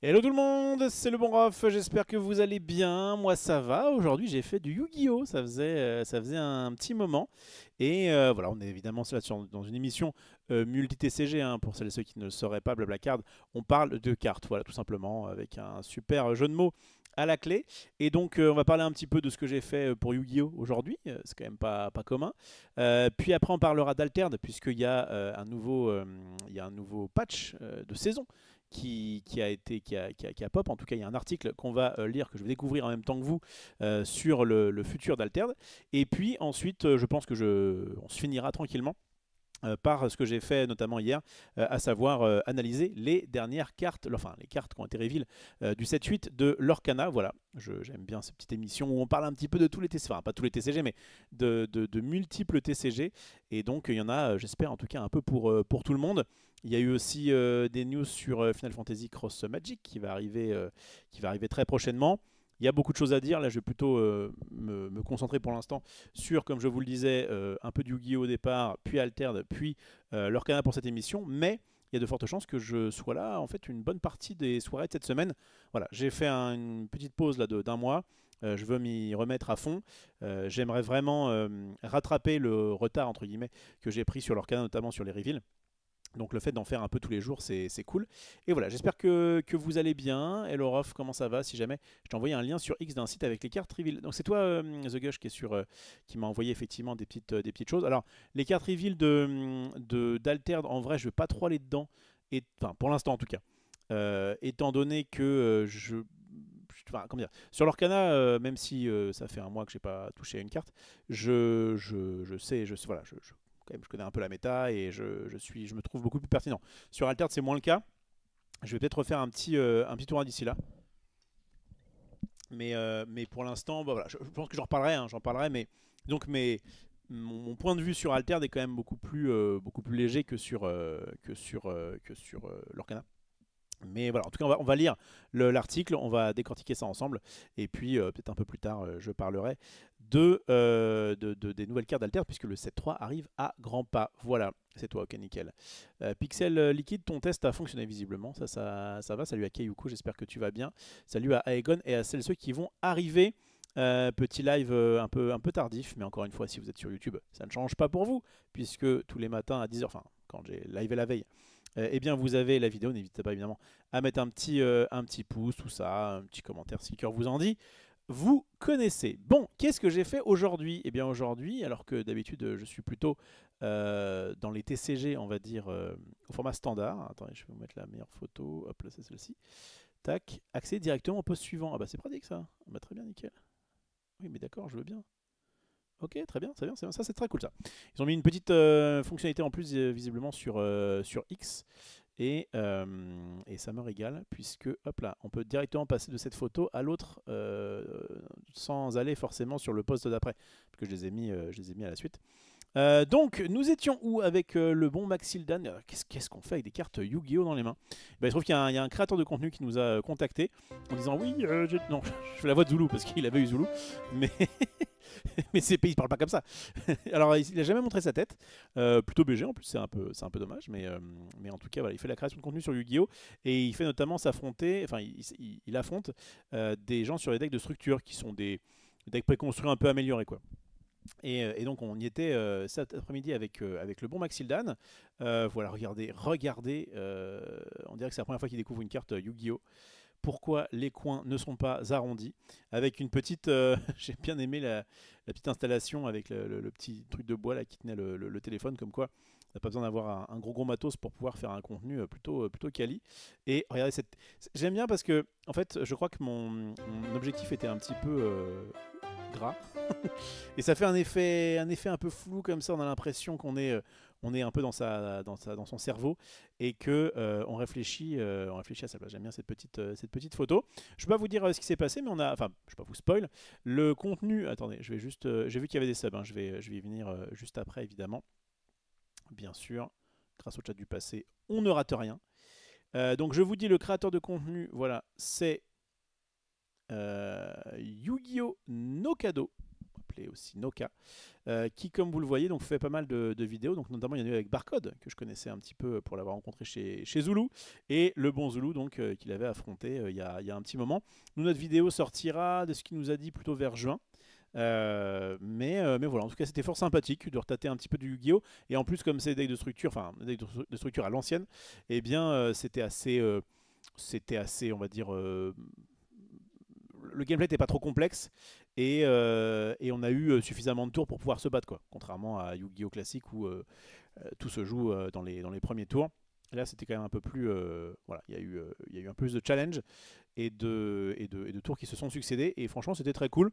Hello tout le monde, c'est le bon Rof, j'espère que vous allez bien, moi ça va, aujourd'hui j'ai fait du Yu-Gi-Oh, ça faisait un petit moment, et voilà, on est évidemment dans une émission multi-TCG, hein, pour celles et ceux qui ne le sauraient pas, Blablacar, on parle de cartes, voilà tout simplement, avec un super jeu de mots à la clé, et donc on va parler un petit peu de ce que j'ai fait pour Yu-Gi-Oh aujourd'hui, c'est quand même pas commun, puis après on parlera d'Alterd, puisqu'il y a il y a un nouveau patch de saison qui a pop. En tout cas, il y a un article qu'on va lire, que je vais découvrir en même temps que vous, sur le futur d'Alterd. Et puis ensuite, je pense que on se finira tranquillement par ce que j'ai fait notamment hier, à savoir analyser les dernières cartes, enfin les cartes qui ont été reveal du 7-8 de l'Orcana. Voilà, j'aime bien ces petites émissions où on parle un petit peu de tous les TCG, enfin pas tous les TCG, mais de multiples TCG. Et donc il y en a, j'espère en tout cas, un peu pour tout le monde. Il y a eu aussi des news sur Final Fantasy Cross Magic qui va arriver très prochainement. Il y a beaucoup de choses à dire. Là, je vais plutôt me concentrer pour l'instant sur, comme je vous le disais, un peu de Yu-Gi-Oh au départ, puis Altered, puis l'Orcana pour cette émission. Mais il y a de fortes chances que je sois là, en fait, une bonne partie des soirées de cette semaine. Voilà, j'ai fait une petite pause là d'un mois. Je veux m'y remettre à fond. J'aimerais vraiment rattraper le retard, entre guillemets, que j'ai pris sur l'Orcana, notamment sur les reveals. Donc le fait d'en faire un peu tous les jours, c'est cool. Et voilà, j'espère que vous allez bien. Hello Rof, comment ça va? Si jamais, je t'ai envoyé un lien sur X d'un site avec les cartes reveal. Donc c'est toi, The Gush, qui m'a envoyé effectivement des petites choses. Alors, les cartes reveal d'Alterd, en vrai, je ne vais pas trop aller dedans. Enfin, pour l'instant en tout cas. Étant donné que enfin, comment dire, sur l'Orcana, même si ça fait un mois que j'ai pas touché à une carte, je sais, voilà, quand même, je connais un peu la méta et je me trouve beaucoup plus pertinent. Sur Altered, c'est moins le cas. Je vais peut-être refaire un petit tour d'ici là. Mais pour l'instant, bah voilà, je pense que j'en parlerai, mais donc mon point de vue sur Altered est quand même beaucoup plus léger que sur l'Orcana. Mais voilà, en tout cas, on va lire l'article, on va décortiquer ça ensemble. Et puis, peut-être un peu plus tard, je parlerai des nouvelles cartes d'Alter, puisque le 7-3 arrive à grands pas. Voilà, c'est toi, ok, nickel. Pixel Liquide, ton test a fonctionné visiblement. Ça va. Salut à Kayuko, j'espère que tu vas bien. Salut à Aegon et à celles et ceux qui vont arriver. Petit live un peu tardif, mais encore une fois, si vous êtes sur YouTube, ça ne change pas pour vous, puisque tous les matins à 10h, enfin, quand j'ai live la veille, eh bien vous avez la vidéo, n'hésitez pas évidemment à mettre un petit pouce, tout ça, un petit commentaire si le cœur vous en dit. Vous connaissez. Bon, qu'est-ce que j'ai fait aujourd'hui? Eh bien aujourd'hui, alors que d'habitude je suis plutôt dans les TCG, on va dire, au format standard. Attendez, je vais vous mettre la meilleure photo. Hop là, c'est celle-ci. Tac, accéder directement au poste suivant. Ah bah c'est pratique ça. Ah bah très bien, nickel. Oui mais d'accord, je veux bien. Ok, très bien, très bien, c'est bien. Ça c'est très cool ça. Ils ont mis une petite fonctionnalité en plus visiblement sur X et ça me régale puisque hop là, on peut directement passer de cette photo à l'autre sans aller forcément sur le poste d'après, parce que je les ai mis à la suite. Donc, nous étions où avec le bon Maxildan? Qu'est-ce qu'on fait avec des cartes Yu-Gi-Oh dans les mains? Ben, il se trouve qu'il y a un créateur de contenu qui nous a contacté en disant oui, non, je fais la voix de Zulu parce qu'il avait eu Zulu, mais mais CP il parle pas comme ça. Alors il a jamais montré sa tête, plutôt BG en plus, c'est un peu dommage, mais en tout cas voilà, il fait la création de contenu sur Yu-Gi-Oh et il fait notamment s'affronter, enfin il affronte des gens sur les decks de structure qui sont des decks préconstruits un peu améliorés quoi. Et donc on y était cet après-midi avec le bon Maxildan. Voilà, regardez, on dirait que c'est la première fois qu'il découvre une carte Yu-Gi-Oh! Pourquoi les coins ne sont pas arrondis. Avec une petite... j'ai bien aimé la petite installation avec le petit truc de bois là, qui tenait le téléphone, comme quoi on n'a pas besoin d'avoir un gros matos pour pouvoir faire un contenu plutôt quali. Et regardez, j'aime bien parce que, en fait, je crois que mon objectif était un petit peu gras. Et ça fait un effet un peu flou comme ça, on a l'impression qu'on est un peu dans son cerveau et que on réfléchit à sa place. J'aime bien cette petite photo. Je ne peux pas vous dire ce qui s'est passé, mais enfin, je ne vais pas vous spoil. Le contenu, attendez, je vais juste, j'ai vu qu'il y avait des subs, hein, je vais y venir juste après évidemment. Bien sûr, grâce au chat du passé, on ne rate rien. Donc je vous dis le créateur de contenu, voilà, c'est Yu-Gi-Oh! Nokado. et aussi Noka, qui, comme vous le voyez, donc fait pas mal de vidéos. Donc notamment, il y en a eu avec Barcode, que je connaissais un petit peu pour l'avoir rencontré chez Zulu, et le bon Zulu, donc qu'il avait affronté il y a un petit moment. Nous, notre vidéo sortira de ce qu'il nous a dit plutôt vers juin. Mais voilà, en tout cas c'était fort sympathique de retâter un petit peu du Yu-Gi-Oh! Et en plus comme c'est des decks de structure, enfin des decks de structure à l'ancienne, eh bien c'était assez, on va dire, le gameplay n'était pas trop complexe et on a eu suffisamment de tours pour pouvoir se battre, quoi. Contrairement à Yu-Gi-Oh! Classique où tout se joue dans les premiers tours. Là, c'était quand même un peu plus. Voilà, il y a eu un peu plus de challenge et de tours qui se sont succédés. Et franchement, c'était très cool.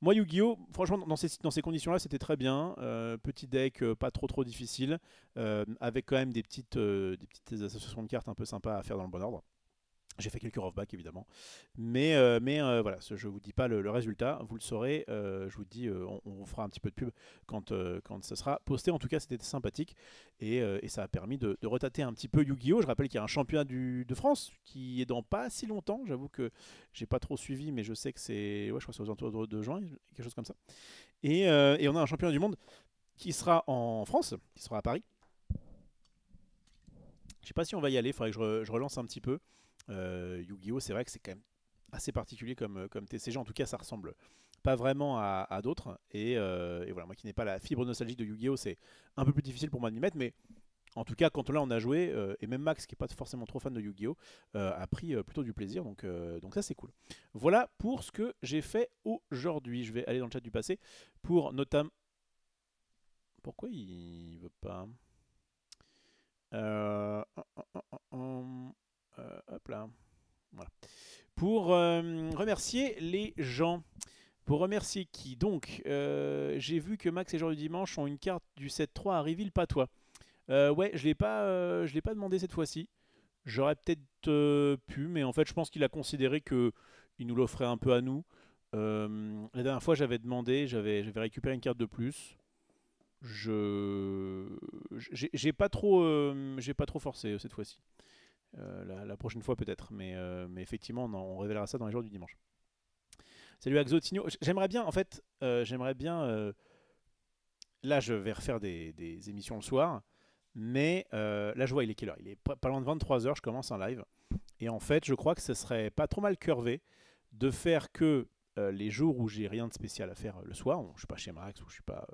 Moi, Yu-Gi-Oh! Franchement, dans ces conditions-là, c'était très bien. Petit deck, pas trop difficile, avec quand même des petites associations de cartes un peu sympas à faire dans le bon ordre. J'ai fait quelques roughbacks évidemment, mais voilà, je ne vous dis pas le résultat, vous le saurez, je vous dis, on vous fera un petit peu de pub quand ça sera posté. En tout cas, c'était sympathique et ça a permis de retâter un petit peu Yu-Gi-Oh! Je rappelle qu'il y a un championnat de France qui est dans pas si longtemps, j'avoue que j'ai pas trop suivi, mais je sais que c'est, ouais, je crois que c'est aux alentours de juin, quelque chose comme ça. Et on a un championnat du monde qui sera en France, qui sera à Paris. Je sais pas si on va y aller, il faudrait que je relance un petit peu. Yu-Gi-Oh! C'est vrai que c'est quand même assez particulier comme TCG, en tout cas ça ressemble pas vraiment à d'autres. Et voilà, moi qui n'ai pas la fibre nostalgique de Yu-Gi-Oh! C'est un peu plus difficile pour moi de m'y mettre, mais en tout cas quand là on a joué, et même Max qui n'est pas forcément trop fan de Yu-Gi-Oh! A pris plutôt du plaisir, donc ça c'est cool. Voilà pour ce que j'ai fait aujourd'hui. Je vais aller dans le chat du passé pour notamment... Pourquoi il veut pas euh, hop là. Voilà. Pour remercier les gens. Pour remercier qui donc j'ai vu que Max et Jean du Dimanche ont une carte du 7-3 à Reveal Patois. Ouais, je l'ai pas demandé cette fois-ci. J'aurais peut-être pu, mais en fait je pense qu'il a considéré que il nous l'offrait un peu à nous. La dernière fois j'avais demandé, j'avais récupéré une carte de plus. J'ai pas trop forcé cette fois-ci. La prochaine fois peut-être, mais effectivement on révélera ça dans les jours du dimanche. Salut Axotinho, j'aimerais bien en fait, là je vais refaire des émissions le soir, mais là je vois il est quelle heure? Il est pas loin de 23h, je commence un live, et en fait je crois que ce serait pas trop mal curvé de faire que les jours où j'ai rien de spécial à faire le soir, où je suis pas chez Max, où je suis pas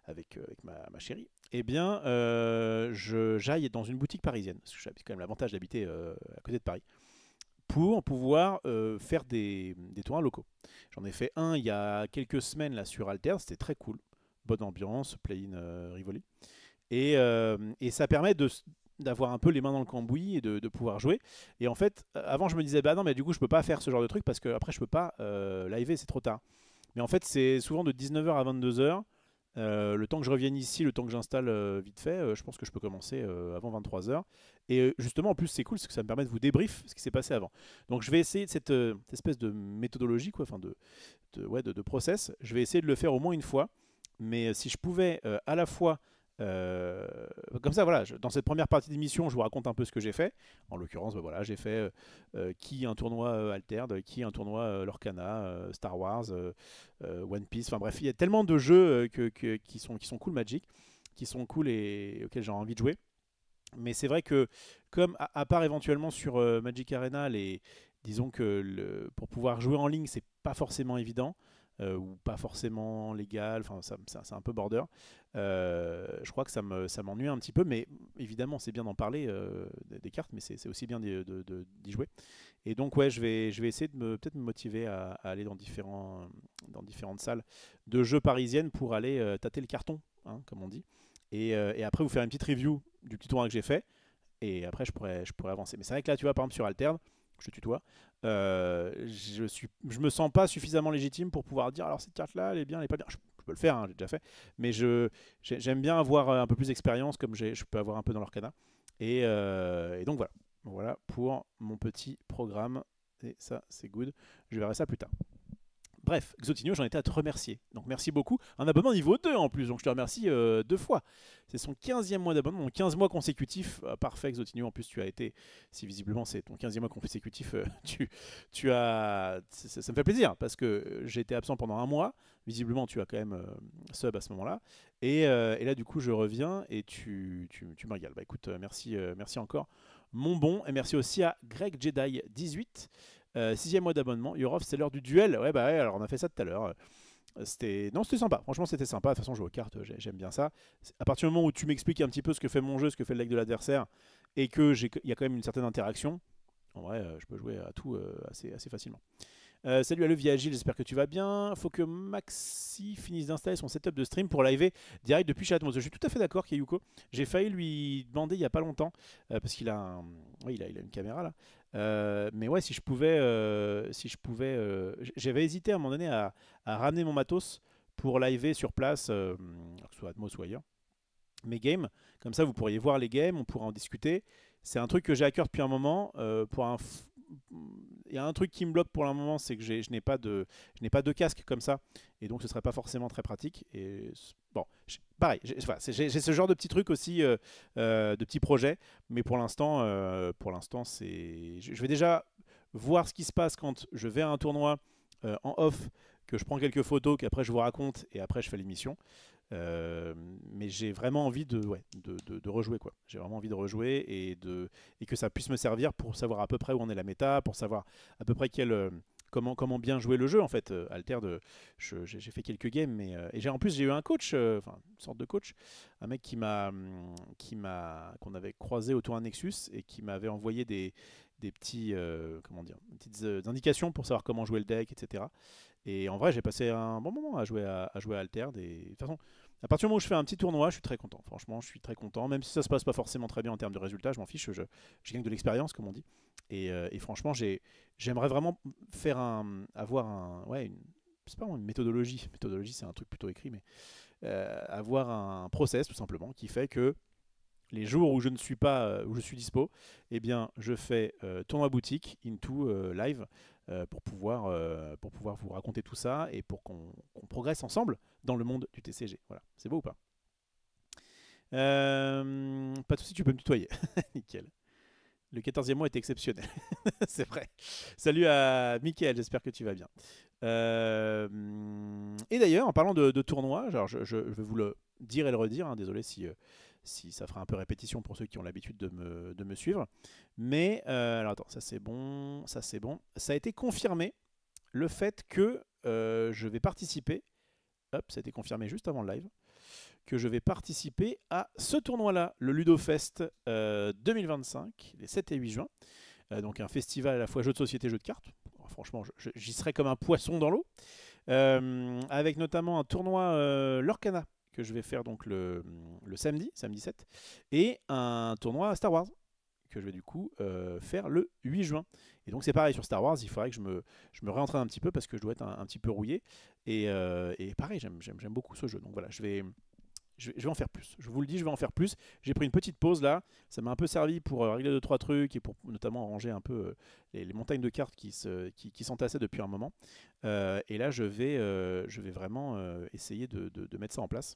avec ma chérie, eh bien j'aille dans une boutique parisienne, parce que j'ai quand même l'avantage d'habiter à côté de Paris, pour pouvoir faire des tournois locaux. J'en ai fait un il y a quelques semaines là sur Alter, c'était très cool, bonne ambiance, play-in Rivoli, et ça permet d'avoir un peu les mains dans le cambouis et de pouvoir jouer. Et en fait, avant je me disais bah non mais du coup je peux pas faire ce genre de truc parce que après je peux pas live, c'est trop tard. Mais en fait c'est souvent de 19h à 22h. Le temps que je revienne ici, le temps que j'installe vite fait, je pense que je peux commencer avant 23h. Et justement, en plus, c'est cool, c'est que ça me permet de vous débrief ce qui s'est passé avant. Donc, je vais essayer cette espèce de méthodologie, quoi, enfin de process. Je vais essayer de le faire au moins une fois. Mais si je pouvais à la fois euh, comme ça, voilà, dans cette première partie d'émission, je vous raconte un peu ce que j'ai fait. En l'occurrence, bah, voilà, j'ai fait qui un tournoi Altered, qui un tournoi Lorcana, Star Wars, One Piece. Enfin bref, il y a tellement de jeux qui sont cool Magic, qui sont cool et auxquels j'ai envie de jouer. Mais c'est vrai que, comme à part éventuellement sur Magic Arena, disons que pour pouvoir jouer en ligne, c'est pas forcément évident. Ou pas forcément légal, enfin c'est un peu border. Je crois que ça m'ennuie un petit peu, mais évidemment c'est bien d'en parler des cartes, mais c'est aussi bien d'y jouer. Et donc ouais, je vais essayer de peut-être me motiver à aller dans différentes salles de jeux parisiennes pour aller tâter le carton, hein, comme on dit. Et après vous faire une petite review du petit tournoi que j'ai fait. Et après je pourrais avancer. Mais c'est vrai que là tu vois par exemple sur Alterne, je te tutoie, je me sens pas suffisamment légitime pour pouvoir dire alors cette carte là elle est bien, elle est pas bien. Je peux le faire, hein, j'ai déjà fait, mais j'aime bien avoir un peu plus d'expérience comme je peux avoir un peu dans l'Orcana. Et donc voilà pour mon petit programme. Et ça c'est good. Je verrai ça plus tard. Bref, Xotinho, j'en étais à te remercier. Donc merci beaucoup. Un abonnement niveau 2 en plus, donc je te remercie 2 fois. C'est son 15e mois d'abonnement, donc 15 mois consécutifs. Parfait, Xotinho. En plus, tu as été, si visiblement c'est ton 15e mois consécutif, tu as. Ça me fait plaisir parce que j'ai été absent pendant un mois. Visiblement, tu as quand même sub à ce moment-là. Et là, du coup, je reviens et tu me régales. Bah écoute, merci encore, mon bon. Et merci aussi à Greg Jedi 18. 6e mois d'abonnement. Yorov, c'est l'heure du duel. Ouais, bah ouais, alors on a fait ça tout à l'heure. C'était sympa. Franchement, c'était sympa. De toute façon, jouer aux cartes, j'aime bien ça. À partir du moment où tu m'expliques un petit peu ce que fait mon jeu, ce que fait le deck de l'adversaire, et que il y a quand même une certaine interaction, en vrai, je peux jouer à tout assez facilement. Salut à Levi Agile, j'espère que tu vas bien. Faut que Maxi finisse d'installer son setup de stream pour live direct depuis chez Atmos. Je suis tout à fait d'accord, Kayuko. J'ai failli lui demander il n'y a pas longtemps, parce qu'il a, il a une caméra là. Mais ouais, si je pouvais, j'avais hésité à un moment donné à ramener mon matos pour live sur place, que ce soit Atmos ou ailleurs. Mes games, comme ça vous pourriez voir les games, on pourra en discuter. C'est un truc que j'ai à cœur depuis un moment. Il y a un truc qui me bloque pour le moment, c'est que je n'ai pas de casque comme ça, et donc ce serait pas forcément très pratique. Et bon, pareil, j'ai ce genre de petits trucs aussi, de petits projets, mais pour l'instant, je vais déjà voir ce qui se passe quand je vais à un tournoi en off, que je prends quelques photos, qu'après je vous raconte, et après je fais l'émission. Mais j'ai vraiment envie de rejouer, quoi. J'ai vraiment envie de rejouer et que ça puisse me servir pour savoir à peu près où en est la méta, pour savoir à peu près comment bien jouer le jeu en fait. J'ai fait quelques games, mais et en plus j'ai eu un coach, enfin une sorte de coach, un mec qu'on avait croisé autour d'un Nexus et qui m'avait envoyé des petits des petites indications pour savoir comment jouer le deck, etc. Et en vrai, j'ai passé un bon moment à jouer à Alter. De toute façon, à partir du moment où je fais un petit tournoi, je suis très content. Franchement, je suis très content. Même si ça se passe pas forcément très bien en termes de résultats, je m'en fiche. Je gagne de l'expérience, comme on dit. Et franchement, j'aimerais vraiment c'est pas une méthodologie. Méthodologie, c'est un truc plutôt écrit, mais avoir un process tout simplement qui fait que les jours où je ne suis pas, où je suis dispo, eh bien, je fais tournoi boutique into live pour pouvoir vous raconter tout ça et pour qu'on progresse ensemble dans le monde du TCG. Voilà, c'est beau ou pas? Pas de soucis, tu peux me tutoyer. Nickel. Le 14e mois est exceptionnel. C'est vrai. Salut à Mickaël, j'espère que tu vas bien. Et d'ailleurs, en parlant de tournoi, je vais vous le dire et le redire, hein, désolé si ça fera un peu répétition pour ceux qui ont l'habitude de me suivre. Mais, alors attends, ça c'est bon, ça c'est bon. Ça a été confirmé, le fait que je vais participer, hop, ça a été confirmé juste avant le live, que je vais participer à ce tournoi-là, le LudoFest 2025, les 7 et 8 juin. Donc un festival à la fois jeux de société, jeux de cartes. Alors, franchement, j'y serai comme un poisson dans l'eau. Avec notamment un tournoi Lorcana que je vais faire donc le samedi 7, et un tournoi Star Wars que je vais du coup faire le 8 juin. Et donc c'est pareil sur Star Wars, il faudrait que je me réentraîne un petit peu parce que je dois être un petit peu rouillé. Et pareil, j'aime beaucoup ce jeu. Donc voilà, je vais en faire plus. Je vous le dis, je vais en faire plus. J'ai pris une petite pause là. Ça m'a un peu servi pour régler 2-3 trucs et pour notamment ranger un peu les montagnes de cartes qui s'entassaient depuis un moment. Et là, je vais vraiment essayer de mettre ça en place.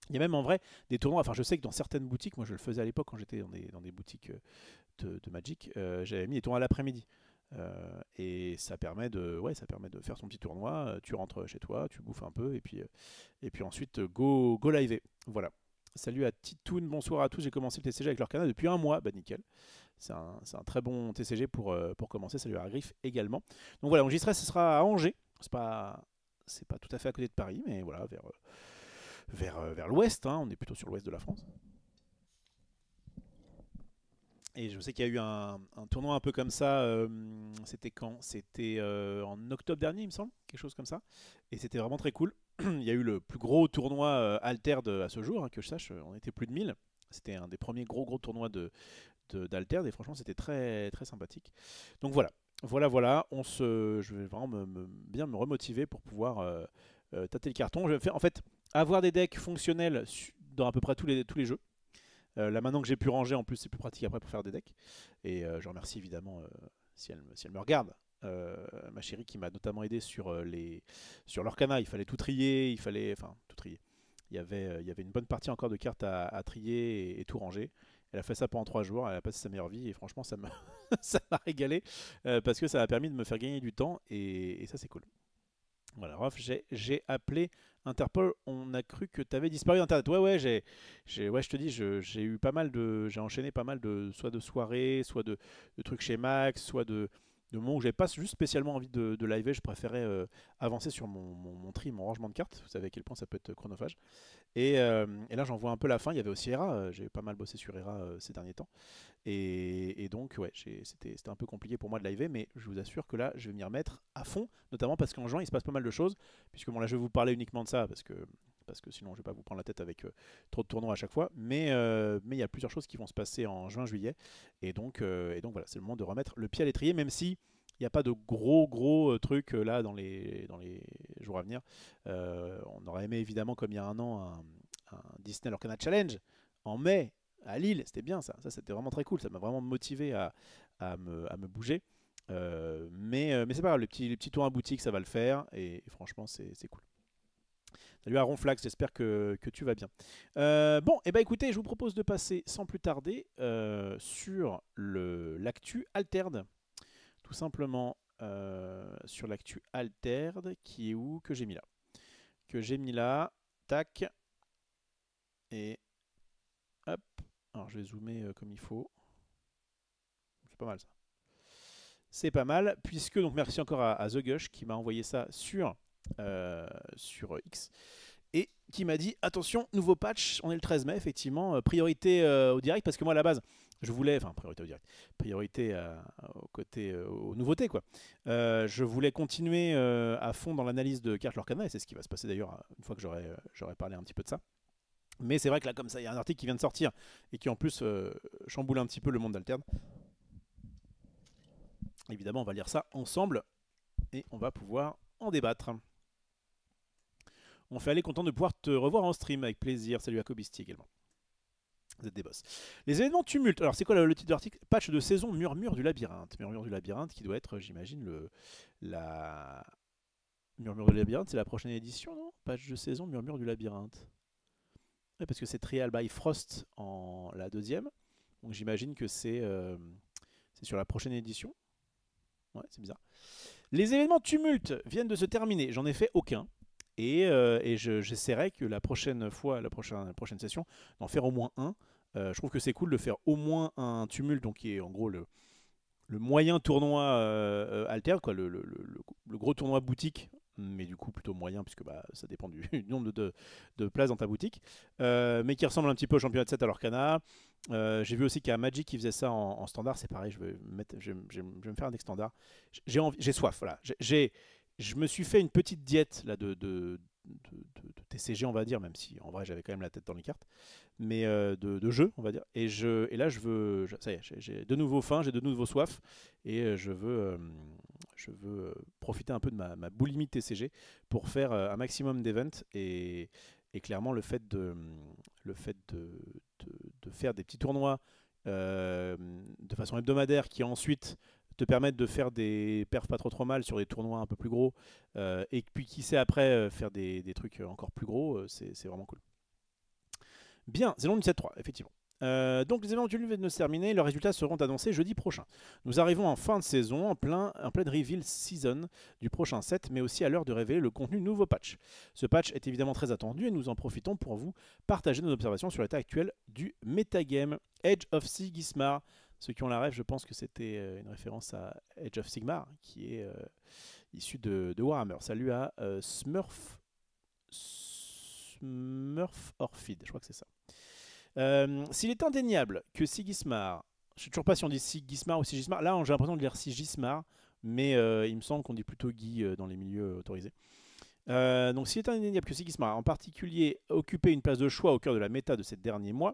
Il y a même en vrai des tournois. Enfin, je sais que dans certaines boutiques, moi je le faisais à l'époque quand j'étais dans des boutiques de Magic, j'avais mis des tournois à l'après-midi. Et ça permet de faire son petit tournoi. Tu rentres chez toi, tu bouffes un peu et puis ensuite go live. Voilà. Salut à Titoun, bonsoir à tous. J'ai commencé le TCG avec Lorcana depuis un mois. Bah nickel. C'est un très bon TCG pour commencer. Salut à Griff également. Donc voilà, j'y serai, ce sera à Angers. C'est pas tout à fait à côté de Paris, mais voilà, vers l'ouest. Hein. On est plutôt sur l'ouest de la France. Et je sais qu'il y a eu un tournoi un peu comme ça, c'était quand? C'était en octobre dernier, il me semble, quelque chose comme ça. Et c'était vraiment très cool. Il y a eu le plus gros tournoi Alter à ce jour, hein, que je sache, on était plus de 1000. C'était un des premiers gros tournois d'Alter, et franchement c'était très, très sympathique. Donc voilà, je vais vraiment bien me remotiver pour pouvoir tâter le carton. Je vais faire, en fait, avoir des decks fonctionnels dans à peu près tous les jeux. Là maintenant que j'ai pu ranger, en plus c'est plus pratique après pour faire des decks. Et je remercie évidemment, si elle me regarde, ma chérie qui m'a notamment aidé sur l'Orcana. Il fallait tout trier, enfin tout trier. Il y avait une bonne partie encore de cartes à trier et tout ranger. Elle a fait ça pendant 3 jours, elle a passé sa meilleure vie et franchement ça ça m'a régalé parce que ça m'a permis de me faire gagner du temps et ça c'est cool. Voilà, Rof, j'ai appelé Interpol, on a cru que tu avais disparu d'Internet. Ouais, ouais, je te dis, j'ai enchaîné pas mal soit de soirées, soit de trucs chez Max, soit de moments où j'avais pas juste spécialement envie de live, je préférais avancer sur mon tri, mon rangement de cartes. Vous savez à quel point ça peut être chronophage. Et là, j'en vois un peu la fin. Il y avait aussi Hera. J'ai pas mal bossé sur Hera ces derniers temps. Et donc, ouais, c'était un peu compliqué pour moi de live, mais je vous assure que là, je vais m'y remettre à fond, notamment parce qu'en juin, il se passe pas mal de choses. Puisque bon, là, je vais vous parler uniquement de ça, parce que sinon, je vais pas vous prendre la tête avec trop de tournois à chaque fois. Mais il y a plusieurs choses qui vont se passer en juin, juillet. Et donc voilà, c'est le moment de remettre le pied à l'étrier, même si. Il n'y a pas de gros trucs là dans les jours à venir. On aurait aimé évidemment, comme il y a un an, un Disney Lorcana Challenge en mai à Lille. C'était bien ça. Ça c'était vraiment très cool. Ça m'a vraiment motivé à me bouger. Mais c'est pas grave, les petits tours à boutique, ça va le faire. Et franchement, c'est cool. Salut à Ronflax, j'espère que tu vas bien. Bon, et bah écoutez, je vous propose de passer sans plus tarder sur l'actu Altered. Tout simplement sur l'actu Altered, qui est où? Que j'ai mis là. Que j'ai mis là. Tac. Et hop. Alors je vais zoomer comme il faut. C'est pas mal ça. C'est pas mal, puisque, donc merci encore à The Gush qui m'a envoyé ça sur X. Et qui m'a dit, attention, nouveau patch, on est le 13 mai, effectivement, priorité au direct, parce que moi à la base, je voulais, enfin priorité au direct, priorité aux nouveautés quoi. Je voulais continuer à fond dans l'analyse de cartes Lorcana, et c'est ce qui va se passer d'ailleurs une fois que j'aurai parlé un petit peu de ça. Mais c'est vrai que là, comme ça, il y a un article qui vient de sortir, et qui en plus chamboule un petit peu le monde d'Alterne. Évidemment, on va lire ça ensemble, et on va pouvoir en débattre. On fait aller content de pouvoir te revoir en stream avec plaisir. Salut à Kobisti également. Vous êtes des boss. Les événements tumultes. Alors c'est quoi le titre de l'article? Patch de saison Murmure du Labyrinthe. Murmure du Labyrinthe qui doit être, j'imagine, la... Murmure du Labyrinthe, c'est la prochaine édition, non? Patch de saison Murmure du Labyrinthe. Ouais, parce que c'est Trial by Frost en la deuxième. Donc j'imagine que c'est sur la prochaine édition. Ouais, c'est bizarre. Les événements tumultes viennent de se terminer. J'en ai fait aucun. Et j'essaierai que la prochaine fois, la prochaine session, d'en faire au moins un. Je trouve que c'est cool de faire au moins un tumulte, donc qui est en gros le moyen tournoi alter, quoi, le gros tournoi boutique, mais du coup plutôt moyen, puisque bah, ça dépend du nombre de places dans ta boutique, mais qui ressemble un petit peu au championnat de 7 à l'Orcana. J'ai vu aussi qu'il y a Magic qui faisait ça en standard, c'est pareil, je vais me faire un deck standard. J'ai soif, voilà. Je me suis fait une petite diète là, de TCG, on va dire, même si en vrai j'avais quand même la tête dans les cartes, mais de jeu, on va dire. Et là, ça y est, j'ai de nouveau faim, j'ai de nouveau soif, et je veux profiter un peu de ma boulimie de TCG pour faire un maximum d'events. Et clairement, le fait de faire des petits tournois de façon hebdomadaire qui ensuite te permettent de faire des perfs pas trop mal sur des tournois un peu plus gros, et puis qui sait après faire des trucs encore plus gros, c'est vraiment cool. Bien, Zélon du 7-3, effectivement. Donc les événements viennent de se terminer, leurs résultats seront annoncés jeudi prochain. Nous arrivons en fin de saison, en pleine reveal season du prochain set, mais aussi à l'heure de révéler le contenu du nouveau patch. Ce patch est évidemment très attendu et nous en profitons pour vous partager nos observations sur l'état actuel du metagame. Age of Sigmar. Ceux qui ont la rêve, je pense que c'était une référence à Age of Sigmar, qui est issu de Warhammer. Salut à Smurf Orphid, je crois que c'est ça. S'il est indéniable que Sigismar, je ne sais toujours pas si on dit Sigismar ou Sigismar, là j'ai l'impression de lire Sigismar, mais il me semble qu'on dit plutôt Guy dans les milieux autorisés. Donc s'il est indéniable que Sigismar a en particulier occupé une place de choix au cœur de la méta de ces derniers mois,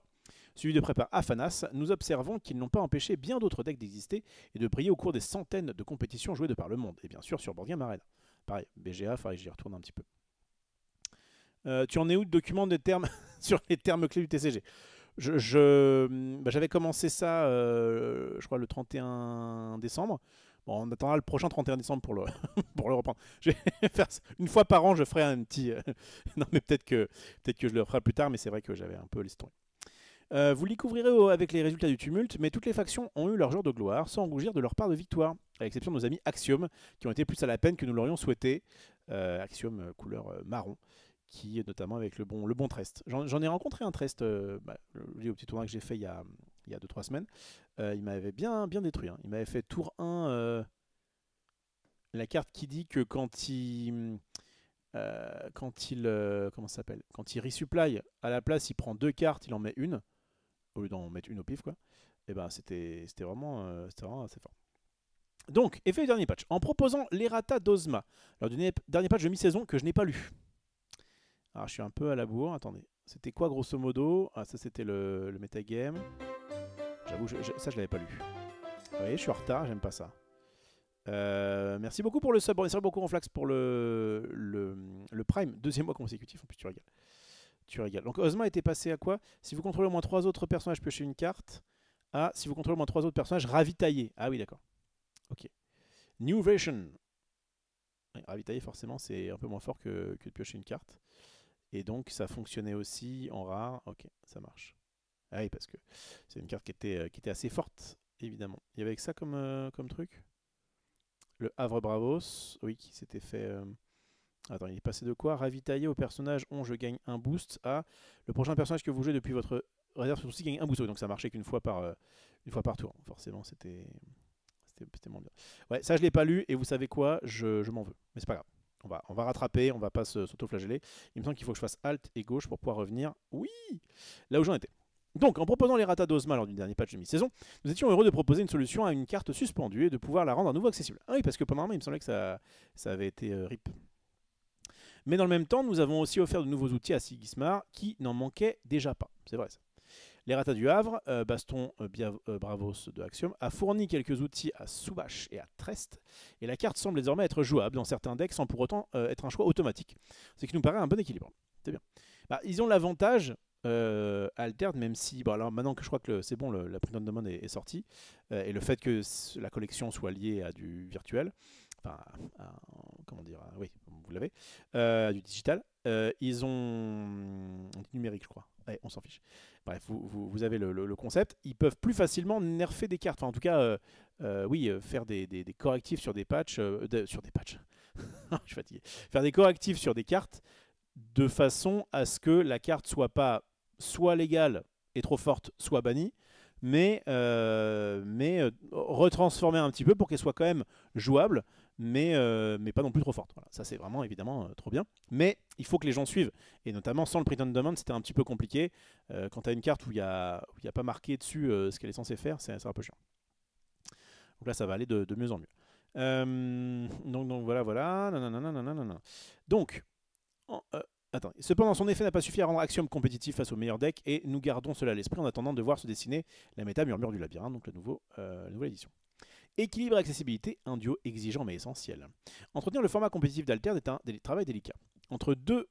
suivi de près par Afanas, nous observons qu'ils n'ont pas empêché bien d'autres decks d'exister et de briller au cours des centaines de compétitions jouées de par le monde, et bien sûr sur Board Game Arena. Pareil, BGA, faudrait que j'y retourne un petit peu. Tu en es où de document des termes sur les termes clés du TCG? J'avais commencé ça, je crois, le 31 décembre. Bon, on attendra le prochain 31 décembre pour le, pour le reprendre. Je vais faire ça. Une fois par an, je ferai un petit... non, mais peut-être que je le ferai plus tard, mais c'est vrai que j'avais un peu laissé tomber. Vous le découvrirez avec les résultats du tumulte, mais toutes les factions ont eu leur jour de gloire, sans rougir de leur part de victoire, à l'exception de nos amis Axiom, qui ont été plus à la peine que nous l'aurions souhaité. Axiom couleur marron, qui notamment avec le bon Trest. J'en ai rencontré un Trest au petit tournoi que j'ai fait il y a 2-3 semaines. Il m'avait bien détruit. Hein. Il m'avait fait tour 1, la carte qui dit que quand il comment ça s'appelle, quand il resupply, à la place il prend 2 cartes, il en met une, au lieu d'en mettre une au pif quoi. Et ben c'était vraiment assez fort. Donc, effet du dernier patch. En proposant l'errata d'Ozma, lors du dernier patch de mi-saison que je n'ai pas lu. Alors je suis un peu à la bourre, attendez. C'était quoi grosso modo? Ah ça c'était le metagame. J'avoue, ça je l'avais pas lu. Vous voyez, je suis en retard, j'aime pas ça. Merci beaucoup pour le sub. Merci beaucoup Ronflax pour le Prime. 2e mois consécutif, en plus tu régales. Tu régales. Donc Ozma était passé à quoi? Si vous contrôlez au moins 3 autres personnages, piochez une carte. Ah, si vous contrôlez au moins 3 autres personnages, ravitaillez. Ah oui, d'accord. Ok. New version. Ouais, ravitailler, forcément, c'est un peu moins fort que de piocher une carte. Et donc, ça fonctionnait aussi en rare. Ok, ça marche. Ah oui, parce que c'est une carte qui était assez forte, évidemment. Il y avait ça comme truc. Le Havre Bravos, oui, qui s'était fait... Attends, il est passé de quoi? Ravitailler au personnage, je gagne un boost. À le prochain personnage que vous jouez depuis votre réserve aussi gagne un boost. Donc ça marchait qu'une fois par tour. Forcément, c'était moins bien. Ouais, ça je l'ai pas lu et vous savez quoi? Je m'en veux. Mais c'est pas grave. On va rattraper, on va pas s'auto-flageller. Il me semble qu'il faut que je fasse Alt et gauche pour pouvoir revenir. Oui, là où j'en étais. Donc, en proposant l'errata d'Ozma lors du dernier patch de mi-saison, nous étions heureux de proposer une solution à une carte suspendue et de pouvoir la rendre à nouveau accessible. Ah oui, parce que pendant un moment, il me semblait que ça avait été RIP. Mais dans le même temps, nous avons aussi offert de nouveaux outils à Sigismar qui n'en manquaient déjà pas. C'est vrai ça. L'errata du Havre, Baston Bravos de Axiom, a fourni quelques outils à Soubache et à Trest, et la carte semble désormais être jouable dans certains decks sans pour autant être un choix automatique. Ce qui nous paraît un bon équilibre. C'est bien. Ils ont l'avantage... Altered, même si bon, alors maintenant que je crois que c'est bon, la Print on Demand est sortie, et le fait que la collection soit liée à du virtuel, enfin comment dire, oui, vous l'avez, du digital, ils ont du numérique, je crois. Ouais, on s'en fiche. Bref, vous avez le concept. Ils peuvent plus facilement nerfer des cartes. Enfin, en tout cas, oui, faire des correctifs sur des patchs, sur des patchs. Je suis fatigué. Faire des correctifs sur des cartes de façon à ce que la carte soit pas soit légale et trop forte, soit bannie, mais retransformer un petit peu pour qu'elle soit quand même jouable, mais pas non plus trop forte. Voilà. Ça c'est vraiment évidemment trop bien. Mais il faut que les gens suivent. Et notamment sans le Print on Demand, c'était un petit peu compliqué. Quand tu as une carte où il n'y a pas marqué dessus ce qu'elle est censée faire, c'est un peu chiant. Donc là ça va aller de mieux en mieux. Donc voilà. Nanana. Donc, attends. Cependant, son effet n'a pas suffi à rendre Axiom compétitif face au meilleur deck, et nous gardons cela à l'esprit en attendant de voir se dessiner la méta Murmure du Labyrinthe, donc la nouvelle édition. Équilibre et accessibilité, un duo exigeant mais essentiel. Entretenir le format compétitif d'Alter est un travail délicat. Un entre-deux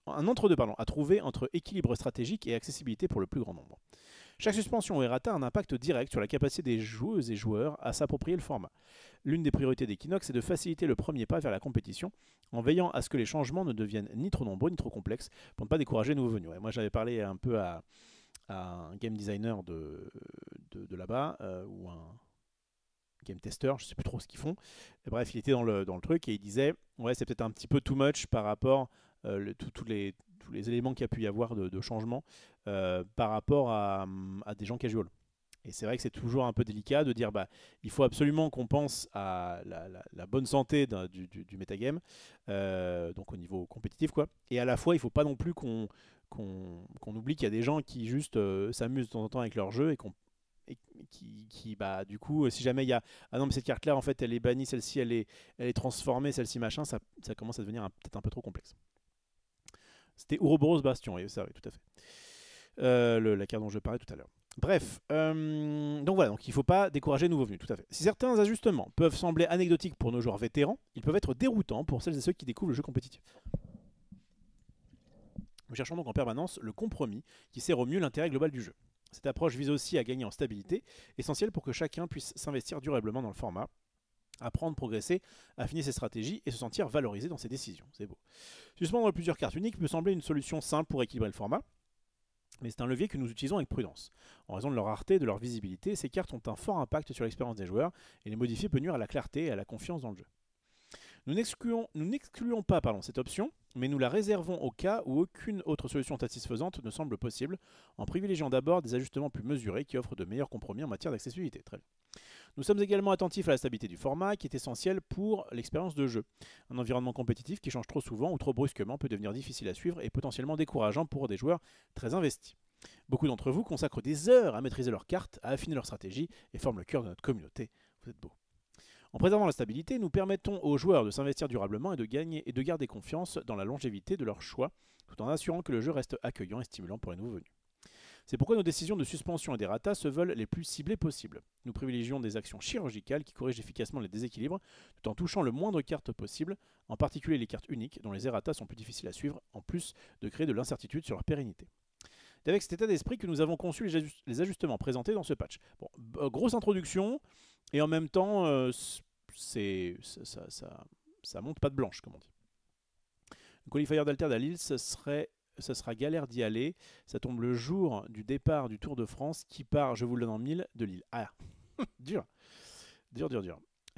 à trouver entre équilibre stratégique et accessibilité pour le plus grand nombre. Chaque suspension ou errata a un impact direct sur la capacité des joueuses et joueurs à s'approprier le format. L'une des priorités d'Equinox est de faciliter le premier pas vers la compétition en veillant à ce que les changements ne deviennent ni trop nombreux ni trop complexes pour ne pas décourager les nouveaux venus. Ouais, moi j'avais parlé un peu à un game designer de là-bas ou un game tester, je ne sais plus trop ce qu'ils font. Et bref, il était dans le truc et il disait ouais, c'est peut-être un petit peu too much par rapport tous les éléments qu'il y a pu y avoir de changement par rapport à des gens casual. Et c'est vrai que c'est toujours un peu délicat de dire il faut absolument qu'on pense à la bonne santé du metagame, donc au niveau compétitif quoi. Et à la fois il ne faut pas non plus qu'on oublie qu'il y a des gens qui juste s'amusent de temps en temps avec leur jeu et qui du coup si jamais il y a ah non mais cette carte là en fait elle est bannie, celle-ci elle est transformée, celle-ci machin, ça commence à devenir peut-être un peu trop complexe. C'était Ouroboros Bastion, et ça oui tout à fait. La carte dont je parlais tout à l'heure. Bref, donc voilà, donc il ne faut pas décourager les nouveaux venus, tout à fait. Si certains ajustements peuvent sembler anecdotiques pour nos joueurs vétérans, ils peuvent être déroutants pour celles et ceux qui découvrent le jeu compétitif. Nous cherchons donc en permanence le compromis qui sert au mieux l'intérêt global du jeu. Cette approche vise aussi à gagner en stabilité, essentielle pour que chacun puisse s'investir durablement dans le format, apprendre, progresser, affiner ses stratégies et se sentir valorisé dans ses décisions. C'est beau. Suspendre plusieurs cartes uniques peut sembler une solution simple pour équilibrer le format, mais c'est un levier que nous utilisons avec prudence. En raison de leur rareté et de leur visibilité, ces cartes ont un fort impact sur l'expérience des joueurs, et les modifier peut nuire à la clarté et à la confiance dans le jeu. Nous n'excluons pas cette option, mais nous la réservons au cas où aucune autre solution satisfaisante ne semble possible, en privilégiant d'abord des ajustements plus mesurés qui offrent de meilleurs compromis en matière d'accessibilité. Très bien. Nous sommes également attentifs à la stabilité du format, qui est essentielle pour l'expérience de jeu. Un environnement compétitif qui change trop souvent ou trop brusquement peut devenir difficile à suivre et potentiellement décourageant pour des joueurs très investis. Beaucoup d'entre vous consacrent des heures à maîtriser leurs cartes, à affiner leur stratégie et forment le cœur de notre communauté. Vous êtes beaux. En préservant la stabilité, nous permettons aux joueurs de s'investir durablement et de garder confiance dans la longévité de leur choix, tout en assurant que le jeu reste accueillant et stimulant pour les nouveaux venus. C'est pourquoi nos décisions de suspension et d'errata se veulent les plus ciblées possibles. Nous privilégions des actions chirurgicales qui corrigent efficacement les déséquilibres, tout en touchant le moindre carte possible, en particulier les cartes uniques, dont les errata sont plus difficiles à suivre, en plus de créer de l'incertitude sur leur pérennité. C'est avec cet état d'esprit que nous avons conçu les ajustements présentés dans ce patch. Bon, grosse introduction, et en même temps, ça monte pas de blanche, comme on dit. Le qualifier d'Alterd à Lille, ça sera galère d'y aller. Ça tombe le jour du départ du Tour de France qui part, je vous le donne en 1000, de Lille. Ah, dur. Dur.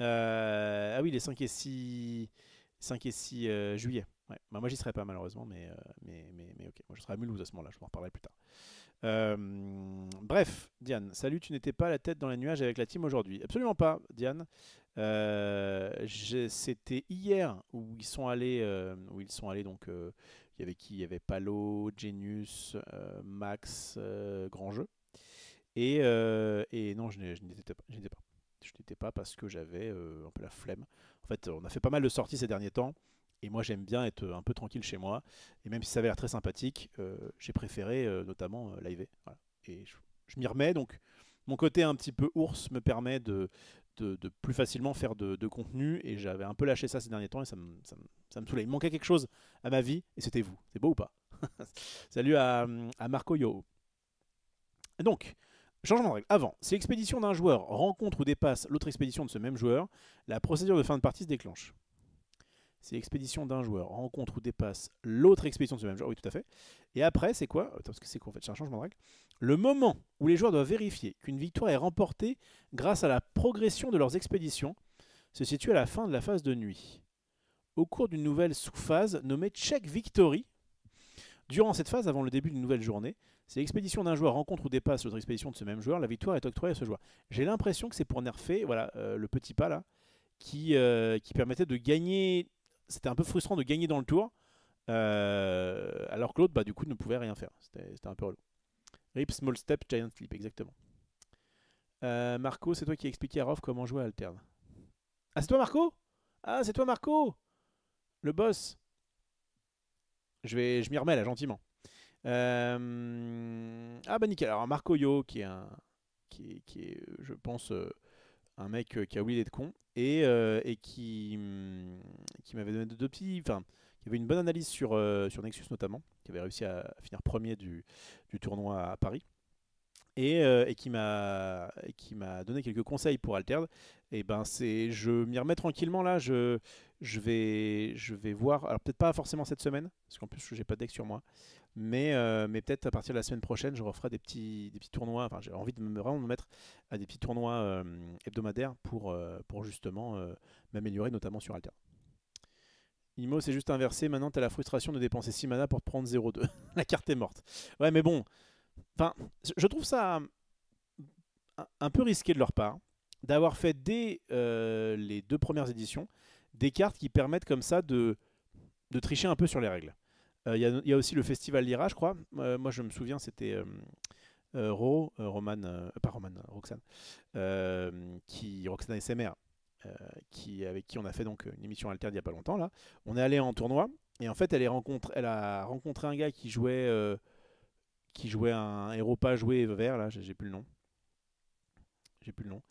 Ah oui, les 5 et 6 juillet. Ouais. Bah, moi, j'y serai pas malheureusement, mais ok. Moi, je serai à Mulhouse à ce moment-là, je vous en reparlerai plus tard. Bref, Diane, salut, tu n'étais pas la tête dans les nuages avec la team aujourd'hui. Absolument pas, Diane. C'était hier où ils sont allés, donc il y avait qui? Il y avait Palo, Genius, Max, Grand Jeu. Et non, je n'étais pas. Je n'étais pas parce que j'avais un peu la flemme. En fait, on a fait pas mal de sorties ces derniers temps. Et moi, j'aime bien être un peu tranquille chez moi. Et même si ça avait l'air très sympathique, j'ai préféré notamment live. Voilà. Et je m'y remets. Donc, mon côté un petit peu ours me permet de plus facilement faire de contenu. Et j'avais un peu lâché ça ces derniers temps et ça me saoulait. Il me manquait quelque chose à ma vie et c'était vous. C'est beau ou pas? Salut à Marco Yo. Donc, changement de règle. Avant, si l'expédition d'un joueur rencontre ou dépasse l'autre expédition de ce même joueur, la procédure de fin de partie se déclenche. Si l'expédition d'un joueur rencontre ou dépasse l'autre expédition de ce même joueur, oui tout à fait. Et après, c'est quoi? Attends, parce que c'est quoi en fait? C'est un changement de règle. Le moment où les joueurs doivent vérifier qu'une victoire est remportée grâce à la progression de leurs expéditions se situe à la fin de la phase de nuit. Au cours d'une nouvelle sous-phase nommée Check Victory, durant cette phase, avant le début d'une nouvelle journée, si l'expédition d'un joueur rencontre ou dépasse l'autre expédition de ce même joueur, la victoire est octroyée à ce joueur. J'ai l'impression que c'est pour nerfer voilà, le petit pas là, qui permettait de gagner. C'était un peu frustrant de gagner dans le tour, alors que l'autre, bah, du coup, ne pouvait rien faire. C'était un peu relou. Rip, Small Step, Giant Leap, exactement. Marco, c'est toi qui as expliqué à Rof comment jouer à Alterne. Ah, c'est toi, Marco? Ah, c'est toi, Marco? Le boss. Je m'y remets là, gentiment. Ah, bah nickel. Alors, Marco Yo, qui est je pense, un mec qui a oublié d'être con et qui m'avait donné deux petits. Enfin, qui avait une bonne analyse sur Nexus notamment, qui avait réussi à finir premier du tournoi à Paris. Et qui m'a donné quelques conseils pour Altered. Et ben je m'y remets tranquillement là. Je vais voir. Alors peut-être pas forcément cette semaine, parce qu'en plus j'ai pas de deck sur moi. Mais peut-être à partir de la semaine prochaine, je referai des petits tournois. Enfin, j'ai envie de vraiment me mettre à des petits tournois hebdomadaires pour justement m'améliorer, notamment sur Alter. Imo, c'est juste inversé. Maintenant, tu as la frustration de dépenser 6 mana pour te prendre 0-2. La carte est morte. Ouais, mais bon. Enfin, je trouve ça un peu risqué de leur part d'avoir fait dès les 2 premières éditions des cartes qui permettent comme ça de tricher un peu sur les règles. Il y a aussi le Festival Lyra, je crois. Moi, je me souviens, c'était Roxane, Roxane ASMR, avec qui on a fait donc une émission Alter il n'y a pas longtemps. Là. On est allé en tournoi, et en fait, elle a rencontré un gars qui jouait un héros pas joué vert, là, j'ai plus le nom.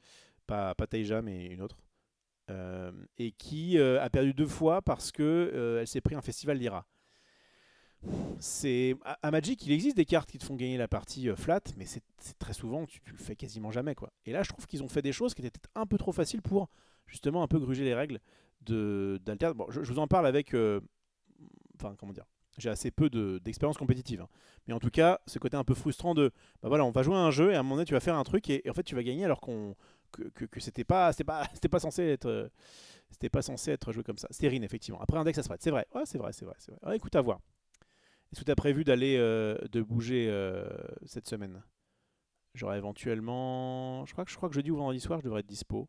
Pas Taija, mais une autre. Et qui a perdu 2 fois parce que elle s'est pris un Festival Lyra. à Magic, il existe des cartes qui te font gagner la partie flat, mais c'est très souvent, tu le fais quasiment jamais, quoi. Et là, je trouve qu'ils ont fait des choses qui étaient peut-être un peu trop faciles pour justement un peu gruger les règles d'Alter. Bon, je vous en parle avec, enfin, comment dire, j'ai assez peu d'expérience compétitive, hein. Mais en tout cas, ce côté un peu frustrant de, bah voilà, on va jouer à un jeu et à un moment donné, tu vas faire un truc et en fait, tu vas gagner alors que c'était pas censé être. C'était pas censé être joué comme ça. Stérine, effectivement. Après, index à spread. C'est vrai. Ouais, c'est vrai, c'est vrai, c'est vrai. Ouais, écoute, à voir. Est-ce que tu as prévu de bouger cette semaine? J'aurais éventuellement. Je crois que jeudi ou vendredi soir, je devrais être dispo.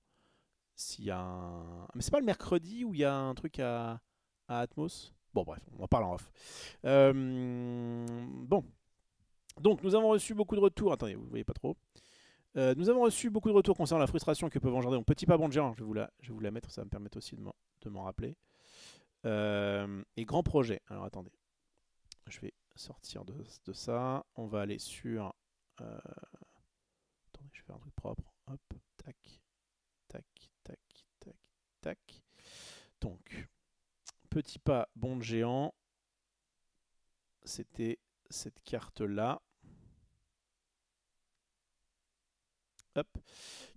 S'il y a un. Mais c'est pas le mercredi où il y a un truc à Atmos? Bon, bref, on en parle en off. Bon. Donc, nous avons reçu beaucoup de retours. Attendez, vous ne voyez pas trop. Nous avons reçu beaucoup de retours concernant la frustration que peuvent engendrer mon petit pas bon de géant. Je vais vous la mettre, ça va me permettre aussi de m'en rappeler. Et grand projet. Alors attendez, je vais sortir de ça. On va aller sur. Attendez, je vais faire un truc propre. Hop, tac, tac, tac, tac, tac. Donc, petit pas bon de géant. C'était cette carte-là. Hop,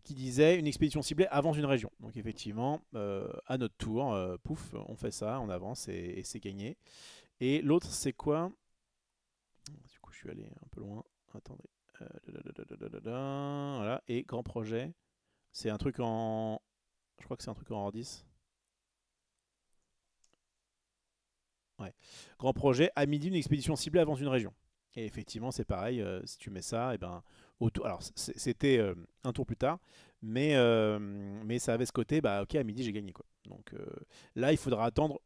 qui disait une expédition ciblée avance une région. Donc effectivement, à notre tour, pouf, on fait ça, on avance et c'est gagné. Et l'autre, c'est quoi? Du coup, je suis allé un peu loin. Attendez. Voilà. Et grand projet. C'est un truc en. Je crois que c'est un truc en hors 10. Ouais. Grand projet. À midi, une expédition ciblée avance une région. Et effectivement, c'est pareil. Si tu mets ça, et ben, alors c'était un tour plus tard, mais ça avait ce côté, bah ok, à midi j'ai gagné quoi. Donc là, il faudra attendre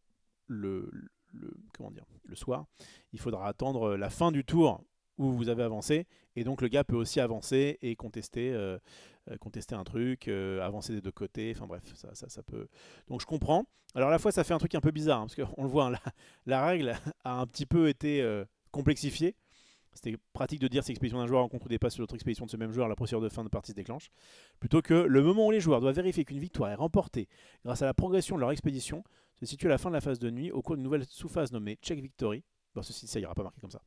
comment dire, le soir. Il faudra attendre la fin du tour où vous avez avancé, et donc le gars peut aussi avancer et contester un truc, avancer des deux côtés. Enfin bref, ça peut. Donc je comprends. Alors à la fois, ça fait un truc un peu bizarre, hein, parce qu'on le voit, hein, la règle a un petit peu été complexifiée. C'était pratique de dire si l'expédition d'un joueur rencontre ou dépasse l'autre expédition de ce même joueur, la procédure de fin de partie se déclenche. Plutôt que le moment où les joueurs doivent vérifier qu'une victoire est remportée grâce à la progression de leur expédition se situe à la fin de la phase de nuit au cours d'une nouvelle sous-phase nommée Check Victory. Bon, ceci, ça ira pas marqué comme ça.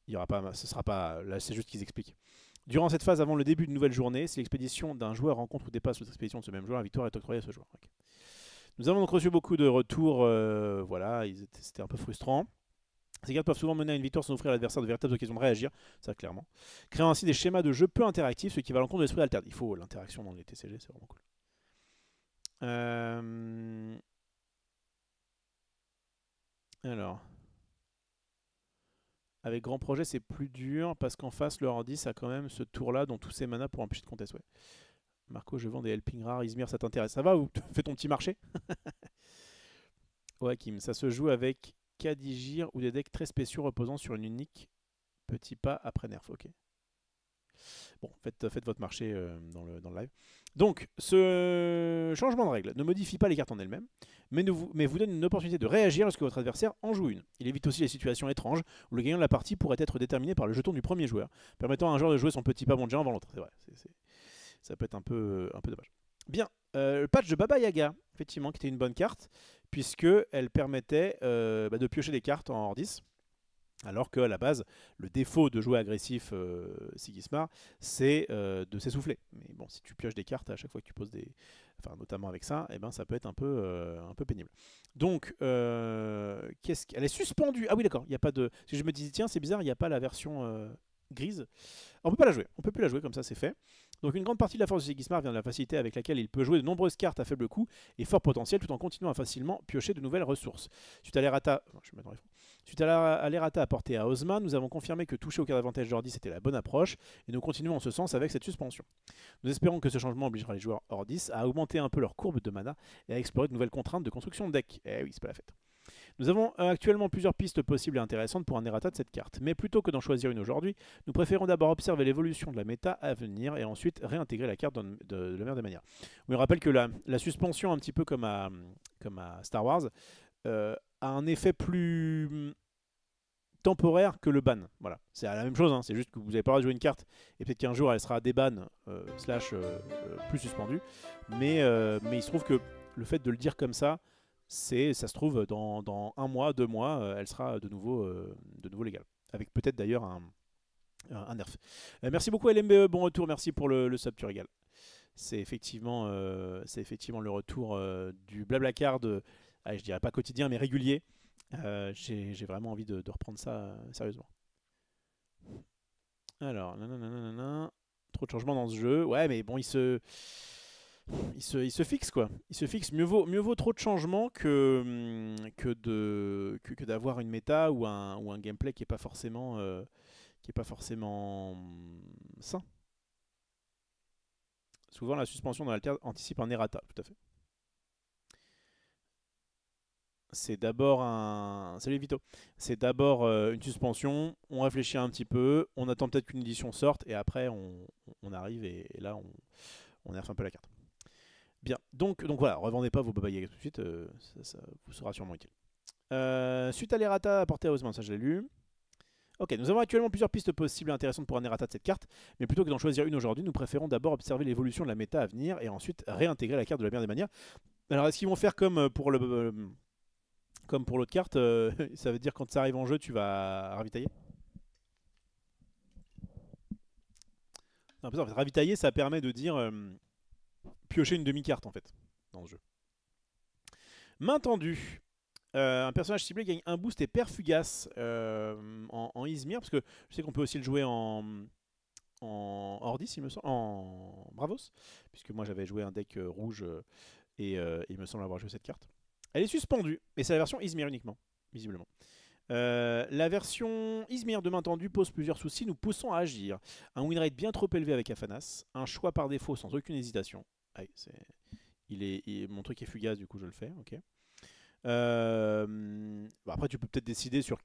Il y aura pas, ce sera pas. Là, c'est juste qu'ils expliquent. Durant cette phase, avant le début d'une nouvelle journée, si l'expédition d'un joueur rencontre ou dépasse l'autre expédition de ce même joueur, la victoire est octroyée à ce joueur. Okay. Nous avons donc reçu beaucoup de retours. Voilà, c'était un peu frustrant. Ces cartes peuvent souvent mener à une victoire sans offrir à l'adversaire de véritables occasions de réagir, ça clairement. Créant ainsi des schémas de jeu peu interactifs, ce qui va à l'encontre de l'esprit alterne. Il faut l'interaction dans les TCG, c'est vraiment cool. Alors. Avec grand projet, c'est plus dur parce qu'en face, le hors 10 a quand même ce tour-là dont tous ses manas pour empêcher de contest. Ouais. Marco, je vends des helping rares. Izmir, ça t'intéresse? Ça va ou fais ton petit marché? Ouais, Kim, ça se joue avec Kadigir ou des decks très spéciaux reposant sur une unique petit pas après nerf. Ok. Bon, faites votre marché dans le live. Donc, ce changement de règle ne modifie pas les cartes en elles-mêmes, mais vous donne une opportunité de réagir lorsque votre adversaire en joue une. Il évite aussi les situations étranges où le gagnant de la partie pourrait être déterminé par le jeton du premier joueur, permettant à un joueur de jouer son petit pas bon de géant avant l'autre. C'est vrai, ça peut être un peu dommage. Bien, le patch de Baba Yaga, effectivement, qui était une bonne carte, puisqu'elle permettait de piocher des cartes en hors 10. Alors qu'à la base, le défaut de jouer agressif Sigismar, c'est de s'essouffler. Mais bon, si tu pioches des cartes à chaque fois que tu poses des... Enfin, notamment avec ça, eh ben, ça peut être un peu pénible. Donc, elle est suspendue. Ah oui, d'accord, il n'y a pas de... Si je me disais, tiens, c'est bizarre, il n'y a pas la version grise. On peut pas la jouer, on peut plus la jouer, comme ça c'est fait. Donc une grande partie de la force de Sigismar vient de la facilité avec laquelle il peut jouer de nombreuses cartes à faible coût et fort potentiel tout en continuant à facilement piocher de nouvelles ressources. Suite à l'errata apporté à Ozma, nous avons confirmé que toucher au carte d'avantage d'Ordi c'était la bonne approche et nous continuons en ce sens avec cette suspension. Nous espérons que ce changement obligera les joueurs Ordis à augmenter un peu leur courbe de mana et à explorer de nouvelles contraintes de construction de deck. Eh oui, c'est pas la fête. Nous avons actuellement plusieurs pistes possibles et intéressantes pour un errata de cette carte, mais plutôt que d'en choisir une aujourd'hui, nous préférons d'abord observer l'évolution de la méta à venir et ensuite réintégrer la carte de la meilleure des manières. On rappelle que la suspension, un petit peu comme à Star Wars, a un effet plus temporaire que le ban. Voilà, c'est la même chose, hein. C'est juste que vous n'avez pas le droit de jouer une carte et peut-être qu'un jour elle sera déban / plus suspendue, mais il se trouve que le fait de le dire comme ça Ça se trouve, dans un mois, 2 mois, elle sera de nouveau légale. Avec peut-être d'ailleurs un nerf. Merci beaucoup LMBE, bon retour, merci pour le sub, tu régales. C'est effectivement le retour du Blablacar, je dirais pas quotidien, mais régulier. J'ai vraiment envie de reprendre ça sérieusement. Alors, nanana, trop de changements dans ce jeu. Ouais, mais bon, il se fixe quoi. Il se fixe. Mieux vaut trop de changements que d'avoir une méta ou un gameplay qui est pas forcément sain. Souvent, la suspension dans l'alter anticipe un errata, tout à fait. C'est d'abord un. Salut Vito. C'est d'abord une suspension. On réfléchit un petit peu. On attend peut-être qu'une édition sorte. Et après, on arrive. Et là, on nerf un peu la carte. Bien. Donc voilà. Revendez pas vos Baba Yaga tout de suite. Ça vous sera sûrement utile. Suite à l'errata apporté à Osman, ça je l'ai lu. Ok, nous avons actuellement plusieurs pistes possibles et intéressantes pour un errata de cette carte, mais plutôt que d'en choisir une aujourd'hui, nous préférons d'abord observer l'évolution de la méta à venir et ensuite réintégrer la carte de la meilleure des manières. Alors est-ce qu'ils vont faire comme pour l'autre carte, ça veut dire quand ça arrive en jeu, tu vas ravitailler? Non, en fait, ravitailler, ça permet de dire piocher une demi-carte en fait dans le jeu. Main tendue. Un personnage ciblé gagne un boost et perd fugace en Izmir, parce que je sais qu'on peut aussi le jouer en Ordis, il me semble, en Bravos, puisque moi j'avais joué un deck rouge et il me semble avoir joué cette carte. Elle est suspendue, et c'est la version Izmir uniquement, visiblement. La version Izmir de main tendue pose plusieurs soucis, nous poussons à agir. Un win rate bien trop élevé avec Afanas, un choix par défaut sans aucune hésitation. Aïe, mon truc est fugace, du coup je le fais, ok. Après tu peux peut-être décider sur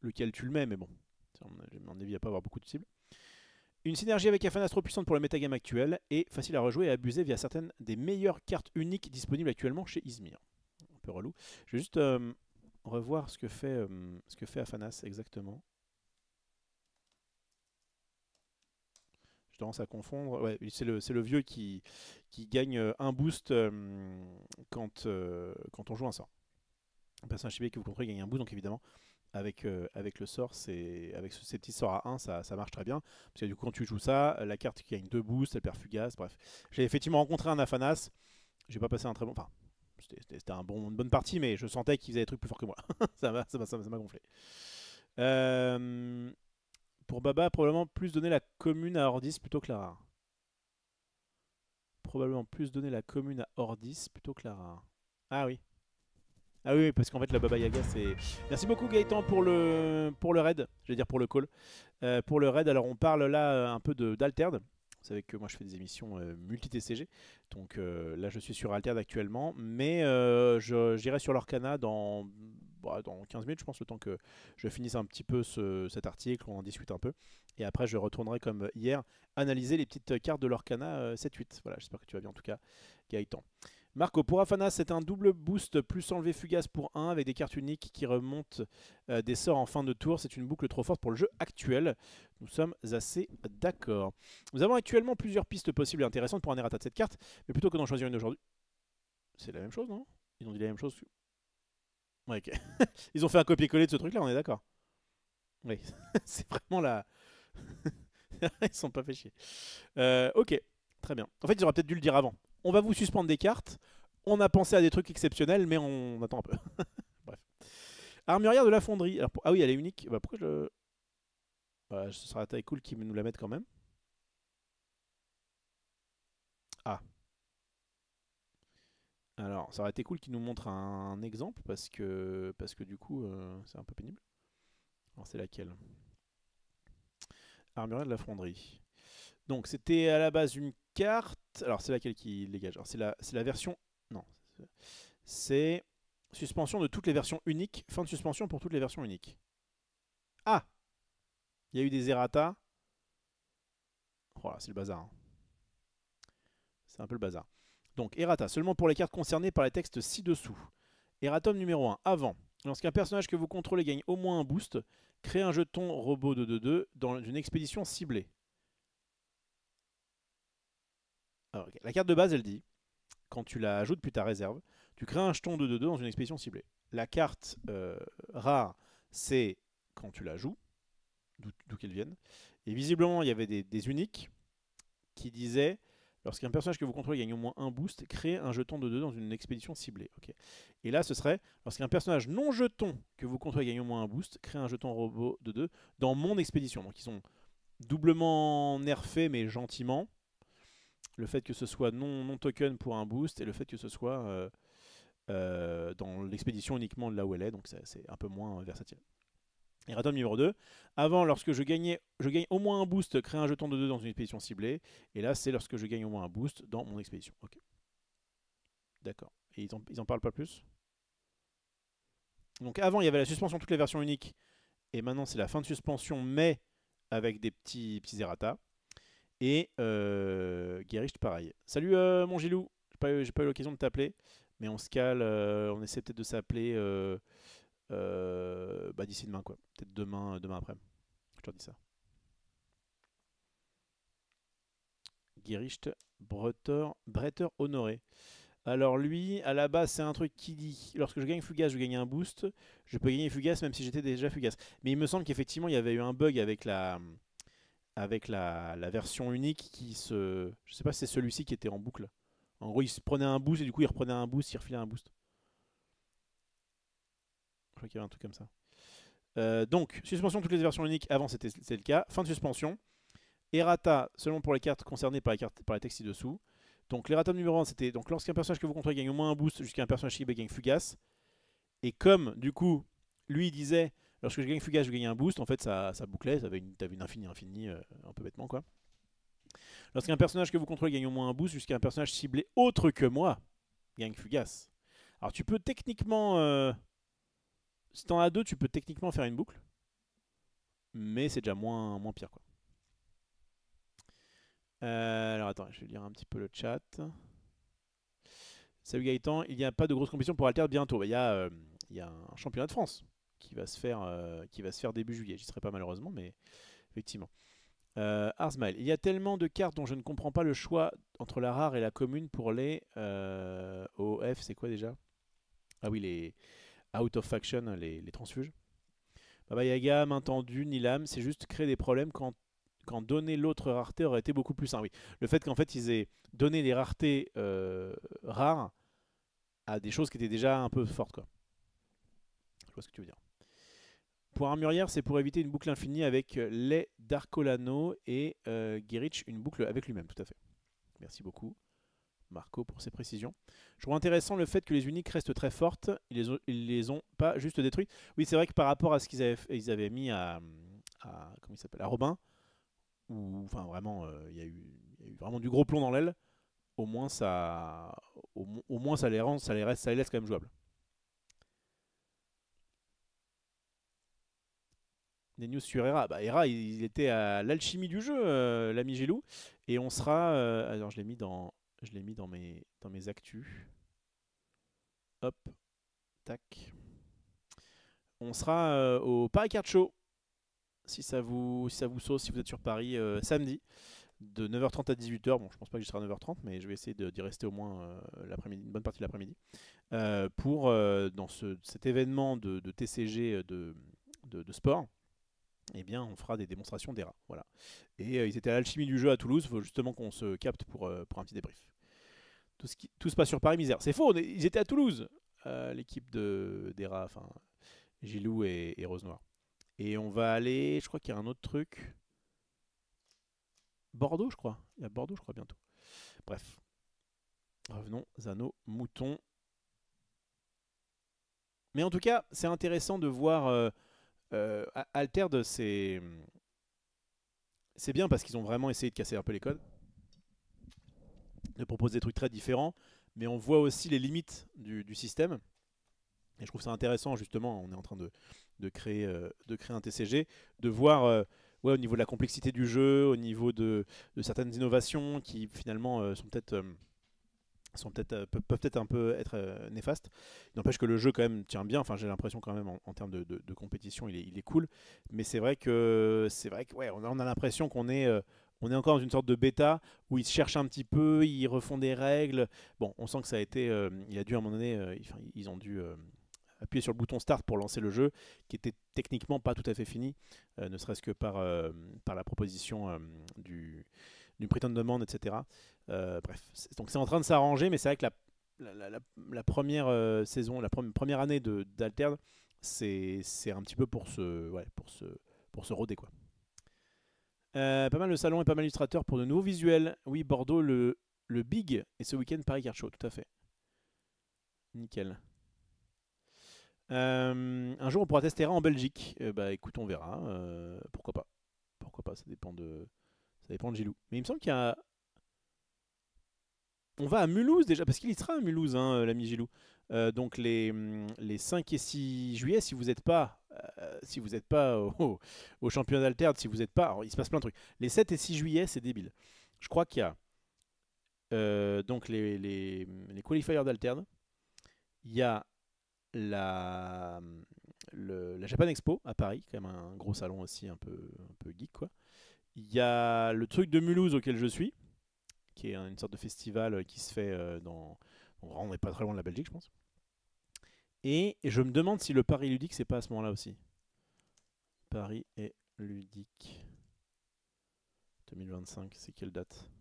lequel tu le mets, mais bon, à mon avis il n'y a pas avoir beaucoup de cibles. Une synergie avec Afanas trop puissante pour le metagame actuel et facile à rejouer et abuser via certaines des meilleures cartes uniques disponibles actuellement chez Izmir. Un peu relou. Je vais juste revoir ce que fait Afanas exactement. Je tendance à confondre. Ouais, c'est le vieux qui gagne un boost quand on joue un sort. Un personnage ciblé que vous contrôlez gagne un boost, donc évidemment avec le sort, avec ces petits sorts à 1, ça marche très bien. Parce que du coup, quand tu joues ça, la carte qui gagne 2 boosts, elle perd fugace, bref. J'ai effectivement rencontré un Afanas, j'ai pas passé un très bon. Enfin, c'était une bonne partie, mais je sentais qu'il faisait des trucs plus forts que moi. ça m'a gonflé. Pour Baba, probablement plus donner la commune à Ordis plutôt que la rare. Probablement plus donner la commune à Ordis plutôt que la rare. Ah oui. Ah oui, parce qu'en fait la Baba Yaga c'est... Merci beaucoup Gaëtan pour le raid, je vais dire pour le call. Pour le raid, alors on parle là un peu d'Alterd. Vous savez que moi je fais des émissions multi-TCG, donc là je suis sur Alterd actuellement, mais j'irai sur l'Orcana dans 15 minutes je pense, le temps que je finisse un petit peu cet article, on en discute un peu, et après je retournerai comme hier analyser les petites cartes de l'Orcana 7-8. Voilà, j'espère que tu vas bien en tout cas Gaëtan. Marco, pour Afanas, c'est un double boost plus enlevé fugace pour 1 avec des cartes uniques qui remontent des sorts en fin de tour. C'est une boucle trop forte pour le jeu actuel. Nous sommes assez d'accord. Nous avons actuellement plusieurs pistes possibles et intéressantes pour un errata de cette carte, mais plutôt que d'en choisir une aujourd'hui. C'est la même chose, non? Ils ont dit la même chose. Ouais, ok. Ils ont fait un copier-coller de ce truc-là, on est d'accord. Oui, c'est vraiment la... Ils sont pas fait chier. Ok, très bien. En fait, ils auraient peut-être dû le dire avant. On va vous suspendre des cartes. On a pensé à des trucs exceptionnels, mais on attend un peu. Bref. Armurière de la fonderie. Alors, ah oui, elle est unique. Bah, pourquoi je le... Bah, ce serait très cool qu'ils nous la mettent quand même. Ah. Alors, ça aurait été cool qu'ils nous montrent un exemple, parce que du coup, c'est un peu pénible. Alors, c'est laquelle? Armurière de la fonderie. Donc, c'était à la base une carte. Alors, c'est laquelle qui dégage? Alors, c'est la version... Non. C'est suspension de toutes les versions uniques. Fin de suspension pour toutes les versions uniques. Ah! Il y a eu des errata. Voilà, c'est le bazar. Hein. C'est un peu le bazar. Donc, errata, seulement pour les cartes concernées par les textes ci-dessous. Erratum numéro 1. Avant. Lorsqu'un personnage que vous contrôlez gagne au moins un boost, créez un jeton robot de 2-2 dans une expédition ciblée. Alors, okay. La carte de base, elle dit quand tu la ajoutes puis ta réserve, tu crées un jeton de 2-2 dans une expédition ciblée. La carte rare, c'est quand tu la joues, d'où qu'elle vienne. Et visiblement, il y avait des uniques qui disaient lorsqu'un personnage que vous contrôlez gagne au moins un boost, créez un jeton de 2 dans une expédition ciblée. Okay. Et là, ce serait lorsqu'un personnage non jeton que vous contrôlez gagne au moins un boost, créez un jeton robot de 2 dans mon expédition. Donc ils sont doublement nerfés, mais gentiment. Le fait que ce soit non token pour un boost et le fait que ce soit dans l'expédition uniquement de là où elle est, donc c'est un peu moins versatile. Erratum numéro 2. Avant, lorsque je gagne au moins un boost, créer un jeton de 2 dans une expédition ciblée. Et là, c'est lorsque je gagne au moins un boost dans mon expédition. Ok. D'accord. Et ils en parlent pas plus? Donc avant, il y avait la suspension toutes les versions uniques. Et maintenant, c'est la fin de suspension, mais avec des petits errata. Et Guéricht, pareil. Salut mon Gilou. J'ai pas eu l'occasion de t'appeler. Mais on se cale. On essaie peut-être de s'appeler d'ici demain, quoi. Peut-être demain après. Je te dis ça. Guéricht, Bretter Honoré. Alors lui, à la base, c'est un truc qui dit lorsque je gagne Fugace, je gagne un boost. Je peux gagner Fugace même si j'étais déjà Fugace. Mais il me semble qu'effectivement, il y avait eu un bug avec la version unique qui se... Je sais pas si c'est celui-ci qui était en boucle. En gros, il se prenait un boost et du coup, il reprenait un boost, il refilait un boost. Je crois qu'il y avait un truc comme ça. Donc, suspension de toutes les versions uniques. Avant, c'était le cas. Fin de suspension. Errata seulement pour les cartes concernées par les textes ci-dessous. Donc l'erratum numéro 1, c'était donc lorsqu'un personnage que vous contrôlez gagne au moins un boost jusqu'à un personnage ciblé gagne Fugace. Et comme du coup, lui il disait lorsque je gagne Fugace, je gagne un boost, en fait ça bouclait, t'avais une infinie, un peu bêtement quoi. Lorsqu'un personnage que vous contrôlez gagne au moins un boost jusqu'à un personnage ciblé autre que moi gagne Fugace. Alors tu peux techniquement, si t'en as deux, tu peux techniquement faire une boucle. Mais c'est déjà moins pire quoi. Alors attends, je vais lire un petit peu le chat. Salut Gaëtan, il n'y a pas de grosse compétition pour Alter bientôt. Il y a un championnat de France qui va se faire début juillet. J'y serai pas malheureusement, mais effectivement. Arsmile, il y a tellement de cartes dont je ne comprends pas le choix entre la rare et la commune pour les OF, c'est quoi déjà? Ah oui, les Out of Faction, les transfuges. Baba Yaga, main tendue, Nilam, c'est juste créer des problèmes quand donner l'autre rareté aurait été beaucoup plus simple. Oui. Le fait qu'en fait ils aient donné des raretés rares à des choses qui étaient déjà un peu fortes quoi. Je vois ce que tu veux dire. Pour Armurière, c'est pour éviter une boucle infinie avec les Darkolano et Guerich, une boucle avec lui-même, tout à fait. Merci beaucoup Marco pour ces précisions. Je trouve intéressant le fait que les uniques restent très fortes, ils les ont pas juste détruites. Oui, c'est vrai que par rapport à ce qu'ils avaient mis à comment il s'appelle, à Robin, où enfin vraiment il y a eu vraiment du gros plomb dans l'aile, au moins ça les laisse quand même jouables. Des news sur Hera. Bah, Hera, il était à l'alchimie du jeu, l'ami Gilou. Et on sera... alors, je l'ai mis dans mes actus. Hop. Tac. On sera au Paris Card Show. Si ça vous sauce, si vous êtes sur Paris, samedi. De 9h30 à 18h. Bon, je pense pas que j'y serai à 9h30, mais je vais essayer d'y rester au moins l'après-midi, une bonne partie de l'après-midi. Pour, dans cet événement de TCG de sport, eh bien, on fera des démonstrations d'ERA. Voilà. Et ils étaient à l'alchimie du jeu à Toulouse. Il faut justement qu'on se capte pour un petit débrief. Tout se passe sur Paris Misère. C'est faux, ils étaient à Toulouse, l'équipe d'ERA, enfin, Gilou et Rose Noire. Et on va aller, je crois qu'il y a un autre truc. Bordeaux, je crois. Il y a Bordeaux, je crois, bientôt. Bref. Revenons à nos moutons. Mais en tout cas, c'est intéressant de voir... Altered, c'est bien parce qu'ils ont vraiment essayé de casser un peu les codes, de proposer des trucs très différents, mais on voit aussi les limites du système. Et je trouve ça intéressant, justement, on est en train de créer un TCG, de voir ouais, au niveau de la complexité du jeu, au niveau de certaines innovations qui finalement sont peut-être... peuvent peut-être un peu être néfastes. Il n'empêche que le jeu quand même tient bien. Enfin, j'ai l'impression quand même en termes de compétition, il est cool. Mais c'est vrai que ouais, on a l'impression qu'on est on est encore dans une sorte de bêta où ils se cherchent un petit peu, ils refont des règles. Bon, on sent que ça a été, il a dû à un moment donné, ils ont dû appuyer sur le bouton start pour lancer le jeu, qui était techniquement pas tout à fait fini, ne serait-ce que par la proposition d'une prétendante demande, etc. Bref, donc c'est en train de s'arranger, mais c'est vrai que la première saison, la première année d'Alterne, c'est un petit peu pour se roder, quoi. Pas mal de salons et pas mal d'illustrateurs pour de nouveaux visuels. Oui, Bordeaux, le Big, et ce week-end Paris Card Show, tout à fait. Nickel. Un jour, on pourra tester en Belgique. Bah écoute, on verra. Pourquoi pas. Pourquoi pas, ça dépend de Gilou. Mais il me semble qu'il y a... On va à Mulhouse déjà, parce qu'il y sera à Mulhouse, hein, l'ami Gilou. Donc les 5 et 6 juillet, si vous n'êtes pas, au championnat d'Alterne, si vous n'êtes pas... Alors, il se passe plein de trucs. Les 7 et 6 juillet, c'est débile. Je crois qu'il y a donc les qualifiers d'Alterne. Il y a la Japan Expo à Paris, quand même un gros salon aussi un peu geek, quoi. Il y a le truc de Mulhouse auquel je suis, qui est une sorte de festival qui se fait dans... On n'est pas très loin de la Belgique, je pense. Et je me demande si le Paris Ludique, c'est pas à ce moment-là aussi. Paris et Ludique 2025, c'est quelle date?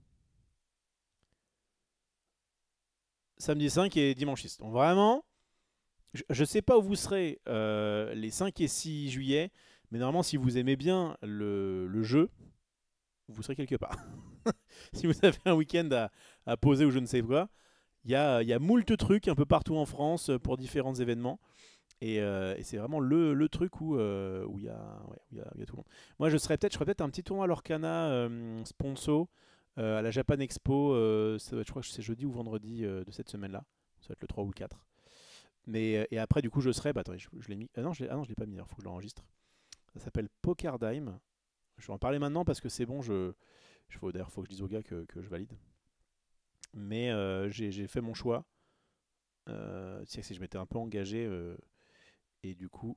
Samedi 5 et dimanche 6. Donc vraiment, je sais pas où vous serez les 5 et 6 juillet, mais normalement, si vous aimez bien le jeu, vous serez quelque part. Si vous avez un week-end à poser ou je ne sais quoi, il y a moult trucs un peu partout en France pour différents événements. Et c'est vraiment le truc où il y a, ouais, où il y a tout le monde. Moi, je ferais peut-être un petit tournoi à l'Orcana sponsor à la Japan Expo. Je crois que c'est jeudi ou vendredi de cette semaine-là. Ça va être le 3 ou le 4. Mais, et après, du coup, je serai. Bah, attendez, je l'ai mis. Non, je l'ai pas mis. Il faut que je l'enregistre. Ça s'appelle Pokerdime. Je vais en parler maintenant parce que c'est bon. D'ailleurs, il faut que je dise au gars que je valide. Mais j'ai fait mon choix. C'est que je m'étais un peu engagé. Et du coup,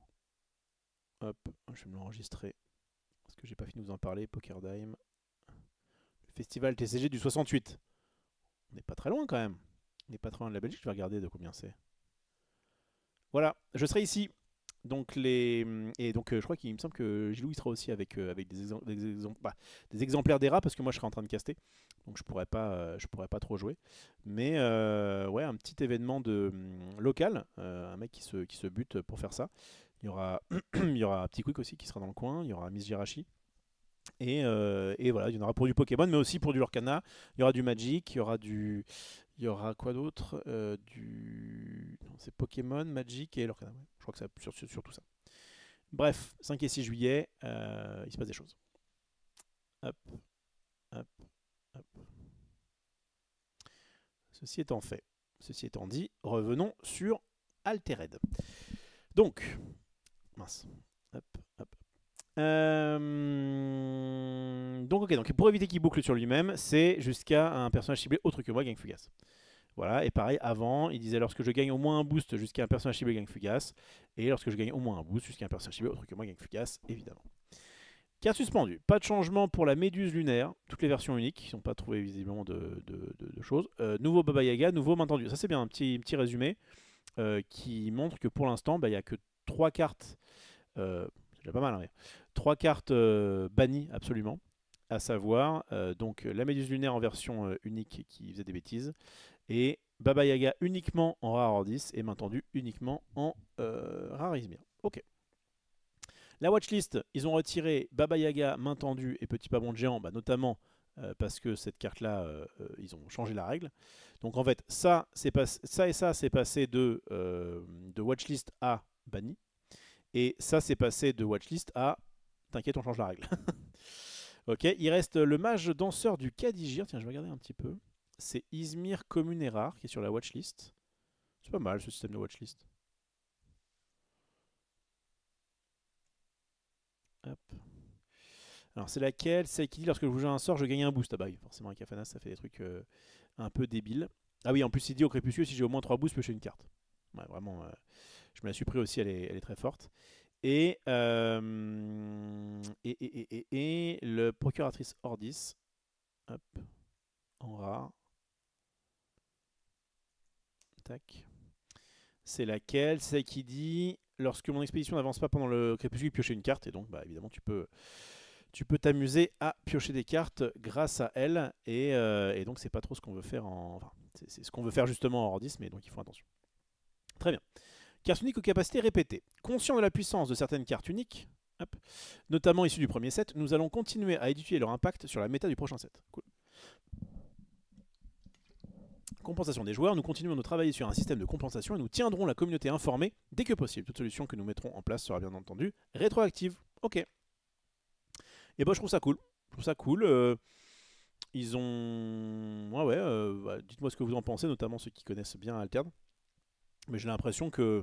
hop, je vais me l'enregistrer. Parce que j'ai pas fini de vous en parler. Pokerdime. Le festival TCG du 68. On n'est pas très loin quand même. On n'est pas très loin de la Belgique. Je vais regarder de combien c'est. Voilà, je serai ici. Donc et donc je crois qu'il me semble que Gilou il sera aussi avec des exemplaires des rats parce que moi je serai en train de caster. Donc je pourrais pas trop jouer. Mais ouais, un petit événement local, un mec qui se bute pour faire ça. Il y aura il y aura Petit Quick aussi qui sera dans le coin, il y aura Miss Jirachi. Et voilà, il y en aura pour du Pokémon, mais aussi pour du Lorcana. Il y aura du Magic, il y aura quoi d'autre Non, c'est Pokémon, Magic et Lorcana. Ouais. Je crois que c'est surtout ça. Bref, 5 et 6 juillet, il se passe des choses. Hop, hop, hop. Ceci étant fait, ceci étant dit, revenons sur Altered. Donc, mince. Hop, hop. Donc pour éviter qu'il boucle sur lui-même, c'est jusqu'à un personnage ciblé autre que moi, Gang Fugace. Voilà, et pareil, avant, il disait lorsque je gagne au moins un boost jusqu'à un personnage ciblé Gang Fugace, et lorsque je gagne au moins un boost jusqu'à un personnage ciblé autre que moi, Gang Fugace, évidemment. Carte suspendue, pas de changement pour la méduse lunaire, toutes les versions uniques, ils n'ont pas trouvé visiblement de choses. Nouveau Baba Yaga, nouveau main tendue. Ça c'est bien, un petit résumé qui montre que pour l'instant, il n'y a que 3 cartes. C'est déjà pas mal, hein, 3 cartes bannies absolument, à savoir donc la méduse lunaire en version unique qui faisait des bêtises, et Baba Yaga uniquement en rare hors 10 et main tendue uniquement en rare Izmir. Ok. La watchlist, ils ont retiré Baba Yaga, main tendue et Petit Pabon de géant, notamment parce que cette carte-là, ils ont changé la règle. Donc en fait, ça et ça, c'est passé de watchlist à banni. Et ça, c'est passé de watchlist à t'inquiète, on change la règle. Ok, il reste le mage danseur du Kadigir. Tiens, je vais regarder un petit peu. C'est Izmir commune et rare qui est sur la watchlist. C'est pas mal ce système de watchlist. Hop. Alors, c'est laquelle? C'est qui dit lorsque je joue un sort, je gagne un boost. Ah bah oui, forcément, avec Afanas, ça fait des trucs un peu débiles. Ah oui, en plus, il dit au crépuscule, si j'ai au moins 3 boosts, je peux acheter une carte. Ouais, vraiment, je me la suis pris aussi, elle est très forte. Et le procuratrice Ordis, Hop, en rare. Tac. C'est laquelle? C'est celle qui dit lorsque mon expédition n'avance pas pendant le crépuscule, piocher une carte. Et donc, bah, évidemment, tu peux t'amuser à piocher des cartes grâce à elle. Et donc, c'est pas trop ce qu'on veut faire en. Enfin, c'est ce qu'on veut faire justement en Hordis, mais donc il faut attention. Très bien. Carte unique aux capacités répétées. Conscient de la puissance de certaines cartes uniques, hop, notamment issues du premier set, nous allons continuer à étudier leur impact sur la méta du prochain set. Cool. Compensation des joueurs, nous continuons de travailler sur un système de compensation et nous tiendrons la communauté informée dès que possible. Toute solution que nous mettrons en place sera bien entendu rétroactive. Ok. Et bah je trouve ça cool. Je trouve ça cool. Ils ont... bah, dites-moi ce que vous en pensez, notamment ceux qui connaissent bien Altern. Mais j'ai l'impression que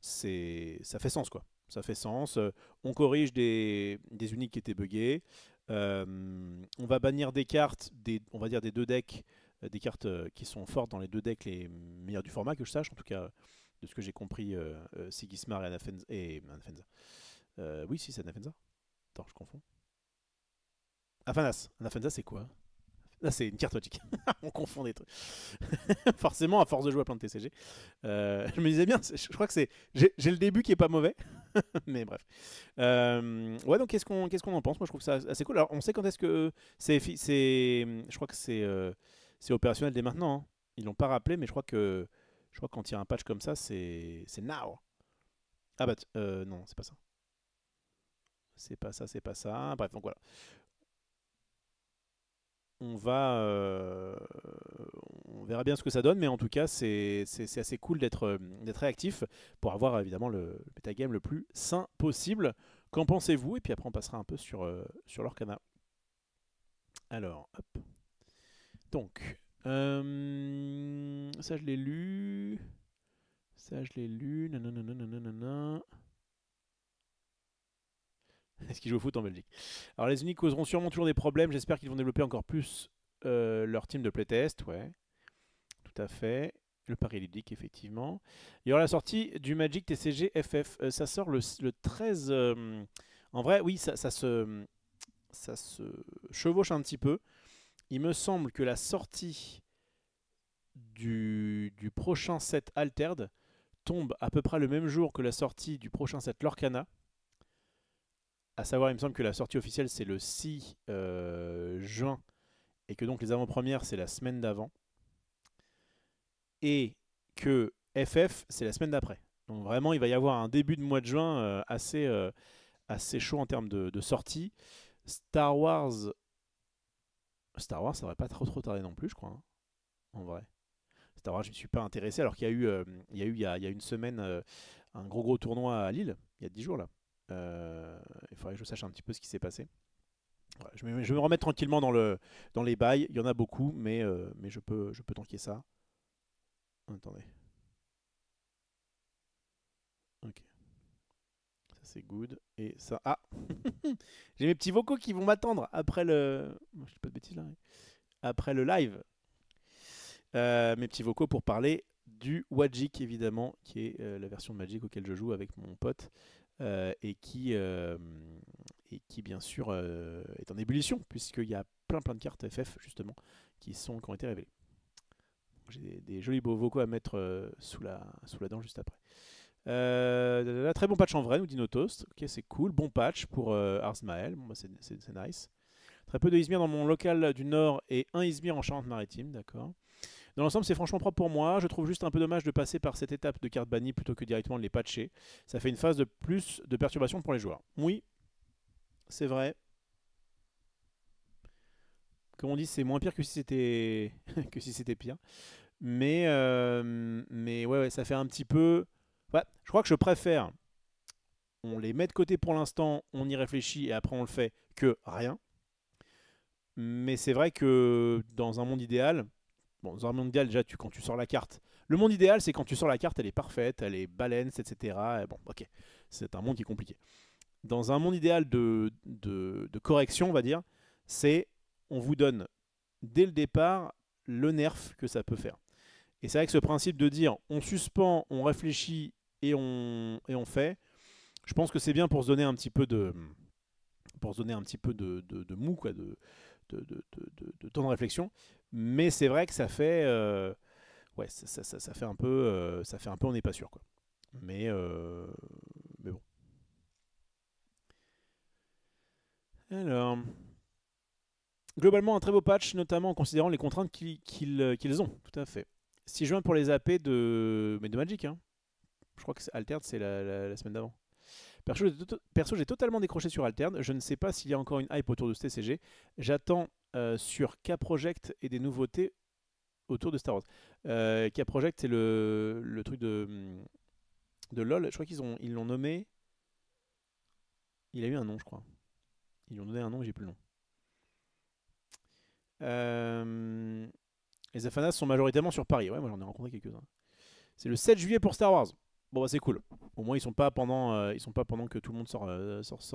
ça fait sens, quoi. Ça fait sens. On corrige des uniques qui étaient buggés. On va bannir des cartes, on va dire des deux decks, des cartes qui sont fortes dans les deux decks les meilleures du format, que je sache, en tout cas, de ce que j'ai compris, Sigismar et Anafenza. Oui, si, c'est Anafenza. Attends, je confonds. Afanas. Anafenza, c'est quoi? Là, c'est une carte magique. On confond des trucs. Forcément, à force de jouer à plein de TCG. Je me disais bien, je crois que c'est. J'ai le début qui est pas mauvais. Mais bref. Ouais, donc qu'est-ce qu'on en pense? Moi, je trouve ça assez cool. Alors, on sait quand est-ce que c'est. Je crois que c'est opérationnel dès maintenant. Hein. Ils l'ont pas rappelé, mais je crois que quand il y a un patch comme ça, c'est now. Ah bah, non, c'est pas ça. C'est pas ça, c'est pas ça. Bref, donc voilà. On verra bien ce que ça donne, mais en tout cas, c'est assez cool d'être réactif pour avoir évidemment le metagame le plus sain possible. Qu'en pensez-vous? Et puis après, on passera un peu sur l'Orcana. Alors, hop. Donc, ça je l'ai lu. Ça je l'ai lu. Nanana. Est-ce qu'ils jouent au foot en Belgique? Alors, les uniques causeront sûrement toujours des problèmes. J'espère qu'ils vont développer encore plus leur team de playtest. Ouais. Tout à fait. Le pari ludique, effectivement. Il y aura la sortie du Magic TCG FF. Ça sort le 13. En vrai, oui, ça se chevauche un petit peu. Il me semble que la sortie du prochain set Altered tombe à peu près le même jour que la sortie du prochain set Lorcana. À savoir, il me semble que la sortie officielle, c'est le 6 juin. Et que donc les avant-premières, c'est la semaine d'avant. Et que FF, c'est la semaine d'après. Donc vraiment, il va y avoir un début de mois de juin assez chaud en termes de sortie. Star Wars, ça devrait pas trop tarder non plus, je crois, hein, en vrai. Star Wars, je ne me suis pas intéressé, alors qu'il y a eu, il y a une semaine un gros tournoi à Lille, il y a 10 jours là. Il faudrait que je sache un petit peu ce qui s'est passé. Voilà, je vais me remettre tranquillement dans les bails. Il y en a beaucoup, mais je peux tanker ça. Attendez. Ok. Ça c'est good. Et ça. Ah j'ai mes petits vocaux qui vont m'attendre après le. Je dis pas de bêtises là. Après le live. Mes petits vocaux pour parler du Wajik évidemment, qui est la version de Magic auquel je joue avec mon pote. Et qui bien sûr est en ébullition, puisqu'il y a plein de cartes FF justement qui ont été révélées. J'ai des jolis beaux vocaux à mettre sous la dent juste après. Très bon patch en vrai, nous dit Notoast. Ok, c'est cool. Bon patch pour Arsmael. Bon, bah, c'est nice. Très peu de Izmir dans mon local du Nord et un Izmir en Charente-Maritime. D'accord. Dans l'ensemble, c'est franchement propre pour moi. Je trouve juste un peu dommage de passer par cette étape de cartes bannies plutôt que directement de les patcher. Ça fait une phase de plus de perturbation pour les joueurs. Oui, c'est vrai. Comme on dit, c'est moins pire que si c'était que si c'était pire. Mais ouais, ça fait un petit peu. Ouais, je crois que je préfère. On les met de côté pour l'instant, on y réfléchit et après on le fait que rien. Mais c'est vrai que dans un monde idéal, bon, dans un monde idéal, déjà, quand tu sors la carte, le monde idéal, c'est quand tu sors la carte, elle est parfaite, elle est balance, etc. Et bon, ok, c'est un monde qui est compliqué. Dans un monde idéal de correction, on va dire, c'est on vous donne dès le départ le nerf que ça peut faire. Et c'est vrai que ce principe de dire on suspend, on réfléchit et on fait, je pense que c'est bien pour se donner un petit peu de mou, quoi, de temps de réflexion. Mais c'est vrai que ça fait, ouais, ça fait un peu, on n'est pas sûr quoi. Mais bon. Alors, globalement, un très beau patch, notamment en considérant les contraintes qu'ils ont. Tout à fait. 6 juin pour les AP de Magic. Hein. Je crois que Altered, c'est la semaine d'avant. Perso, j'ai totalement décroché sur Altered. Je ne sais pas s'il y a encore une hype autour de ce TCG. J'attends sur K-Project et des nouveautés autour de Star Wars. K-Project, c'est le truc de LoL. Je crois ils l'ont nommé. Il a eu un nom, je crois. Ils lui ont donné un nom, j'ai plus le nom. Les Afanas sont majoritairement sur Paris. Ouais, moi j'en ai rencontré quelques-uns. C'est le 7 juillet pour Star Wars. Bon bah c'est cool. Au moins ils sont pas pendant que tout le monde sort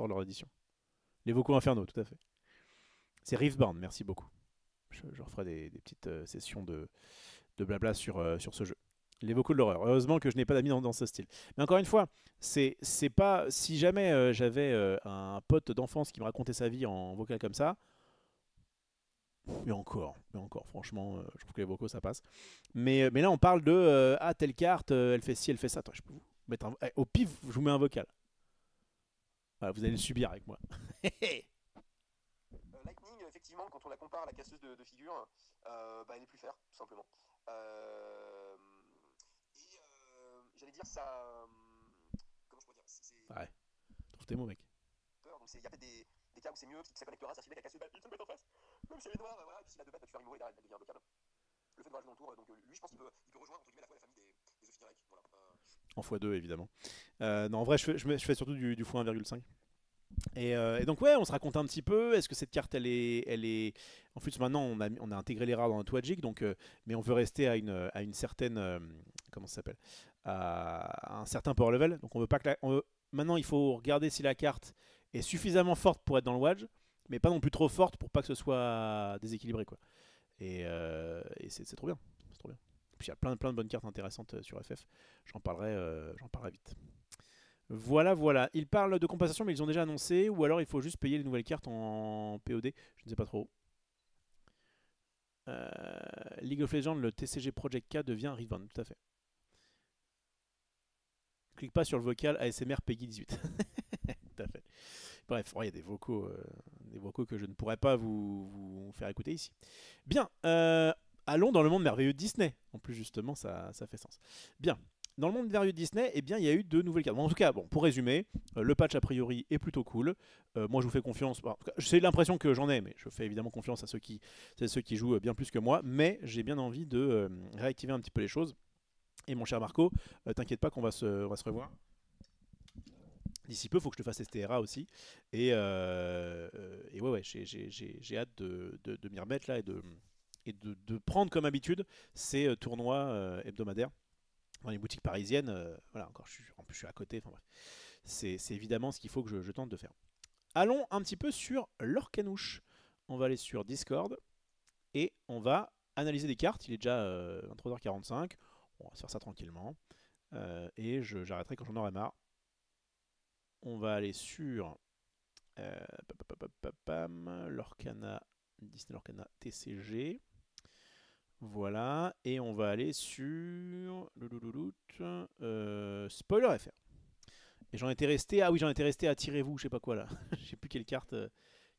leur édition. Les vocaux infernaux, tout à fait. C'est Riftbound, merci beaucoup. Je referai des petites sessions de blabla sur ce jeu. Les vocaux de l'horreur. Heureusement que je n'ai pas d'amis dans ce style. Mais encore une fois, c'est pas. Si jamais j'avais un pote d'enfance qui me racontait sa vie en vocal comme ça. Mais encore, franchement, je trouve que les vocaux ça passe. Mais là, on parle de ah, telle carte, elle fait ci, elle fait ça. Attends, je peux vous mettre au pif, je vous mets un vocal. Voilà, vous allez le subir avec moi. Lightning, effectivement, quand on la compare à la casseuse de figures, bah, elle est plus faire, tout simplement. J'allais dire ça. Comment je pourrais dire Ouais, trouve tes mots, mec. Donc il y a peut-être des cas où c'est mieux, que ça connectera, ça se met la casseuse, il te le met en face. Même si elle est noire, voilà, et puis s'il a deux pattes, tu fais remover, elle devient bloquable. Le fait de rajouter autour, donc lui, je pense qu'il peut rejoindre entre guillemets la fois la famille des Ophidiac. Voilà. En x2, évidemment. Non, en vrai, je fais surtout du x1,5. Et donc ouais, on se raconte un petit peu. Est-ce que cette carte, elle est... En plus, maintenant, on a intégré les rares dans notre Wagic, donc, mais on veut rester à une certaine... comment ça s'appelle, à un certain power level. Donc on veut pas que maintenant, il faut regarder si la carte est suffisamment forte pour être dans le Wadge, mais pas non plus trop forte pour pas que ce soit déséquilibré, quoi. Et c'est trop bien. C'est trop bien. Puis il y a plein de bonnes cartes intéressantes sur FF. J'en parlerai vite. Voilà, voilà. Ils parlent de compensation, mais ils ont déjà annoncé. Ou alors il faut juste payer les nouvelles cartes en POD. Je ne sais pas trop. League of Legends, le TCG Project K devient Riven, tout à fait. Clique pas sur le vocal ASMR Peggy 18. Tout à fait. Bref, il y a des vocaux que je ne pourrais pas vous faire écouter ici. Bien, allons dans le monde merveilleux de Disney. En plus, justement, ça fait sens. Bien. Dans le monde merveilleux de Disney, eh bien, il y a eu de nouvelles cartes. Bon, en tout cas, bon, pour résumer, le patch a priori est plutôt cool. Moi, je vous fais confiance. Bon, c'est l'impression que j'en ai, mais je fais évidemment confiance à ceux qui jouent bien plus que moi. Mais j'ai bien envie de réactiver un petit peu les choses. Et mon cher Marco, t'inquiète pas qu'on va se revoir. D'ici peu, il faut que je te fasse STRA aussi. Et ouais, j'ai hâte de m'y remettre là et de prendre comme habitude ces tournois hebdomadaires dans les boutiques parisiennes. Voilà, encore, en plus, je suis à côté. Enfin, bref. C'est évidemment ce qu'il faut que je tente de faire. Allons un petit peu sur l'Orcanouche. On va aller sur Discord et on va analyser des cartes. Il est déjà 23h45. On va se faire ça tranquillement. Et j'arrêterai quand j'en aurai marre. On va aller sur l'Orcana, Disney Lorcana TCG. Voilà. Et on va aller sur Spoiler FR. Et j'en étais resté. Ah oui, j'en étais resté à Tirez-vous, je sais pas quoi là. Je sais plus quelle carte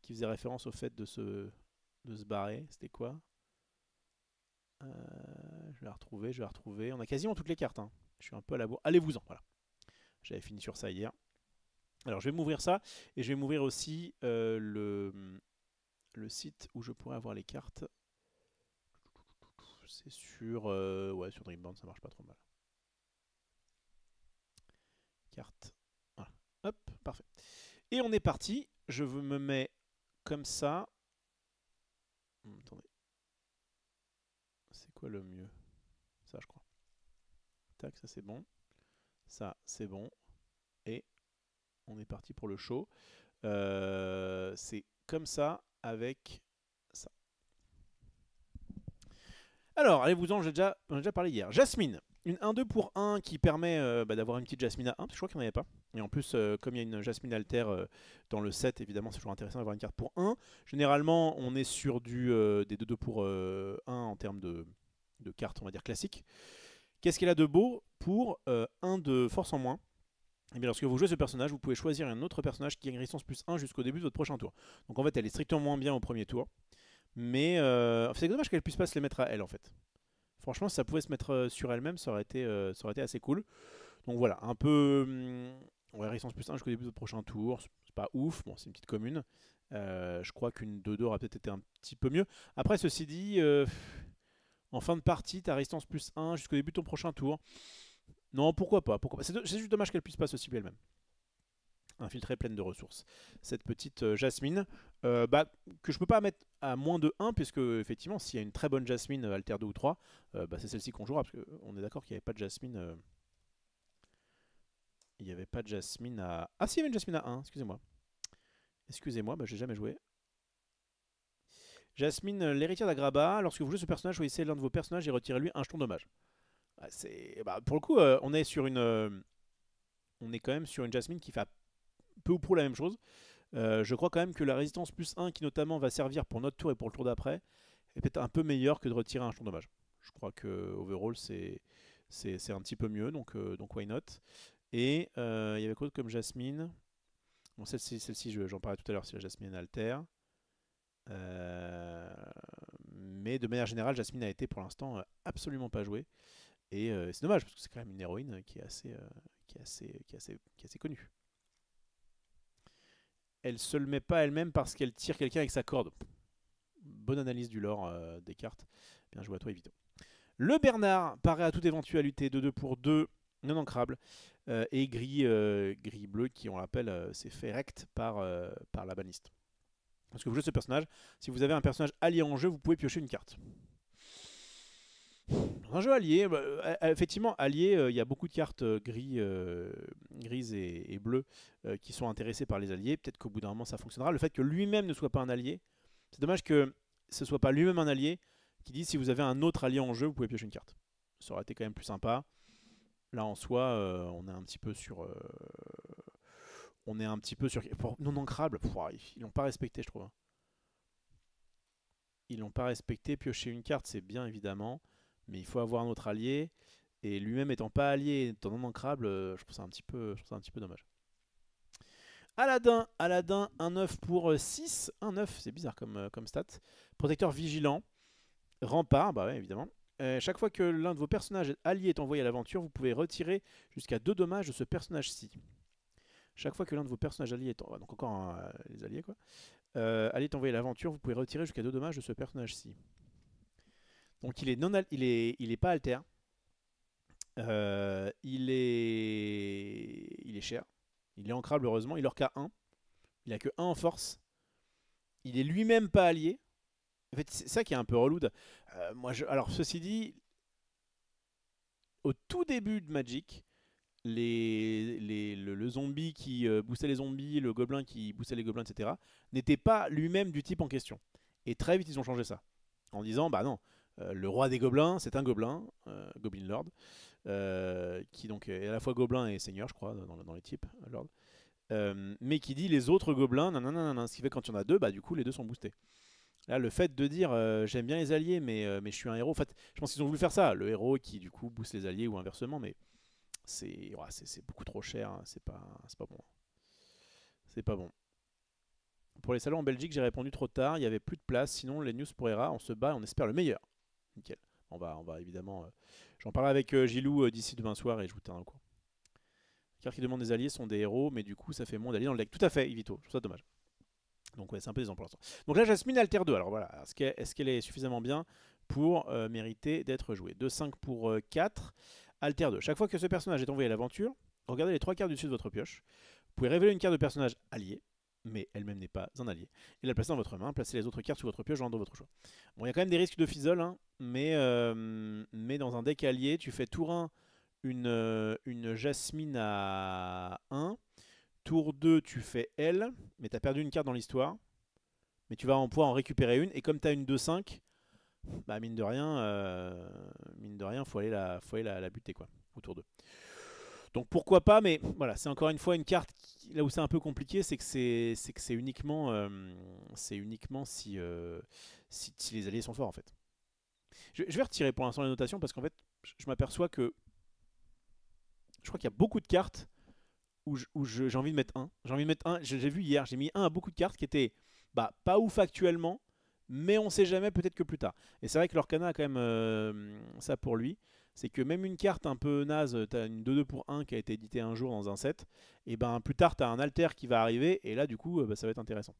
qui faisait référence au fait de se barrer. C'était quoi? Je vais la retrouver. On a quasiment toutes les cartes. Hein. Je suis un peu à la bourre. Allez-vous-en, voilà. J'avais fini sur ça hier. Alors je vais m'ouvrir ça et je vais m'ouvrir aussi le site où je pourrais avoir les cartes. C'est sur ouais, sur Dreambound, ça marche pas trop mal. Carte. Voilà. Hop, parfait. Et on est parti. Je me mets comme ça. Attendez. C'est quoi le mieux? Ça, je crois. Tac, ça c'est bon. Ça, c'est bon. Et on est parti pour le show. C'est comme ça avec ça. Alors, allez-vous-en, j'en ai déjà parlé hier. Jasmine. Une 1-2 pour 1 qui permet d'avoir une petite Jasmine à 1, parce que je crois qu'il n'y en avait pas. Et en plus, comme il y a une Jasmine Alter dans le set, évidemment, c'est toujours intéressant d'avoir une carte pour 1. Généralement, on est sur des 2-2 pour 1 en termes de cartes, on va dire, classiques. Qu'est-ce qu'elle a de beau pour 1 de force en moins? Et bien, lorsque vous jouez ce personnage, vous pouvez choisir un autre personnage qui a une résistance plus 1 jusqu'au début de votre prochain tour. Donc en fait, elle est strictement moins bien au premier tour. Mais c'est dommage qu'elle puisse pas se les mettre à elle, en fait. Franchement, si ça pouvait se mettre sur elle-même, ça aurait été assez cool. Donc voilà, un peu. Ouais, résistance plus 1 jusqu'au début de votre prochain tour. C'est pas ouf, bon, c'est une petite commune. Je crois qu'une 2-2 aurait peut-être été un petit peu mieux. Après, ceci dit, en fin de partie, ta résistance plus 1 jusqu'au début de ton prochain tour. Non, pourquoi pas, pourquoi pas. C'est juste dommage qu'elle puisse pas se cibler elle-même. Infiltrée pleine de ressources. Cette petite Jasmine, que je peux pas mettre à moins de 1, puisque effectivement, s'il y a une très bonne Jasmine Alter 2 ou 3, c'est celle-ci qu'on jouera, parce qu'on est d'accord qu'il n'y avait pas de Jasmine. Il n'y avait pas de Jasmine à. Ah, si, il y avait une Jasmine à 1, excusez-moi. Excusez-moi, j'ai jamais joué. Jasmine, l'héritière d'Agraba. Lorsque vous jouez ce personnage, choisissez l'un de vos personnages et retirez-lui un jeton dommage. Pour le coup, on est sur une. On est quand même sur une Jasmine qui fait peu ou prou la même chose. Je crois quand même que la résistance plus 1, qui notamment va servir pour notre tour et pour le tour d'après, est peut-être un peu meilleure que de retirer un jeton dommage. Je crois que overall, c'est un petit peu mieux, donc why not. Et il y avait quoi d'autre comme Jasmine? Bon, celle-ci j'en parlais tout à l'heure, c'est la Jasmine Alter. Mais de manière générale, Jasmine a été pour l'instant absolument pas jouée. Et c'est dommage, parce que c'est quand même une héroïne qui est assez connue. Elle se le met pas elle-même parce qu'elle tire quelqu'un avec sa corde. Bonne analyse du lore des cartes. Bien joué à toi, Evito. Le Bernard paraît à toute éventualité de 2 pour 2, non ancrable, et gris-bleu qui, on l'appelle, c'est fait rect par la baniste. Parce que vous jouez ce personnage, si vous avez un personnage allié en jeu, vous pouvez piocher une carte. Dans un jeu allié, effectivement, allié, il y a beaucoup de cartes grises et bleues qui sont intéressées par les alliés. Peut-être qu'au bout d'un moment, ça fonctionnera. Le fait que lui-même ne soit pas un allié, c'est dommage que ce soit pas lui-même un allié qui dit si vous avez un autre allié en jeu, vous pouvez piocher une carte. Ça aurait été quand même plus sympa. Là, en soi, on est un petit peu sur... non ancrable, ils l'ont pas respecté, je trouve. Ils l'ont pas respecté. Piocher une carte, c'est bien, évidemment. Mais il faut avoir un autre allié. Et lui-même étant pas allié, étant non ancrable, je trouve ça un petit peu dommage. Aladdin, un 9 pour 6. Un 9, c'est bizarre comme stat. Protecteur vigilant. Rempart, bah ouais, évidemment. Chaque fois que l'un de vos personnages alliés est envoyé à l'aventure, vous pouvez retirer jusqu'à 2 dommages de ce personnage-ci. Chaque fois que l'un de vos personnages alliés est donc encore les alliés quoi. Allié est envoyé à l'aventure, vous pouvez retirer jusqu'à 2 dommages de ce personnage-ci. Donc il est pas alter. Il est cher. Il est ancrable heureusement. Il orca 1. Il a que 1 en force. Il est lui-même pas allié. En fait, c'est ça qui est un peu relou. Alors, ceci dit, au tout début de Magic, le zombie qui boostait les zombies, le gobelin qui boostait les gobelins, etc., n'était pas lui-même du type en question. Et très vite, ils ont changé ça. En disant, bah non, le roi des gobelins, c'est un gobelin, Goblin Lord, qui donc est à la fois gobelin et seigneur, je crois, dans les types, Lord. Mais qui dit les autres gobelins, nanana, ce qui fait que quand il y en a 2, bah du coup les 2 sont boostés. Là, le fait de dire j'aime bien les alliés, mais je suis un héros, en fait, je pense qu'ils ont voulu faire ça, le héros qui du coup booste les alliés ou inversement, mais c'est beaucoup trop cher, hein, c'est pas bon. C'est pas bon. Pour les salons en Belgique, j'ai répondu trop tard, il n'y avait plus de place, sinon les news pour ERA, on se bat, on espère le meilleur. Nickel. On va évidemment. J'en parlerai avec Gilou d'ici demain soir et je vous tiendrai au courant. Les cartes qui demandent des alliés sont des héros, mais du coup ça fait moins d'alliés dans le deck. Tout à fait, Ivito, je trouve ça dommage. Donc ouais, c'est un peu décevant pour l'instant. Donc là, Jasmine Alter 2. Alors voilà, est-ce qu'elle est suffisamment bien pour mériter d'être jouée? 2-5 pour 4. Alter 2. Chaque fois que ce personnage est envoyé à l'aventure, regardez les 3 cartes du dessus de votre pioche. Vous pouvez révéler une carte de personnage allié, mais elle-même n'est pas un allié, et la placer dans votre main. Placez les autres cartes sous votre pioche dans votre choix. Bon, il y a quand même des risques de fizzle, hein, mais dans un deck allié, tu fais tour 1 une Jasmine à 1. Tour 2, tu fais L, mais tu as perdu une carte dans l'histoire. Mais tu vas pouvoir en récupérer une. Et comme tu as une 2-5, bah mine de rien, faut aller la buter quoi, autour d'eux. Donc pourquoi pas, mais voilà, c'est encore une fois une carte là où c'est un peu compliqué, c'est que c'est uniquement si, si les alliés sont forts en fait. Je vais retirer pour l'instant les notations parce qu'en fait, je m'aperçois que je crois qu'il y a beaucoup de cartes où j'ai envie de mettre un. J'ai envie de mettre un. J'ai vu hier, j'ai mis un à beaucoup de cartes qui étaient bah, pas ouf actuellement, mais on sait jamais, peut-être que plus tard. Et c'est vrai que l'Orcana a quand même ça pour lui. C'est que même une carte un peu naze, t'as une 2-2 pour 1 qui a été éditée un jour dans un set, et ben plus tard t'as un alter qui va arriver, et là du coup bah, ça va être intéressant.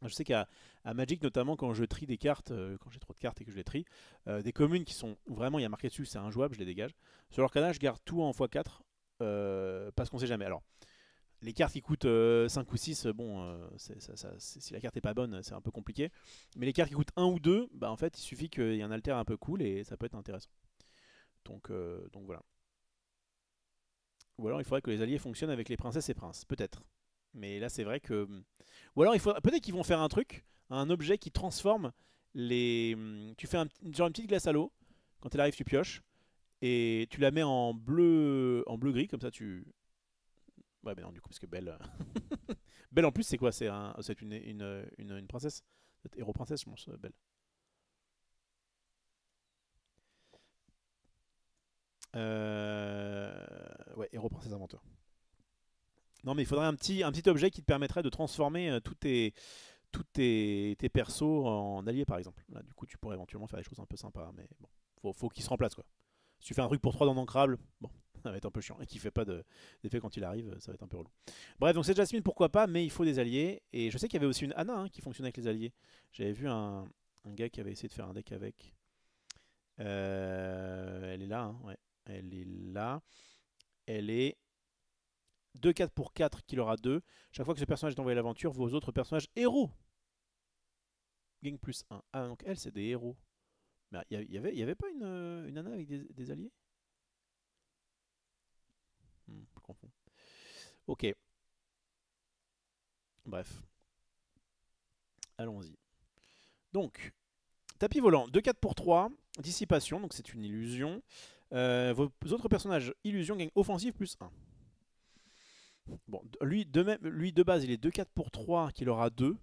Je sais qu'à Magic, notamment quand je trie des cartes, quand j'ai trop de cartes et que je les trie, des communes qui sont où vraiment il y a marqué dessus c'est injouable, je les dégage. Sur l'Orcana, je garde tout en x4 parce qu'on sait jamais. Alors, les cartes qui coûtent 5 ou 6, bon, si la carte est pas bonne, c'est un peu compliqué. Mais les cartes qui coûtent 1 ou 2, bah en fait, il suffit qu'il y ait un alter un peu cool et ça peut être intéressant. Donc voilà. Ou alors il faudrait que les alliés fonctionnent avec les princesses et princes, peut-être. Mais là, c'est vrai que. Ou alors, peut-être qu'ils vont faire un truc, un objet qui transforme les. Tu fais genre une petite glace à l'eau. Quand elle arrive, tu pioches et tu la mets en bleu gris, comme ça tu. Ouais, mais non, du coup, parce que Belle. Belle en plus, c'est quoi? C'est une princesse? Héros princesse, je pense, Belle. Ouais, héros princesse inventeur. Non, mais il faudrait un petit objet qui te permettrait de transformer tes persos en alliés, par exemple. Là, du coup, tu pourrais éventuellement faire des choses un peu sympas, mais bon, faut qu'ils se remplacent, quoi. Si tu fais un truc pour 3 dans Ancrable, bon, ça va être un peu chiant. Et qui fait pas d'effet quand il arrive, ça va être un peu relou. Bref, donc cette Jasmine, pourquoi pas, mais il faut des alliés. Et je sais qu'il y avait aussi une Anna hein, qui fonctionnait avec les alliés. J'avais vu un gars qui avait essayé de faire un deck avec. Elle est là, hein, ouais. Elle est là. Elle est 2-4 pour 4 qu'il aura 2. Chaque fois que ce personnage est envoyé à l'aventure, vos autres personnages héros gagnent plus 1. Ah, donc elle, c'est des héros. Mais il y avait pas une Anna avec des alliés? Je confonds. Ok, bref. Allons-y. Donc, tapis volant, 2-4 pour 3. Dissipation, donc c'est une illusion. Vos autres personnages illusion gagnent offensive plus 1. Bon, lui de base, il est 2-4 pour 3, qu'il aura 2.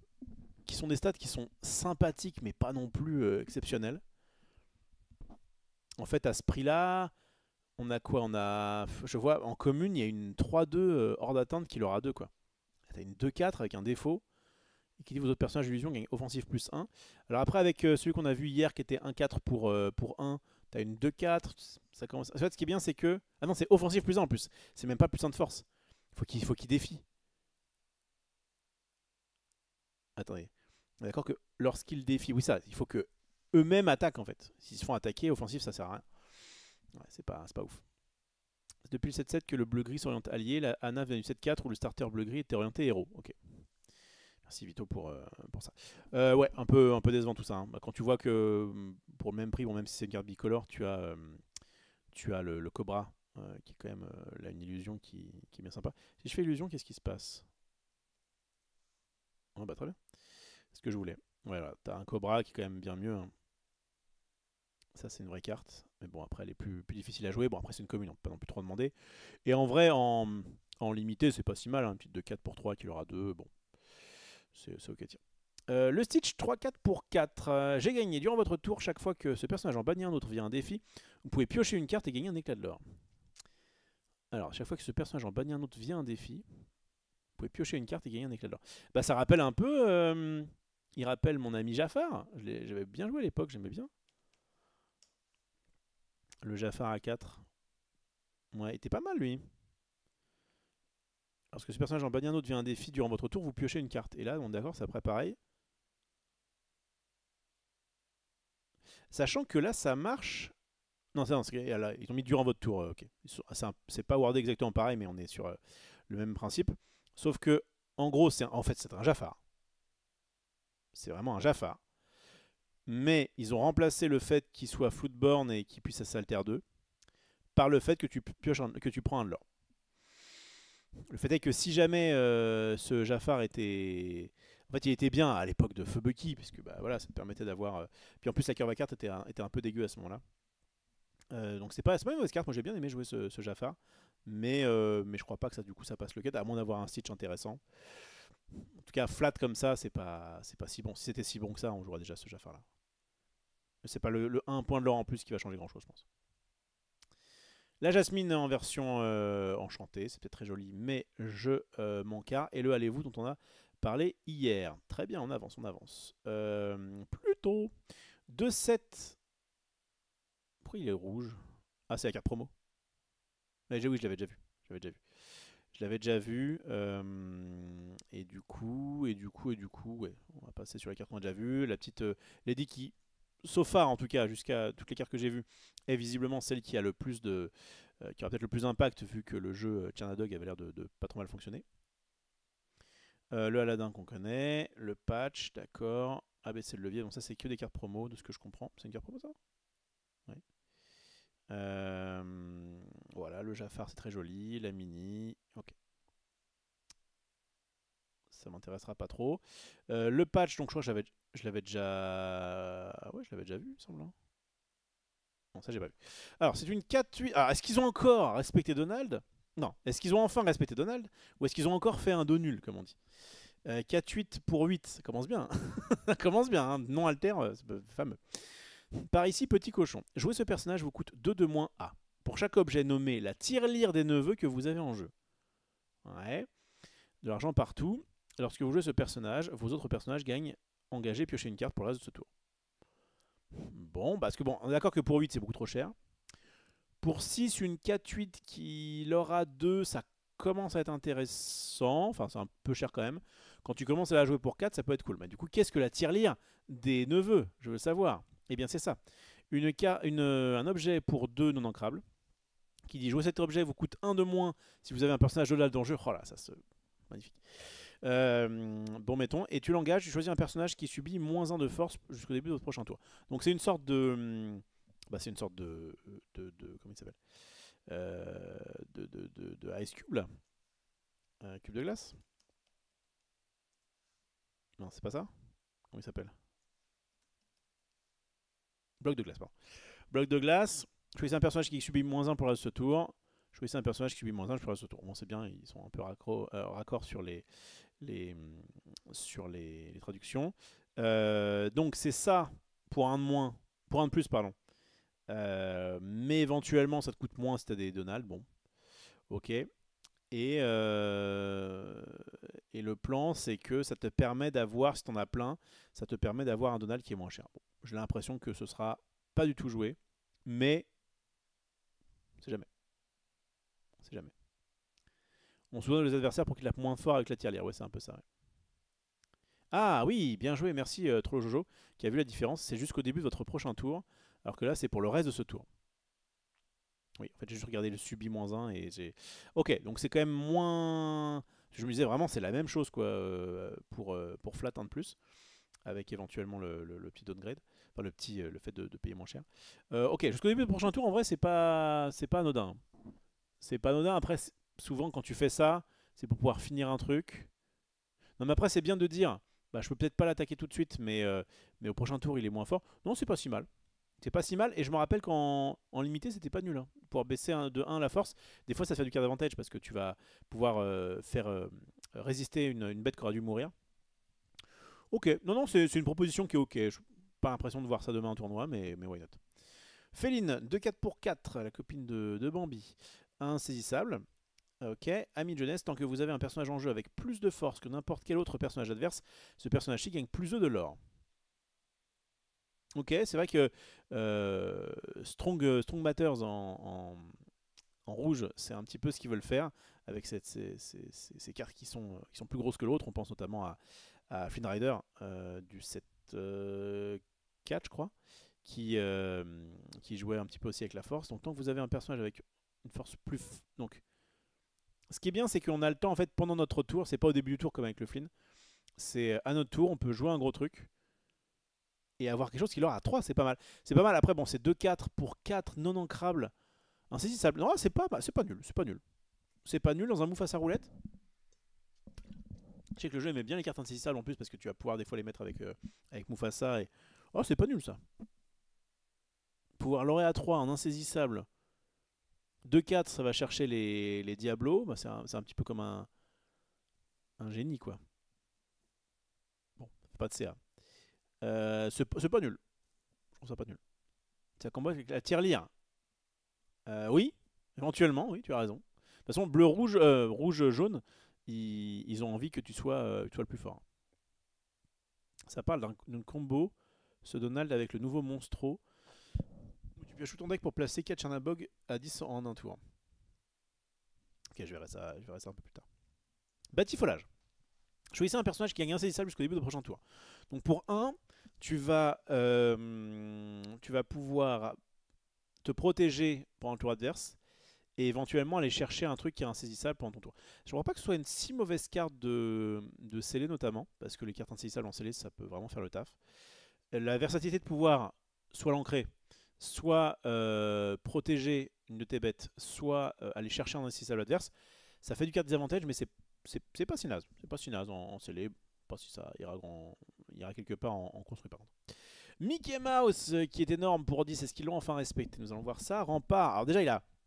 Qui sont des stats qui sont sympathiques, mais pas non plus exceptionnels. En fait, à ce prix-là, on a quoi? Je vois, en commune, il y a une 3-2 hors d'atteinte qui aura 2, quoi. T'as une 2-4 avec un défaut. Et qui dit vos autres personnages d'illusion gagnent offensif plus 1. Alors après, avec celui qu'on a vu hier qui était 1-4 pour 1, t'as une 2-4. Ça commence. En fait, ce qui est bien, c'est que. Ah non, c'est offensif plus 1 en plus. C'est même pas plus 1 de force. Faut qu'il défie. Attendez. On est d'accord que lorsqu'ils défient. Oui, ça, il faut que eux-mêmes attaquent en fait. S'ils se font attaquer, offensif, ça sert à rien. Ouais, c'est pas ouf. C'est depuis le 7-7 que le bleu-gris s'oriente allié. La Anna vient du 7-4 où le starter bleu-gris était orienté héros. Ok. Merci Vito pour ça. Ouais, un peu décevant tout ça. Hein. Bah, quand tu vois que pour le même prix, bon, même si c'est une carte bicolore, tu as le Cobra, qui est quand même là, une illusion qui est bien sympa. Si je fais illusion, qu'est-ce qui se passe? Oh, bah très bien. C'est ce que je voulais. Voilà, t'as un Cobra qui est quand même bien mieux. Hein. Ça, c'est une vraie carte. Mais bon, après, elle est plus difficile à jouer. Bon, après, c'est une commune, on peut pas non plus trop demander. Et en vrai, en limité, c'est pas si mal. Hein. Une petite de 4 pour 3 qui aura 2. Bon, c'est ok, tiens. Le Stitch 3-4 pour 4. J'ai gagné. Durant votre tour, chaque fois que ce personnage en bannit un autre via un défi, vous pouvez piocher une carte et gagner un éclat de l'or. Alors, chaque fois que ce personnage en bannit un autre via un défi, vous pouvez piocher une carte et gagner un éclat de l'or. Bah, ça rappelle un peu. Il rappelle mon ami Jafar. J'avais bien joué à l'époque, j'aimais bien. Le Jafar à 4. Ouais, il était pas mal lui. Lorsque ce personnage en bannit un autre via un défi durant votre tour, vous piochez une carte. Et là, on est d'accord, c'est après pareil. Sachant que là, ça marche. Non, ils ont mis durant votre tour. Ok. C'est pas wordé exactement pareil, mais on est sur le même principe. Sauf que, en gros, en fait, c'est un Jafar. C'est vraiment un Jafar. Mais ils ont remplacé le fait qu'il soit Floodborn et qu'il puisse s'alter 2 par le fait que que tu prends un de l'or. Le fait est que si jamais ce Jafar était En fait, il était bien à l'époque de Feu Bucky, puisque bah, voilà, ça te permettait d'avoir. Puis en plus, la curve à carte était un peu dégueu à ce moment-là. Donc c'est pas une mauvaise carte. Moi, j'ai bien aimé jouer ce Jafar. Mais je crois pas que ça, du coup, ça passe le cut, à moins d'avoir un Stitch intéressant. En tout cas, flat comme ça, c'est pas si bon. Si c'était si bon que ça, on jouerait déjà ce Jafar-là. Mais c'est pas le 1 point de l'or en plus qui va changer grand-chose, je pense. La Jasmine en version enchantée, c'est peut-être très joli, mais je m'en carre. Et le Allez-vous dont on a parlé hier. Très bien, on avance, on avance. Plutôt 2-7. Pourquoi il est rouge? Ah, c'est la carte promo. Oui, je l'avais déjà vu. Je l'avais déjà vu. Et du coup, ouais, on va passer sur la carte qu'on a déjà vue. La petite Lady qui, so far en tout cas, jusqu'à toutes les cartes que j'ai vues, est visiblement celle qui a le plus de, qui aura peut-être le plus d'impact vu que le jeu Tchernadog avait l'air de pas trop mal fonctionner. Le Aladdin qu'on connaît, le patch, d'accord. ABC le levier, donc ça c'est que des cartes promo de ce que je comprends. C'est une carte promo ça? Oui. Voilà, le Jafar c'est très joli, la mini, ok. Ça m'intéressera pas trop. Le patch, donc je crois que je l'avais déjà... Ouais, je l'avais déjà vu, il me semble. Hein. Non, ça j'ai pas vu. Alors, c'est une 4-8. Alors, est-ce qu'ils ont encore respecté Donald? Non. Est-ce qu'ils ont enfin respecté Donald? Ou est-ce qu'ils ont encore fait un dos nul, comme on dit 4-8 pour 8, ça commence bien. Ça commence bien, hein. Non alter, fameux. Par ici, petit cochon. Jouer ce personnage vous coûte 2 de moins A. Pour chaque objet nommé la tirelire des neveux que vous avez en jeu. Ouais. De l'argent partout. Lorsque vous jouez ce personnage, vos autres personnages gagnent engager, piocher une carte pour le reste de ce tour. Bon, parce que bon, on est d'accord que pour 8 c'est beaucoup trop cher. Pour 6, une 4-8 qui l'aura 2, ça commence à être intéressant. Enfin, c'est un peu cher quand même. Quand tu commences à la jouer pour 4, ça peut être cool. Mais du coup, qu'est-ce que la tirelire des neveux? Je veux savoir. Eh bien, c'est ça. Un objet pour 2 non ancrables qui dit jouer cet objet vous coûte 1 de moins si vous avez un personnage Donald dans le jeu. Oh là, ça se. Magnifique. Bon, mettons, et tu l'engages, tu choisis un personnage qui subit moins 1 de force jusqu'au début de votre prochain tour. Donc c'est une sorte de. Bah, c'est une sorte comment il s'appelle de Ice Cube là. Cube de glace. Non, c'est pas ça. Comment il s'appelle? Bloc de glace, pardon. Bloc de glace. Choisissez un personnage qui subit moins 1 pour le reste de ce tour. Choisissez un personnage qui subit moins 1 pour le reste de ce tour. Bon, c'est bien, ils sont un peu raccord sur les traductions. Donc c'est ça pour un de moins, pour un de plus, pardon. Mais éventuellement ça te coûte moins si tu as des Donald. Bon, ok. Et le plan, c'est que ça te permet d'avoir, si tu en as plein, ça te permet d'avoir un Donald qui est moins cher. Bon, j'ai l'impression que ce sera pas du tout joué, mais c'est jamais. C'est jamais. On se donne les adversaires pour qu'ils tapent moins fort avec la tirelire. Ouais, c'est un peu ça. Ouais. Ah oui, bien joué, merci Trollo Jojo, qui a vu la différence. C'est jusqu'au début de votre prochain tour, alors que là, c'est pour le reste de ce tour. Oui, en fait, j'ai juste regardé le subi moins 1 et j'ai... Ok, donc c'est quand même moins... Je me disais vraiment, c'est la même chose quoi, pour flat 1 de plus, avec éventuellement le petit downgrade, enfin le fait de payer moins cher. Ok, jusqu'au début du prochain tour, en vrai, c'est pas anodin. C'est pas anodin, après, souvent quand tu fais ça, c'est pour pouvoir finir un truc. Non mais après, c'est bien de dire, bah, je peux peut-être pas l'attaquer tout de suite, mais au prochain tour, il est moins fort. Non, c'est pas si mal. C'est pas si mal, et je me rappelle qu'en limité, c'était pas nul. Hein. Pour baisser de 1 la force, des fois ça fait du card avantage parce que tu vas pouvoir faire résister une bête qui aura dû mourir. Ok, non, c'est une proposition qui est ok. Je pas l'impression de voir ça demain en tournoi, mais why not. Féline, 2-4 pour 4, la copine de Bambi. Insaisissable. Ok, ami de jeunesse, tant que vous avez un personnage en jeu avec plus de force que n'importe quel autre personnage adverse, ce personnage-ci gagne plus de l'or. Ok, c'est vrai que Strong Matters en rouge, c'est un petit peu ce qu'ils veulent faire avec ces cartes qui sont plus grosses que l'autre. On pense notamment à Flynn Rider du set 4, je crois, qui jouait un petit peu aussi avec la force. Donc tant que vous avez un personnage avec une force plus... Donc, ce qui est bien, c'est qu'on a le temps, en fait, pendant notre tour, c'est pas au début du tour comme avec le Flynn, c'est à notre tour, on peut jouer un gros truc et avoir quelque chose qui leur a 3, c'est pas mal. C'est pas mal, après, bon, c'est 2-4 pour 4 non ancrables. Insaisissable. Non, c'est pas nul, c'est pas nul. C'est pas nul dans un move face à roulette. Je sais que le jeu aimait bien les cartes insaisissables en plus parce que tu vas pouvoir des fois les mettre avec Mufasa. Et... Oh, c'est pas nul ça. Pouvoir lauréat 3 en insaisissable. 2-4, ça va chercher les Diablos. Bah, c'est un petit peu comme un génie quoi. Bon, pas de CA. C'est pas nul. Je trouve ça pas nul. Ça combat avec la tirelire. Oui, éventuellement, oui, tu as raison. De toute façon, bleu, rouge, rouge, jaune, ils ont envie que tu sois le plus fort. Ça parle d'un combo, ce Donald avec le nouveau Monstro. Où tu pioches tout ton deck pour placer 4 Chernabog à 10 en un tour. Ok, je verrai ça un peu plus tard. Batifolage. Choisissez un personnage qui gagne insaisissable jusqu'au début du prochain tour. Donc pour 1, tu vas pouvoir te protéger pendant le tour adverse et éventuellement aller chercher un truc qui est insaisissable pendant ton tour. Je ne crois pas que ce soit une si mauvaise carte de scellé notamment, parce que les cartes insaisissables en scellé, ça peut vraiment faire le taf. La versatilité de pouvoir soit l'ancrer, soit protéger une de tes bêtes, soit aller chercher un insaisissable adverse, ça fait du carte désavantage, mais c'est pas si naze. C'est pas si naze en scellé. Pas si ça ira quelque part en construit par contre. Mickey Mouse qui est énorme pour 10, est-ce qu'ils l'ont enfin respecté? Nous allons voir ça. Rempart. Alors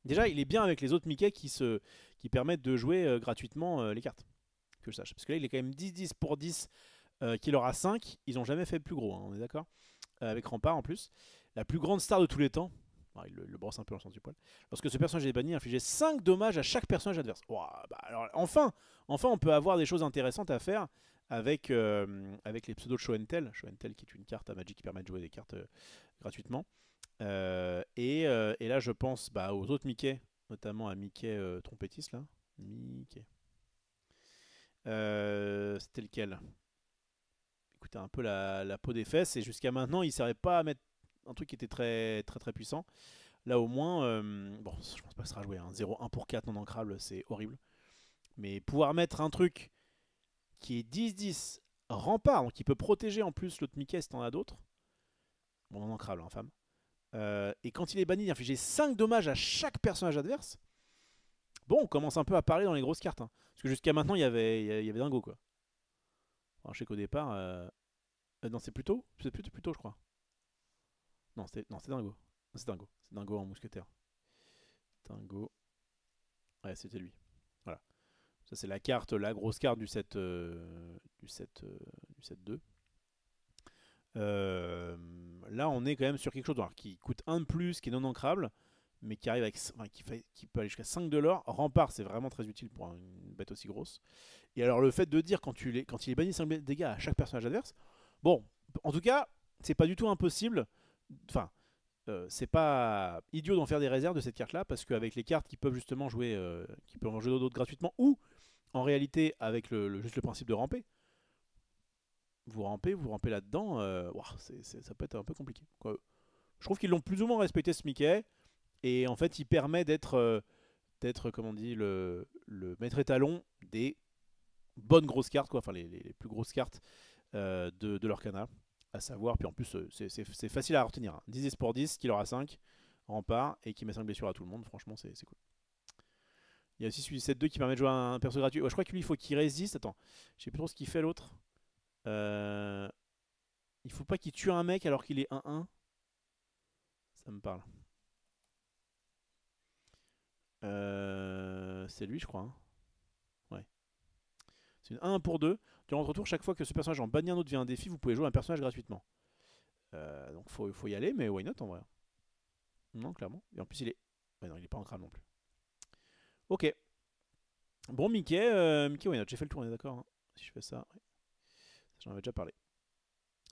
déjà il est bien avec les autres Mickey qui permettent de jouer gratuitement les cartes. Que je sache. Parce que là il est quand même 10-10 pour 10 qu'il aura 5. Ils n'ont jamais fait plus gros, hein, on est d'accord, avec Rempart en plus. La plus grande star de tous les temps. Ah, il le brosse un peu dans le sens du poil. Lorsque ce personnage est banni, infliger 5 dommages à chaque personnage adverse. Ouah, bah alors, enfin on peut avoir des choses intéressantes à faire avec les pseudos de Show and Tell. Show and Tell qui est une carte à Magic qui permet de jouer des cartes gratuitement. Et là je pense aux autres Mickey, notamment à Mickey trompettiste là. Mickey. C'était lequel? Écoutez un peu la peau des fesses, et jusqu'à maintenant il ne servait pas à mettre un truc qui était très très très puissant. Là au moins, bon je pense pas que ça sera joué, hein. 0-1 pour 4 non ancrable, c'est horrible. Mais pouvoir mettre un truc qui est 10-10 rempart, donc qui peut protéger en plus l'autre Mickey si t'en as d'autres. Bon, non ancrable, hein, femme. Et quand il est banni, il inflige 5 dommages à chaque personnage adverse. Bon, on commence un peu à parler dans les grosses cartes. Hein. Parce que jusqu'à maintenant, il y avait Dingo, quoi. Alors, je sais qu'au départ... non, c'est plutôt, je crois. Non, c'est Dingo. Non, c'est Dingo. C'est Dingo en mousquetaire. Dingo. Ouais, c'était lui. Voilà. Ça, c'est la carte, la grosse carte du set 2. Là, on est quand même sur quelque chose qui coûte 1 de plus, qui est non ancrable, mais qui arrive avec, qui peut aller jusqu'à 5 de l'or. Rempart, c'est vraiment très utile pour une bête aussi grosse. Et alors, le fait de dire quand il est banni 5 dégâts à chaque personnage adverse, bon, en tout cas, c'est pas du tout impossible. Enfin, c'est pas idiot d'en faire des réserves de cette carte-là, parce qu'avec les cartes qui peuvent justement jouer, d'autres gratuitement, ou en réalité avec juste le principe de ramper. Vous rampez là-dedans, ça peut être un peu compliqué. Quoi. Je trouve qu'ils l'ont plus ou moins respecté ce Mickey, et en fait il permet d'être, comme on dit, le maître étalon des bonnes grosses cartes, quoi. Enfin les plus grosses cartes de l'Orcana, à savoir, puis en plus c'est facile à retenir. Hein. 10 pour 10, qui aura 5, rempart, et qui met 5 blessures à tout le monde, franchement c'est cool. Il y a aussi celui 7-2 qui permet de jouer un perso gratuit. Ouais, je crois que lui il faut qu'il résiste, attends, je sais plus trop ce qu'il fait l'autre. Il faut pas qu'il tue un mec alors qu'il est 1-1. Ça me parle. C'est lui, je crois. Hein. Ouais. C'est une 1 pour 2. Durant votre tour, chaque fois que ce personnage en bannit un autre via un défi, vous pouvez jouer un personnage gratuitement. Donc faut y aller, mais why not en vrai. Non, clairement. Et en plus, il est. Ouais, non, il est pas ancrable non plus. Ok. Bon, Mickey, why not? J'ai fait le tour, on est d'accord hein. Si je fais ça, ouais. J'en avais déjà parlé.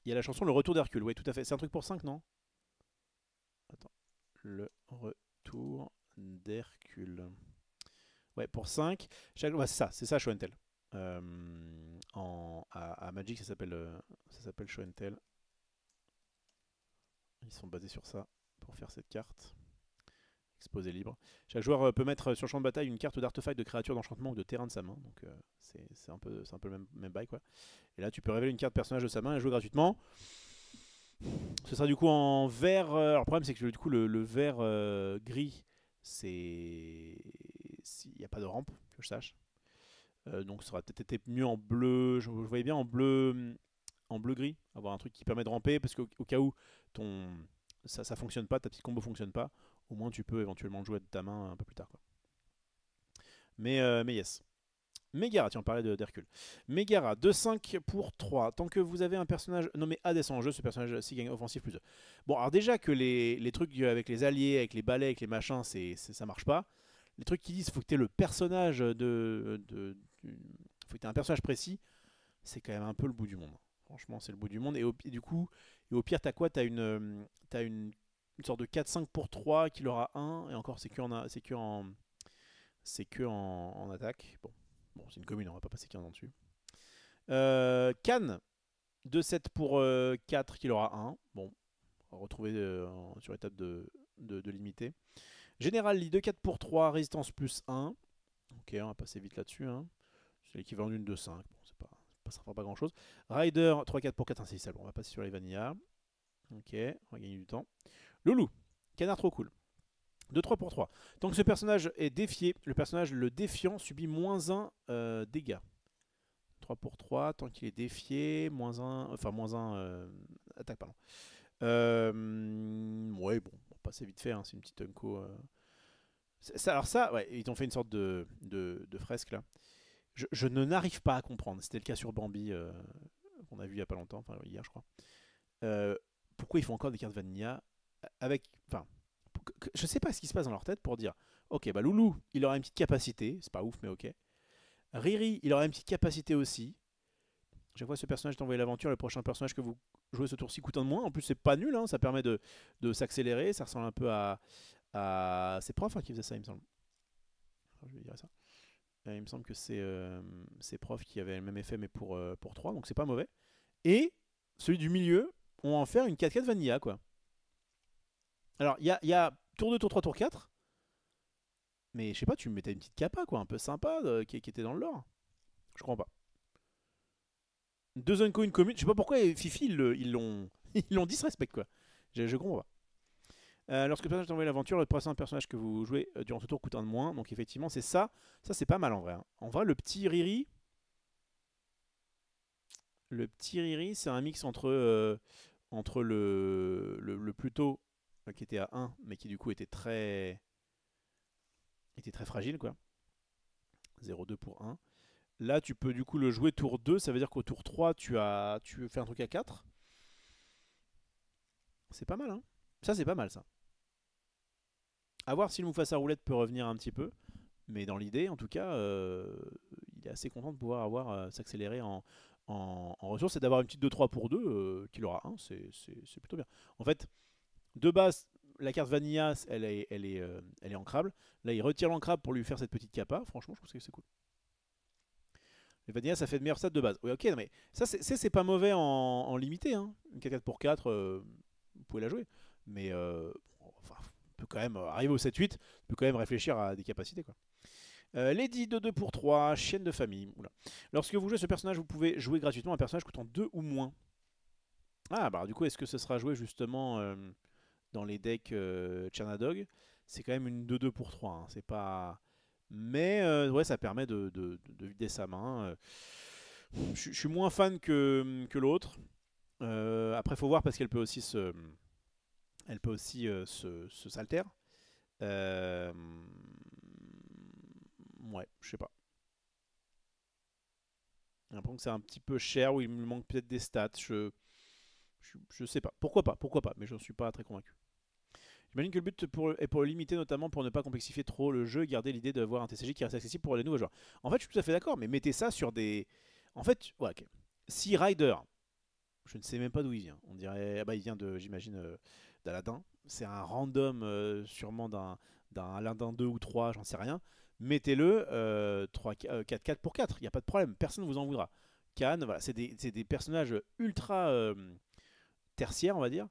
Il y a la chanson Le Retour d'Hercule. Oui, tout à fait. C'est un truc pour 5, non? Attends. Le Retour d'Hercule. Ouais, pour 5. Ouais, c'est ça, Show and Tell. À Magic, ça s'appelle Show and Tell. Ils sont basés sur ça pour faire cette carte. Exposé libre. Chaque joueur peut mettre sur le champ de bataille une carte d'artefact, de créature, d'enchantement ou de terrain de sa main. Donc c'est un peu le même bail, quoi. Et là, tu peux révéler une carte personnage de sa main et jouer gratuitement. Ce sera du coup en vert. Alors le problème, c'est que du coup, le vert gris, c'est... Il n'y a pas de rampe, que je sache. Donc ça aurait peut-être été mieux en bleu. Je voyais bien en bleu gris, avoir un truc qui permet de ramper parce qu'au cas où ça fonctionne pas, ta petite combo fonctionne pas, au moins tu peux éventuellement le jouer de ta main un peu plus tard, quoi. Mais yes. Megara, tiens, on parlait d'Hercule. Megara, 2-5 pour 3. Tant que vous avez un personnage nommé Hades en jeu, ce personnage-ci gagne offensif plus 2. Bon, alors déjà que les trucs avec les alliés, avec les balais, avec les machins, ça marche pas. Les trucs qui disent faut que tu aies le personnage faut que tu aies un personnage précis, c'est quand même un peu le bout du monde. Franchement, c'est le bout du monde. Du coup, au pire, t'as quoi? T'as une sorte de 4-5 pour 3 qui aura 1. Et encore, c'est que en attaque. Bon, c'est une commune, on va pas passer 15 ans dessus. Cannes, 2-7 pour 4 qui aura 1. Bon, on va retrouver sur étape de limité. Général Lee, 2-4 pour 3, résistance plus 1. Ok, on va passer vite là-dessus. Hein. C'est l'équivalent d'une 2-5. Bon, ça fera pas grand-chose. Rider, 3-4 pour 4, 1-6. Bon, on va passer sur les vanilla. Ok, on va gagner du temps. Loulou, canard trop cool. 2-3 pour 3. Tant que ce personnage est défié, le personnage le défiant subit moins 1 dégâts. 3 pour 3, tant qu'il est défié, moins 1, enfin moins 1 attaque, pardon. Ouais, bon, on va passer vite fait, hein, c'est une petite unco. Alors ça, ouais, ils ont fait une sorte de fresque là. Je n'arrive pas à comprendre, c'était le cas sur Bambi, qu'on a vu il n'y a pas longtemps, enfin hier je crois. Pourquoi ils font encore des cartes vanilla avec... Enfin, je sais pas ce qui se passe dans leur tête pour dire ok, bah Loulou, il aura une petite capacité, c'est pas ouf, mais ok. Riri, il aura une petite capacité aussi. Chaque fois ce personnage est envoyé l'aventure, le prochain personnage que vous jouez ce tour-ci coûte un de moins. En plus, c'est pas nul, hein, ça permet de s'accélérer. Ça ressemble un peu à. C'est Prof qui faisait ça, il me semble. Je vais dire ça. Il me semble que c'est Prof qui avait le même effet, mais pour 3, donc c'est pas mauvais. Et celui du milieu, on va en faire une 4-4 vanilla, quoi. Alors, il y a tour 2, tour 3, tour 4. Mais je sais pas, tu me mettais une petite capa, quoi, un peu sympa, qui était dans le lore. Je comprends pas. 2 unco, une commune. Je sais pas pourquoi Fifi, ils l'ont disrespect, quoi. Je comprends pas. Lorsque le personnage est envoyé l'aventure, le prochain personnage que vous jouez durant ce tour coûte un de moins. Donc effectivement, c'est ça. Ça, c'est pas mal en vrai. Hein. En vrai, le petit Riri, c'est un mix entre le plus tôt, qui était à 1, mais qui du coup était très fragile, quoi. 0,2 pour 1. Là, tu peux du coup le jouer tour 2. Ça veut dire qu'au tour 3, tu fais un truc à 4. C'est pas mal, hein. Ça, c'est pas mal, ça. A voir si le Mufasa roulette peut revenir un petit peu. Mais dans l'idée, en tout cas, il est assez content de pouvoir s'accélérer en ressources et d'avoir une petite 2-3 pour 2 qu'il aura 1. C'est plutôt bien. En fait, de base, la carte Vanilla, elle est ancrable. Là, il retire l'ancrable pour lui faire cette petite capa. Franchement, je trouve que c'est cool. Les Vanilla, ça fait de meilleurs stats de base. Oui, ok, non, mais ça, c'est pas mauvais en limité. Hein. Une 4-4 pour 4, vous pouvez la jouer. Mais enfin, on peut quand même arriver au 7-8, on peut quand même réfléchir à des capacités, quoi. Lady de 2 pour 3, chienne de famille. Oula. Lorsque vous jouez ce personnage, vous pouvez jouer gratuitement un personnage coûtant 2 ou moins. Ah, bah du coup, est-ce que ce sera joué justement dans les decks Chernadog? C'est quand même une 2-2 pour 3. Hein. C'est pas. Mais ouais, ça permet de vider sa main. Je suis moins fan que l'autre. Après, faut voir parce qu'elle peut aussi se s'altère. Ouais, je sais pas. J'ai l'impression que c'est un petit peu cher ou il me manque peut-être des stats. Je sais pas. Pourquoi pas, mais je ne suis pas très convaincu. J'imagine que le but est pour le limiter, notamment pour ne pas complexifier trop le jeu et garder l'idée d'avoir un TCG qui reste accessible pour les nouveaux joueurs. En fait, je suis tout à fait d'accord, mais mettez ça sur des. En fait, ouais, ok. Si Rider, je ne sais même pas d'où il vient. On dirait. Ah bah, il vient j'imagine, d'Aladin. C'est un random, sûrement d'un Aladin 2 ou 3, j'en sais rien. Mettez-le 4-4 pour 4, il n'y a pas de problème, personne ne vous en voudra. Khan, voilà, c'est des personnages ultra tertiaires, on va dire.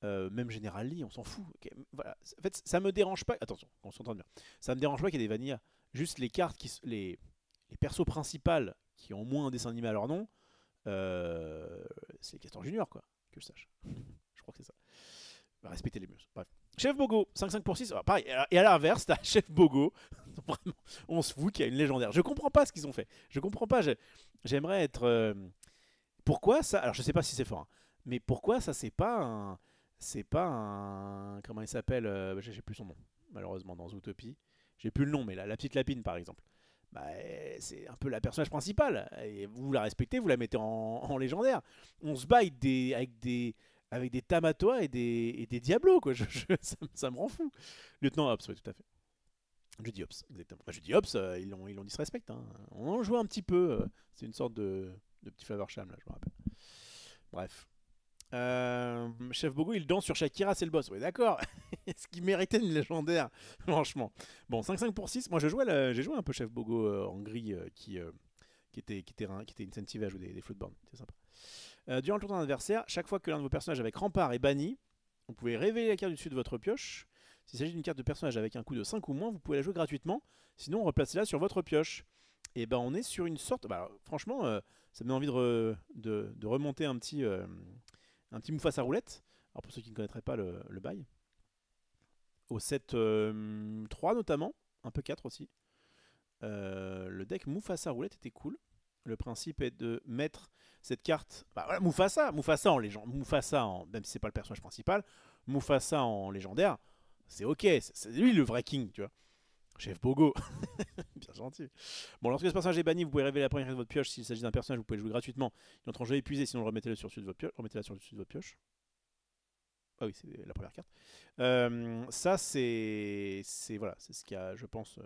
Même Général Lee, on s'en fout. Okay, voilà. En fait, ça me dérange pas. Attention, on s'entend bien. Ça me dérange pas qu'il y ait des vanillas. Juste les cartes, les persos principales qui ont au moins un dessin animé à leur nom, c'est les Castor Junior, quoi, que je sache. Je crois que c'est ça. Respecter les murs. Bref. Chef Bogo, 5-5 pour 6. Alors, pareil. Et à l'inverse, t'as Chef Bogo, Vraiment, on se fout qu'il y a une légendaire. Je comprends pas ce qu'ils ont fait. Je comprends pas. J'aimerais être. Pourquoi ça? Alors je sais pas si c'est fort, hein, mais pourquoi ça c'est pas un. C'est pas un. Comment il s'appelle j'ai plus son nom, malheureusement, dans Zootopie. J'ai plus le nom, mais la petite lapine par exemple. Bah, c'est un peu la personnage principale. Et vous la respectez, vous la mettez en légendaire. On se bat avec des Tamatoa et des Diablos, quoi. Ça me rend fou. Lieutenant Hobbs, oui, tout à fait. Judy Hopps, exactement. Bah, Judy Hopps, ils l'ont disrespect. Hein. On en jouait un petit peu. C'est une sorte de petit flavor sham, là, je me rappelle. Bref. Chef Bogo, il danse sur Shakira, c'est le boss. Oui, d'accord. Ce qui méritait une légendaire, franchement. Bon, 5-5 pour 6. Moi, j'ai joué un peu Chef Bogo en gris qui était incentivé à jouer des floatboards. C'est sympa. Durant le tour d'un adversaire, chaque fois que l'un de vos personnages avec rempart est banni, vous pouvez révéler la carte du dessus de votre pioche. S'il s'agit d'une carte de personnage avec un coût de 5 ou moins, vous pouvez la jouer gratuitement. Sinon, replacez-la sur votre pioche. Et ben, on est sur une sorte. Bah, franchement, ça me donne envie de remonter un petit Mufasa roulette. Alors, pour ceux qui ne connaîtraient pas le bail. Au set 3 notamment, un peu 4 aussi. Le deck Mufasa roulette était cool. Le principe est de mettre cette carte. Bah voilà, Mufasa en légende. Même si c'est pas le personnage principal, Mufasa en légendaire, c'est ok. C'est lui le vrai king, tu vois. Chef Bogo. Bien gentil. Bon, lorsque ce personnage est banni, vous pouvez révéler la première carte de votre pioche. S'il s'agit d'un personnage, vous pouvez le jouer gratuitement. Il entre en jeu épuisé, sinon remettez-le sur le dessus de votre pioche. Remettez-la sur le dessus de votre pioche. Ah oui, c'est la première carte. Ça, c'est ce qu'il y a, je pense.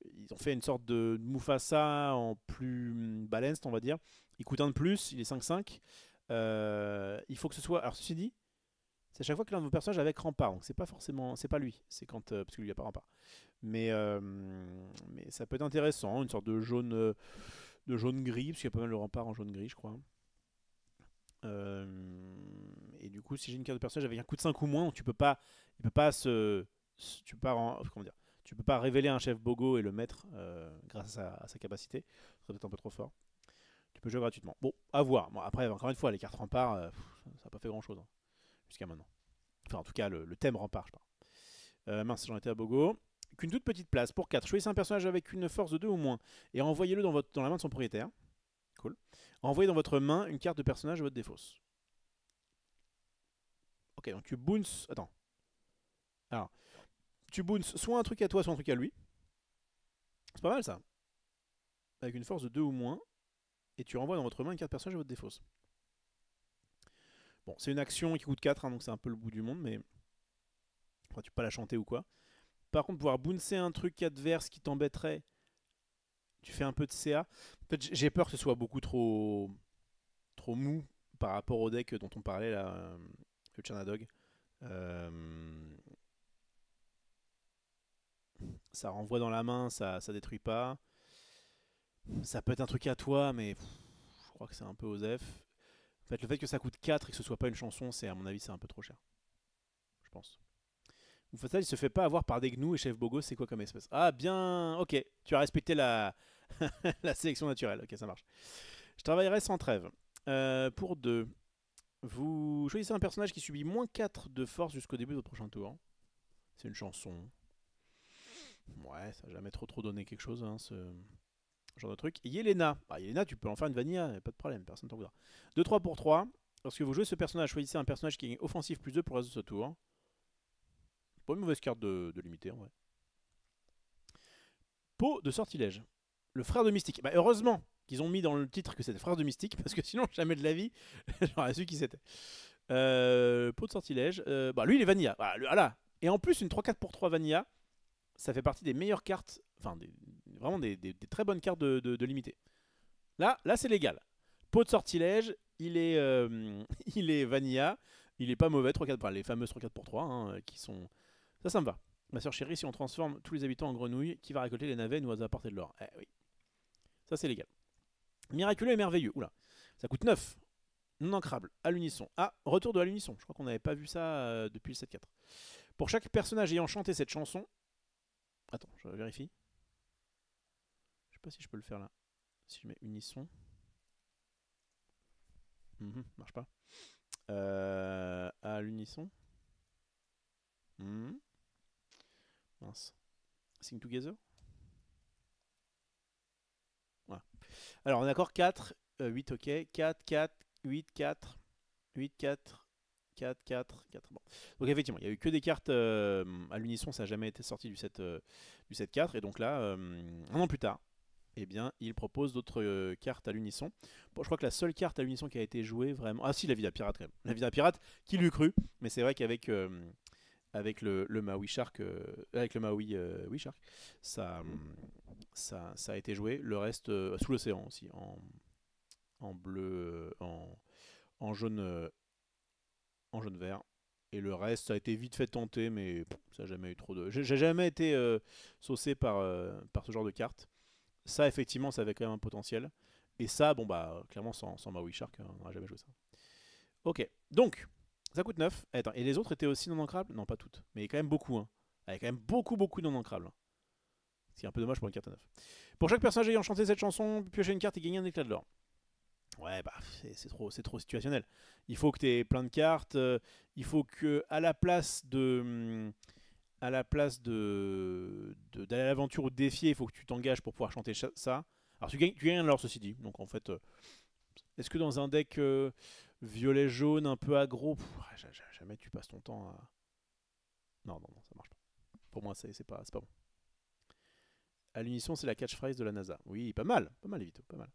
Ils ont fait une sorte de Mufasa en plus balanced, on va dire. Il coûte un de plus, il est 5-5. Il faut que ce soit. Alors, ceci dit, c'est à chaque fois que l'un de vos personnages avec rempart. Donc, c'est pas forcément. C'est pas lui. C'est quand. Parce que lui, il a pas rempart. Mais ça peut être intéressant. Une sorte de jaune gris. Parce qu'il y a pas mal de rempart en jaune gris, je crois. Et du coup, si j'ai une carte de personnage avec un coût de 5 ou moins, tu peux pas. Il peut pas se. Tu peux pas. Comment dire? Tu peux pas révéler un chef Bogo et le mettre grâce à sa capacité. Ce serait peut-être un peu trop fort. Tu peux jouer gratuitement. Bon, à voir. Bon, après, encore une fois, les cartes rempart, ça n'a pas fait grand-chose hein, jusqu'à maintenant. Enfin, en tout cas, le thème rempart, je parle. Mince, j'en étais à Bogo. Qu'une toute petite place pour 4. Choisissez un personnage avec une force de 2 ou moins et envoyez-le dans la main de son propriétaire. Cool. Envoyez dans votre main une carte de personnage à votre défausse. Ok, donc tu bounce. Attends. Alors, tu bounce soit un truc à toi, soit un truc à lui. C'est pas mal ça. Avec une force de 2 ou moins. Et tu renvoies dans votre main une carte personnage à votre défausse. Bon, c'est une action qui coûte 4, hein, donc c'est un peu le bout du monde, mais. Enfin, tu peux pas la chanter ou quoi. Par contre, pouvoir bouncer un truc adverse qui t'embêterait, tu fais un peu de CA. En fait, j'ai peur que ce soit beaucoup trop mou par rapport au deck dont on parlait là, le Chernadog. Ça renvoie dans la main, ça détruit pas. Ça peut être un truc à toi, mais je crois que c'est un peu osef. En fait, le fait que ça coûte 4 et que ce soit pas une chanson, c'est à mon avis, c'est un peu trop cher. Je pense. Mufasa, il se fait pas avoir par des gnous et Chef Bogo, c'est quoi comme espèce? Ah, bien, ok. Tu as respecté la, la sélection naturelle. Ok, ça marche. Je travaillerai sans trêve. Pour 2. Vous choisissez un personnage qui subit moins 4 de force jusqu'au début de votre prochain tour. C'est une chanson. Ouais, ça n'a jamais trop donné quelque chose, hein, ce genre de truc. Et Yelena. Bah, Yelena, tu peux en faire une vanilla, pas de problème, personne t'en voudra. 2-3 pour 3. Lorsque vous jouez ce personnage, choisissez un personnage qui est offensif plus 2 pour le reste de ce tour. Pas une mauvaise carte de limiter, en vrai. Pot de sortilège. Le frère de Mystique. Bah, heureusement qu'ils ont mis dans le titre que c'était frère de Mystique, parce que sinon, jamais de la vie, j'aurais su qui c'était. Pot de sortilège. Bah, lui, il est vanilla. Voilà. Et en plus, une 3-4 pour 3 vanilla, ça fait partie des meilleures cartes, enfin, vraiment des très bonnes cartes de limité. Là c'est légal. Pot de sortilège, il est, il est vanilla, il est pas mauvais, 3-4, enfin, les fameuses 3-4 pour 3, hein, qui sont... Ça me va. Ma soeur chérie, si on transforme tous les habitants en grenouilles, qui va récolter les navets et nous apporter de l'or? Eh oui. Ça, c'est légal. Miraculeux et merveilleux. Oula. Ça coûte 9. Non ancrable. À l'unisson. Ah, retour de à l'unisson. Je crois qu'on n'avait pas vu ça depuis le 7-4. Pour chaque personnage ayant chanté cette chanson... Attends, je vérifie. Je sais pas si je peux le faire là. Si je mets unisson. Marche pas. À l'unisson. Mince. Sing Together. Voilà. Alors on est d'accord, 4, 8, ok. 4, 4, 8, 4, 8, 4, 4, 4, 4. Bon. Donc effectivement, il n'y a eu que des cartes à l'unisson, ça n'a jamais été sorti du set 4. Et donc là, un an plus tard, eh bien, il propose d'autres cartes à l'unisson. Bon, je crois que la seule carte à l'unisson qui a été jouée vraiment... Ah si, la vie d'un pirate quand même. La vie d'un pirate, qui l'eût cru. Mais c'est vrai qu'avec avec le Maui Shark, avec le Maui Shark, ça a été joué. Le reste, sous l'océan aussi, en bleu, en jaune, en jaune vert. Et le reste, ça a été vite fait tenter, mais ça n'a jamais eu trop de... J'ai jamais été saucé par ce genre de carte. Ça, effectivement, ça avait quand même un potentiel. Et ça, bon bah, clairement, sans Maui Shark, on n'aurait jamais joué ça. Ok, donc, ça coûte 9. Attends, et les autres étaient aussi non ancrables? Non, pas toutes, mais quand même beaucoup. Hein. Il y a quand même beaucoup non ancrables. C'est un peu dommage pour une carte à 9. Pour chaque personnage ayant chanté cette chanson, piocher une carte et gagner un éclat de l'or. Ouais, bah, c'est trop situationnel. Il faut que tu aies plein de cartes. Il faut que, à la place de... d'aller à l'aventure ou de défier, il faut que tu t'engages pour pouvoir chanter ça. Alors tu gagnes un l'or, ceci dit. Donc en fait, est-ce que dans un deck violet-jaune un peu aggro, jamais tu passes ton temps à... Non, ça marche pas. Pour moi, c'est pas bon. À l'unisson, c'est la catchphrase de la NASA. Oui, pas mal, Evito, pas mal.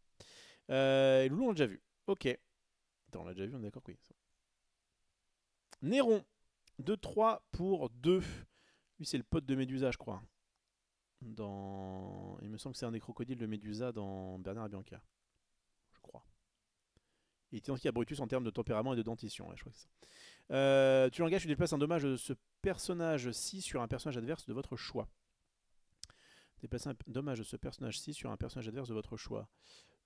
Et Loulou, on l'a déjà vu. Ok. Attends, on l'a déjà vu, on est d'accord que oui. Néron, 2-3 pour 2. Lui, c'est le pote de Médusa, je crois. Il me semble que c'est un des crocodiles de Médusa dans Bernard et Bianca. Je crois. Il est identique à Brutus en termes de tempérament et de dentition. Ouais, je crois que c'est ça. Tu l'engages, tu déplaces un dommage de ce personnage-ci sur un personnage adverse de votre choix. Déplacer un dommage de ce personnage-ci sur un personnage adverse de votre choix.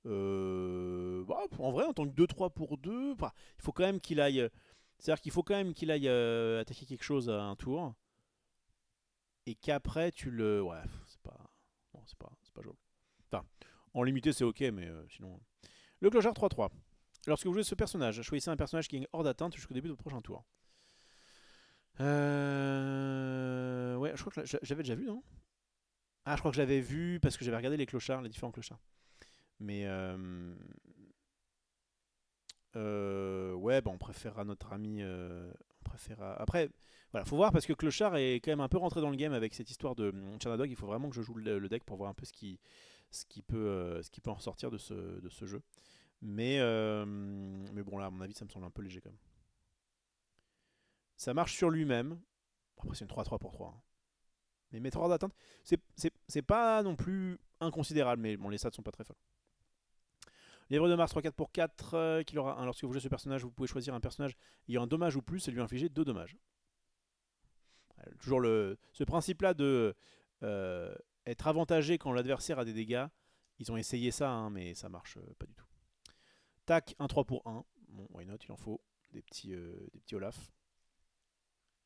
Bah, en vrai, en tant que 2-3 pour 2, bah, il faut quand même qu'il aille. C'est-à-dire qu'il faut quand même qu'il aille attaquer quelque chose à un tour. Et qu'après, tu le. Ouais, c'est pas. Non, c'est pas jouable. Enfin, en limité, c'est ok, mais sinon. Le clochard 3-3. Lorsque vous jouez ce personnage, choisissez un personnage qui est hors d'atteinte jusqu'au début de votre prochain tour. Ouais, je crois que j'avais déjà vu, non? Ah, je crois que j'avais vu parce que j'avais regardé les clochards, les différents clochards. Mais ouais, bah on préférera notre ami. On préférera... Après, voilà, faut voir parce que Clochard est quand même un peu rentré dans le game avec cette histoire de Chernadog. Il faut vraiment que je joue le deck pour voir un peu ce qui peut en ressortir de ce jeu. Mais bon, là, à mon avis, ça me semble un peu léger quand même. Ça marche sur lui-même. Après, c'est une 3-3 pour 3. Hein. Mais mettre hors d'atteinte, c'est pas non plus inconsidérable, mais bon, les stats sont pas très folles. Lièvre de Mars 3-4 pour 4, qu'il aura 1. Lorsque vous jouez ce personnage, vous pouvez choisir un personnage ayant un dommage ou plus et lui infliger 2 dommages. Toujours ce principe-là de être avantagé quand l'adversaire a des dégâts. Ils ont essayé ça, hein, mais ça marche pas du tout. Tac, 1-3 pour 1. Bon, why not, il en faut. Des petits Olaf.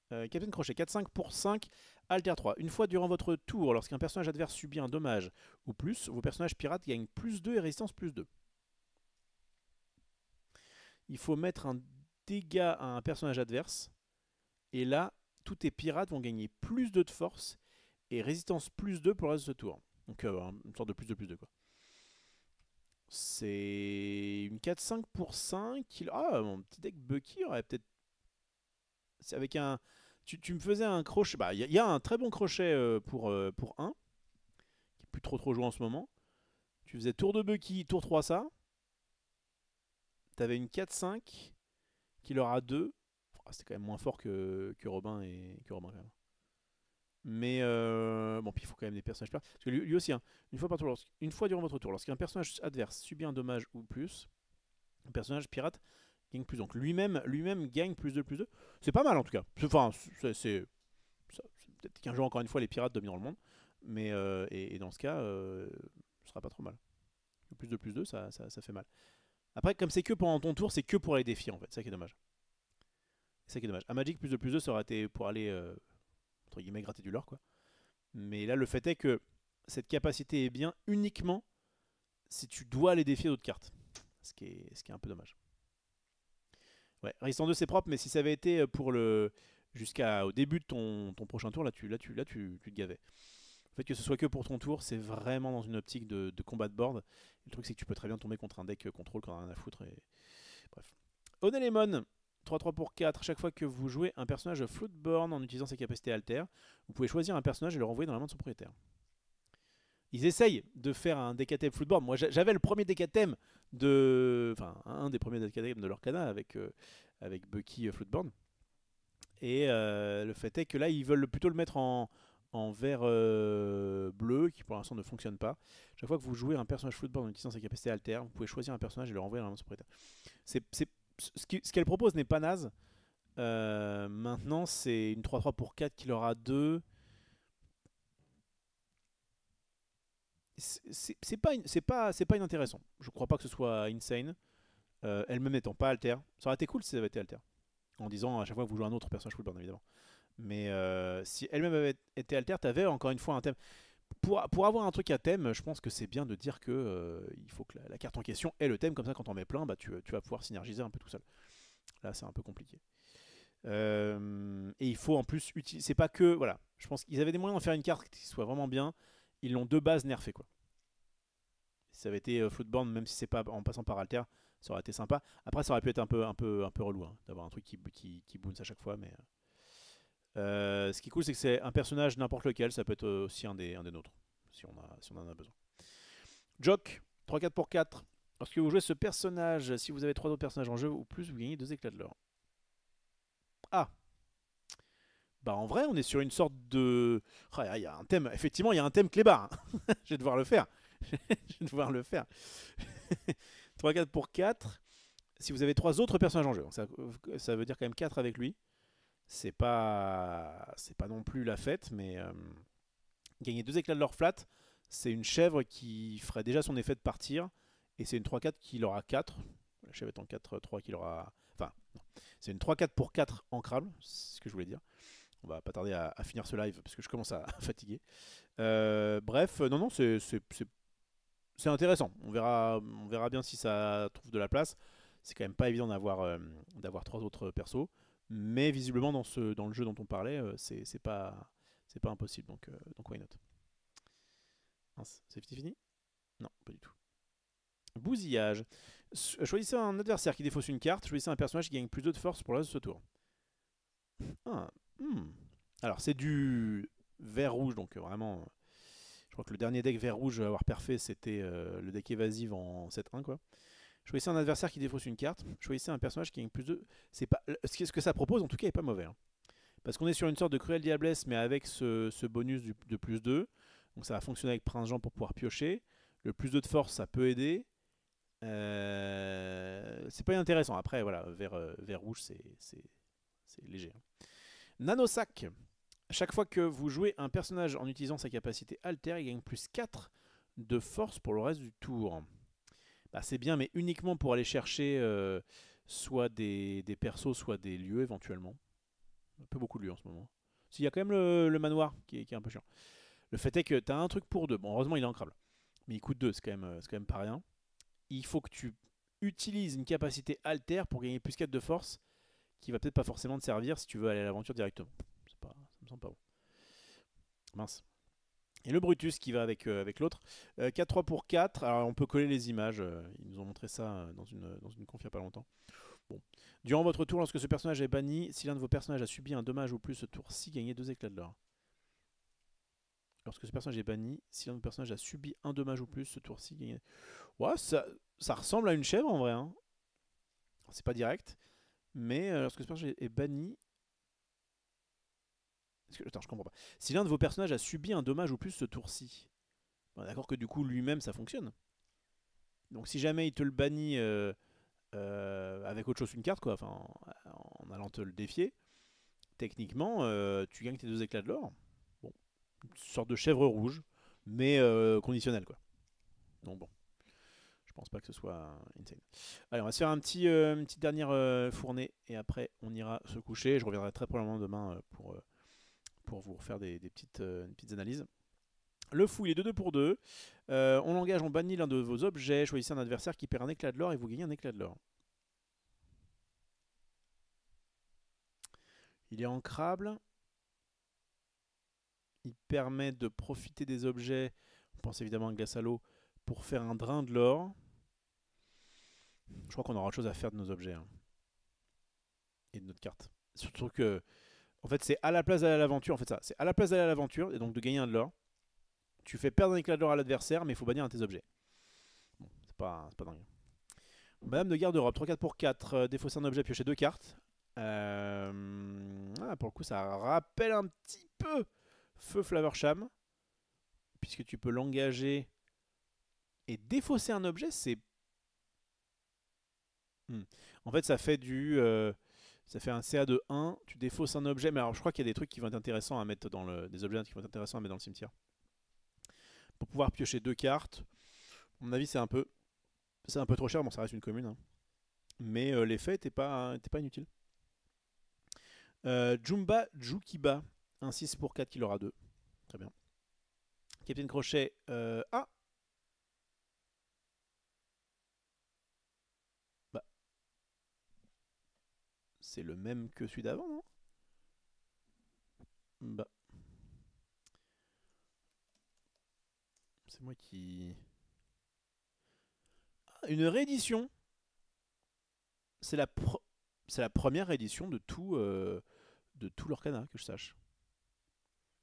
Captain Crochet, 4-5 pour 5. Alter 3. Une fois durant votre tour, lorsqu'un personnage adverse subit un dommage ou plus, vos personnages pirates gagnent plus 2 et résistance plus 2. Il faut mettre un dégât à un personnage adverse. Et là, tous tes pirates vont gagner plus 2 de force et résistance plus 2 pour le reste de ce tour. Donc une sorte de plus 2 plus 2 quoi. C'est une 4-5 pour 5. Ah, mon petit deck Bucky aurait peut-être... C'est avec un... Tu me faisais un crochet... Bah, il y a un très bon crochet pour 1. Qui est plus trop joué en ce moment. Tu faisais tour de Bucky, tour 3 ça. T'avais une 4-5 qui leur a 2. C'était quand même moins fort que Robin quand même. Mais bon, puis il faut quand même des personnages pirates. Parce que lui aussi, hein, une fois durant votre tour, lorsqu'un personnage adverse subit un dommage ou plus, un personnage pirate gagne plus. Donc lui-même gagne plus 2, plus 2. C'est pas mal en tout cas. Enfin, c'est peut-être qu'un jour, encore une fois, les pirates domineront le monde. Mais et dans ce cas, ce sera pas trop mal. Plus 2, ça fait mal. Après, comme c'est que pendant ton tour, c'est que pour aller défier en fait. C'est ça qui est dommage. C'est ça qui est dommage. À Magic, plus 2, ça aurait été pour aller, entre guillemets, gratter du lore, quoi. Mais là, le fait est que cette capacité est bien uniquement si tu dois aller défier d'autres cartes. Ce qui est un peu dommage. Ouais, Résistant 2, c'est propre, mais si ça avait été pour le jusqu'au début de ton prochain tour, là, tu te gavais. Le fait que ce soit que pour ton tour, c'est vraiment dans une optique de combat de board. Le truc, c'est que tu peux très bien tomber contre un deck contrôle qu'on a rien à foutre. Et... Bref. Onelemon, 3-3 pour 4. Chaque fois que vous jouez un personnage Floatborn en utilisant ses capacités alter, vous pouvez choisir un personnage et le renvoyer dans la main de son propriétaire. Ils essayent de faire un DKTM Floatborn. Moi, j'avais le premier DKTM de... Enfin, un des premiers DKTM de l'Orcana avec Bucky Floatborn. Et le fait est que là, ils veulent plutôt le mettre en vert bleu, qui pour l'instant ne fonctionne pas. Chaque fois que vous jouez un personnage Floatborn en utilisant sa capacité alter, vous pouvez choisir un personnage et le renvoyer dans la main de son propriétaire. Ce qu'elle propose n'est pas naze. Maintenant, c'est une 3-3 pour 4 qui aura 2. C'est pas inintéressant. Je crois pas que ce soit insane. Elle-même n'étant pas alter. Ça aurait été cool si ça avait été alter. En disant à chaque fois que vous jouez un autre personnage Floatborn, évidemment. Mais si elle-même avait été alter, tu avais encore une fois un thème. Pour avoir un truc à thème, je pense que c'est bien de dire que il faut que la carte en question ait le thème. Comme ça, quand on met plein, bah, tu vas pouvoir synergiser un peu tout seul. Là, c'est un peu compliqué. Et il faut en plus utiliser. C'est pas que. Voilà. Je pense qu'ils avaient des moyens d'en faire une carte qui soit vraiment bien. Ils l'ont de base nerfé, quoi. Si ça avait été Floatborn, même si c'est pas en passant par Alter, ça aurait été sympa. Après, ça aurait pu être un peu relou hein, d'avoir un truc qui bounce à chaque fois. Mais ce qui est cool, c'est que c'est un personnage n'importe lequel. Ça peut être aussi un des nôtres, si on en a besoin. Jock, 3-4 pour 4. Lorsque vous jouez ce personnage, si vous avez 3 autres personnages en jeu ou plus, vous gagnez 2 éclats de l'or. Ah, bah en vrai, on est sur une sorte de... Ah, il y a un thème, effectivement, il y a un thème clébard. Je vais devoir le faire. Je vais devoir le faire. 3-4 pour 4. Si vous avez 3 autres personnages en jeu, ça veut dire quand même 4 avec lui. C'est pas non plus la fête, mais gagner 2 éclats de l'or flat, c'est une chèvre qui ferait déjà son effet de partir. Et c'est une 3-4 qui aura 4. La chèvre étant 4-3 qui aura... Enfin, non. C'est une 3-4 pour 4 ancrable, c'est ce que je voulais dire. On va pas tarder à finir ce live parce que je commence à fatiguer. Bref, non, c'est intéressant. On verra bien si ça trouve de la place. C'est quand même pas évident d'avoir 3 autres persos. Mais visiblement, dans le jeu dont on parlait, c'est pas impossible. Donc why not. C'est fini? Non, pas du tout. Bousillage. Choisissez un adversaire qui défausse une carte. Choisissez un personnage qui gagne plus 2 de force pour le reste de ce tour. Ah, Alors, c'est du vert-rouge, donc vraiment... Je crois que le dernier deck vert-rouge à avoir perfait, c'était le deck évasive en 7-1, quoi. Choisissez un adversaire qui défausse une carte. Choisissez un personnage qui gagne plus de... C'est pas... Ce que ça propose, en tout cas, est pas mauvais. Hein. Parce qu'on est sur une sorte de cruelle diablesse, mais avec ce bonus de plus 2. Donc ça va fonctionner avec Prince Jean pour pouvoir piocher. Le plus 2 de force, ça peut aider. C'est pas intéressant. Après, voilà, vert rouge, c'est léger. Hein. Nanosac. Chaque fois que vous jouez un personnage en utilisant sa capacité alter, il gagne plus 4 de force pour le reste du tour. Bah, c'est bien, mais uniquement pour aller chercher soit des persos, soit des lieux éventuellement. Un peu beaucoup de lieux en ce moment. S'il y a quand même le manoir qui est un peu chiant. Le fait est que tu as un truc pour 2. Bon, heureusement, il est ancrable. Mais il coûte 2, c'est quand même pas rien. Il faut que tu utilises une capacité alter pour gagner plus 4 de force qui va peut-être pas forcément te servir si tu veux aller à l'aventure directement. Ça me semble pas bon. Mince. Et le Brutus qui va avec l'autre. 4-3 pour 4. Alors on peut coller les images. Ils nous ont montré ça dans une conf il n'y a pas longtemps. Bon. Durant votre tour, lorsque ce personnage est banni, si l'un de vos personnages a subi un dommage ou plus ce tour-ci, gagnez 2 éclats de l'or. Lorsque ce personnage est banni, si l'un de vos personnages a subi un dommage ou plus ce tour-ci, gagnez... Ouais, ça ressemble à une chèvre en vrai. Hein. C'est pas direct. Mais lorsque ce personnage est banni... Attends, je comprends pas. Si l'un de vos personnages a subi un dommage ou plus ce tour-ci, bon, d'accord que du coup lui-même ça fonctionne. Donc si jamais il te le bannit avec autre chose qu'une carte, quoi, enfin en allant te le défier, techniquement tu gagnes tes 2 éclats de l'or. Bon, une sorte de chèvre rouge, mais conditionnel quoi. Donc bon, je pense pas que ce soit insane. Allez, on va se faire une petite dernière fournée et après on ira se coucher. Je reviendrai très probablement demain pour vous refaire des petites analyses. Le fou, il est de 2 pour 2. On l'engage, on bannit l'un de vos objets. Choisissez un adversaire qui perd un éclat de l'or et vous gagnez un éclat de l'or. Il est ancrable. Il permet de profiter des objets. On pense évidemment à glace à l'eau pour faire un drain de l'or. Je crois qu'on aura autre chose à faire de nos objets hein, et de notre carte. Surtout que, en fait, c'est à la place d'aller à l'aventure. En fait, ça, c'est à la place d'aller à l'aventure et donc de gagner un de l'or. Tu fais perdre un éclat de l'or à l'adversaire, mais il faut bannir un de tes objets. Bon, c'est pas dingue. Madame de garde-robe, 3-4 pour 4. Défausser un objet, piocher 2 cartes. Pour le coup, ça rappelle un petit peu Feu Flavorsham. Puisque tu peux l'engager et défausser un objet, c'est... En fait, ça fait du... ça fait un CA de 1, tu défausses un objet. Mais alors, je crois qu'il y a des trucs qui vont être intéressants à mettre dans le... Des objets qui vont être intéressants à mettre dans le cimetière. Pour pouvoir piocher 2 cartes. À mon avis, c'est un peu trop cher. Bon, ça reste une commune. Hein. Mais l'effet n'était pas inutile. Jumba Jukiba. Un 6 pour 4 qui aura 2. Très bien. Captain Crochet. Ah bah. C'est le même que celui d'avant, non? Bah. C'est moi qui... Ah, une réédition. C'est la première réédition de tout l'Orcana, que je sache.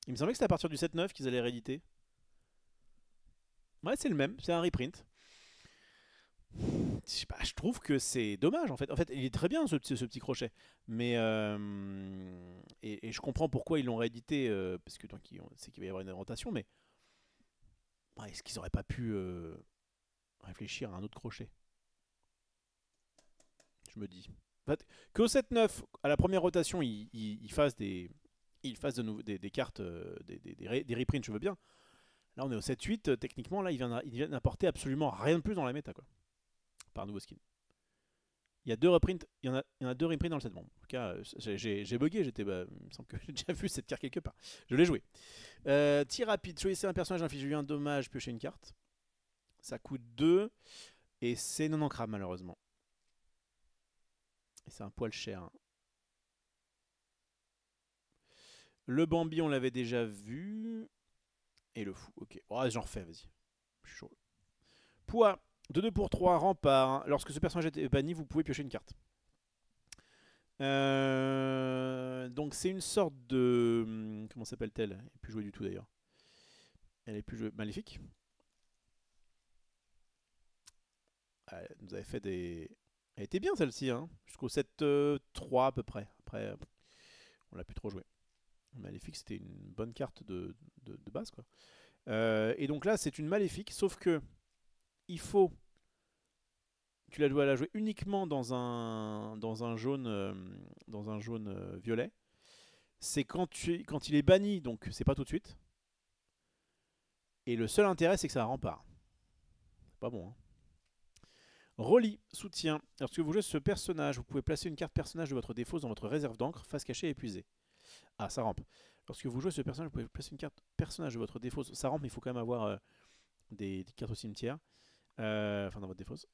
Il me semblait que c'était à partir du 7-9 qu'ils allaient rééditer. Ouais, c'est le même, c'est un reprint. Je sais pas, je trouve que c'est dommage en fait. En fait, il est très bien ce petit crochet. Mais et je comprends pourquoi ils l'ont réédité, parce que donc c'est qu'il va y avoir une rotation, mais ouais, est-ce qu'ils auraient pas pu réfléchir à un autre crochet? Je me dis. En fait, qu'au 7-9, à la première rotation, il fasse des cartes, des reprints, je veux bien. Là, on est au 7-8, techniquement, là, il vient d'apporter absolument rien de plus dans la méta, quoi. Par nouveau skin. Il y a 2 reprints, il y en a 2 reprints dans le set. Bon, en tout cas, j'ai bugué, il me semble que j'ai déjà vu cette carte quelque part. Je l'ai joué. Tir rapide, choisissez un personnage, infligez-lui un dommage, piochez une carte. Ça coûte 2, et c'est non ancrable, malheureusement. Et c'est un poil cher. Hein. Le Bambi, on l'avait déjà vu. Et le fou, ok. Oh, j'en refais, vas-y. Je suis chaud. Poids, 2-2 pour 3, rempart. Lorsque ce personnage est banni, vous pouvez piocher une carte. Donc c'est une sorte de... Comment s'appelle-t-elle? Elle n'est plus jouée du tout d'ailleurs. Elle est plus jouée... Maléfique. Elle nous avait fait des... Elle était bien celle-ci, hein, jusqu'au 7-3 à peu près. Après, on l'a plus trop joué. Maléfique, c'était une bonne carte de base, quoi. Et donc là, c'est une maléfique, sauf que il faut... Tu la dois la jouer uniquement dans un jaune, violet. C'est quand il est banni, donc c'est pas tout de suite. Et le seul intérêt, c'est que ça rempart. C'est pas bon, hein. Rolly, soutien. Lorsque vous jouez ce personnage, vous pouvez placer une carte personnage de votre défausse dans votre réserve d'encre, face cachée épuisée. Ah, ça rampe. Lorsque vous jouez ce personnage, vous pouvez placer une carte personnage de votre défausse. Ça rampe, mais il faut quand même avoir des cartes au cimetière. Enfin, dans votre défausse.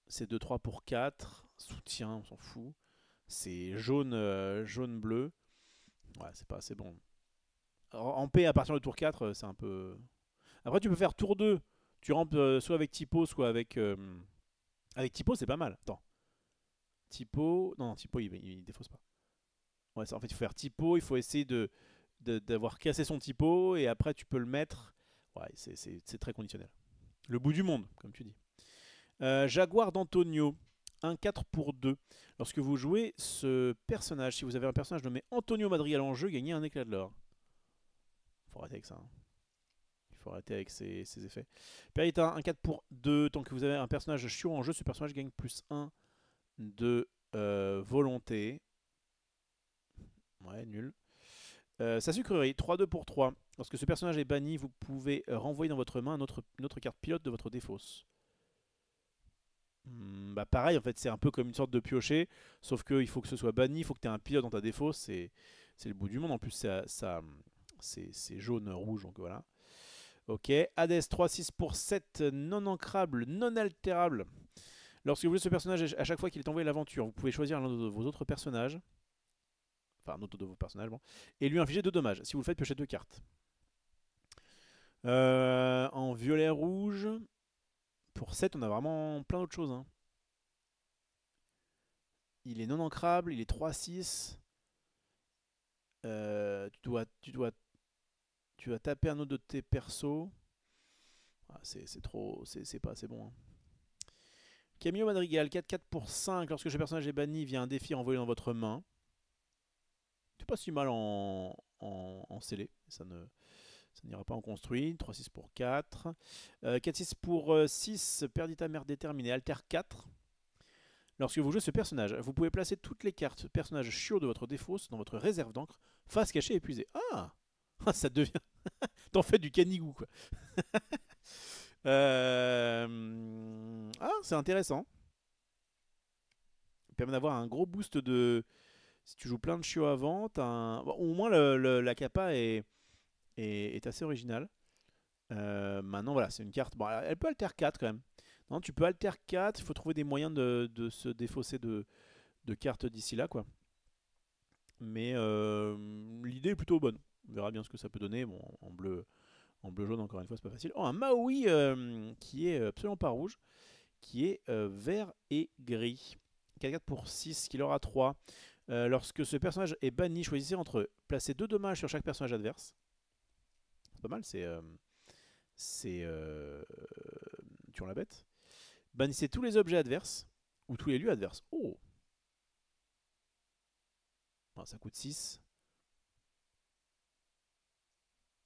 C'est 2-3 pour 4. Soutien, on s'en fout. C'est jaune-bleu. Ouais, c'est pas assez bon. En P, à partir de tour 4, c'est un peu... Après, tu peux faire tour 2. Tu rampes soit avec Typo, soit avec... Avec Typo, c'est pas mal. Attends. Typo... Non, Typo, il défausse pas. Ouais, ça, en fait, il faut faire Typo. Il faut essayer d'avoir cassé son Typo. Et après, tu peux le mettre... Ouais, c'est très conditionnel. Le bout du monde, comme tu dis. Jaguar d'Antonio. 1-4 pour 2. Lorsque vous jouez ce personnage, si vous avez un personnage nommé Antonio Madrigal en jeu, gagnez un éclat de l'or. Faut arrêter avec ça. Hein. Il faut arrêter avec ces effets. Périta, 1-4 pour 2. Tant que vous avez un personnage chiot en jeu, ce personnage gagne plus 1 de volonté. Ouais, nul. Sa sucrerie, 3-2 pour 3. Lorsque ce personnage est banni, vous pouvez renvoyer dans votre main une autre carte pilote de votre défausse. Bah pareil, en fait, c'est un peu comme une sorte de piocher, sauf qu'il faut que ce soit banni, il faut que tu aies un pilote dans ta défausse, c'est le bout du monde. En plus, c'est jaune-rouge, donc voilà. Ok, Hades, 3-6 pour 7, non ancrable, non altérable. Lorsque vous jouez ce personnage, à chaque fois qu'il est envoyé à l'aventure, vous pouvez choisir l'un de vos autres personnages. Enfin, un autre de vos personnages, bon. Et lui infliger 2 dommages. Si vous le faites, piochez 2 cartes. En violet-rouge, pour 7, on a vraiment plein d'autres choses. Hein. Il est non ancrable, il est 3-6. Tu dois taper un autre de tes persos. Ah, c'est trop, c'est pas assez bon. Hein. Camillo Madrigal, 4-4 pour 5. Lorsque ce personnage est banni, via un défi envoyé dans votre main. C'est pas si mal en scellé. Ça n'ira pas en construit. 3-6 pour 4. 4-6 pour 6. Perdita mère déterminée. Alter 4. Lorsque vous jouez ce personnage, vous pouvez placer toutes les cartes personnages chiots de votre défausse dans votre réserve d'encre, face cachée épuisée. Ah ça devient... T'en fais du canigou, quoi. Ah, c'est intéressant. Ça permet d'avoir un gros boost de... Si tu joues plein de chiots avant, bon, au moins la capa est assez originale. Maintenant, voilà, c'est une carte... Bon, elle peut alter 4 quand même. Non, tu peux alter 4, il faut trouver des moyens de se défausser de cartes d'ici là, quoi. Mais l'idée est plutôt bonne. On verra bien ce que ça peut donner. Bon, en bleu jaune, encore une fois, c'est pas facile. Oh, un Maui qui est absolument pas rouge, qui est vert et gris. 4-4 pour 6, qui aura 3. Lorsque ce personnage est banni, choisissez entre placer 2 dommages sur chaque personnage adverse. C'est pas mal, c'est tuons la bête. Bannissez tous les objets adverses ou tous les lieux adverses. Oh, ah, ça coûte 6.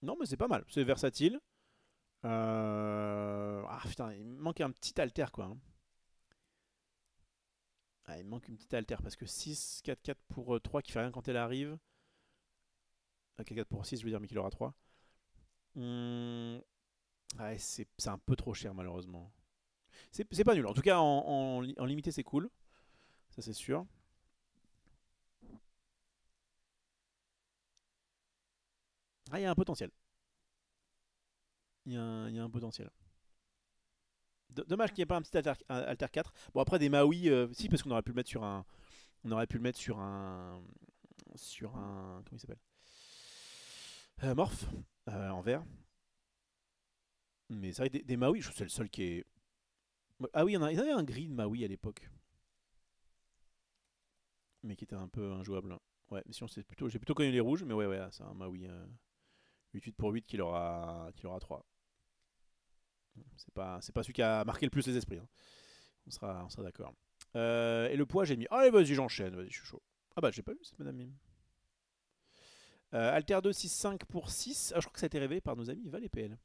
Non, mais c'est pas mal. C'est versatile. Ah putain, il me manque un petit alter, quoi. Hein. Ah, il me manque une petite alter parce que 6, 4-4 pour 3 qui fait rien quand elle arrive. 4-4 pour 6, je veux dire, mais qu'il aura 3. Ouais, c'est un peu trop cher, malheureusement. C'est pas nul. En tout cas, en limité, c'est cool. Ça, c'est sûr. Ah, il y a un potentiel. Il y a un potentiel. Dommage qu'il n'y ait pas un petit alter 4. Bon, après, des Maui, si, parce qu'on aurait pu le mettre sur un. On aurait pu le mettre sur un. Sur un. Comment il s'appelle Morph, en vert. Mais c'est vrai que des Maui, je trouve que c'est le seul qui est. Ah oui, il y avait un gris de Maui à l'époque. Mais qui était un peu injouable. Ouais, mais sinon, j'ai plutôt connu les rouges, mais ouais, c'est un Maui 8-8 pour 8 qu'il aura 3. C'est pas celui qui a marqué le plus les esprits. Hein. On sera d'accord. Et le poids, j'ai mis. Allez, vas-y, j'enchaîne. Vas-y, je suis chaud. Ah bah, j'ai pas vu cette madame Mime. Alter 2, 6-5 pour 6. Ah, je crois que ça a été révélé par nos amis Val et PL.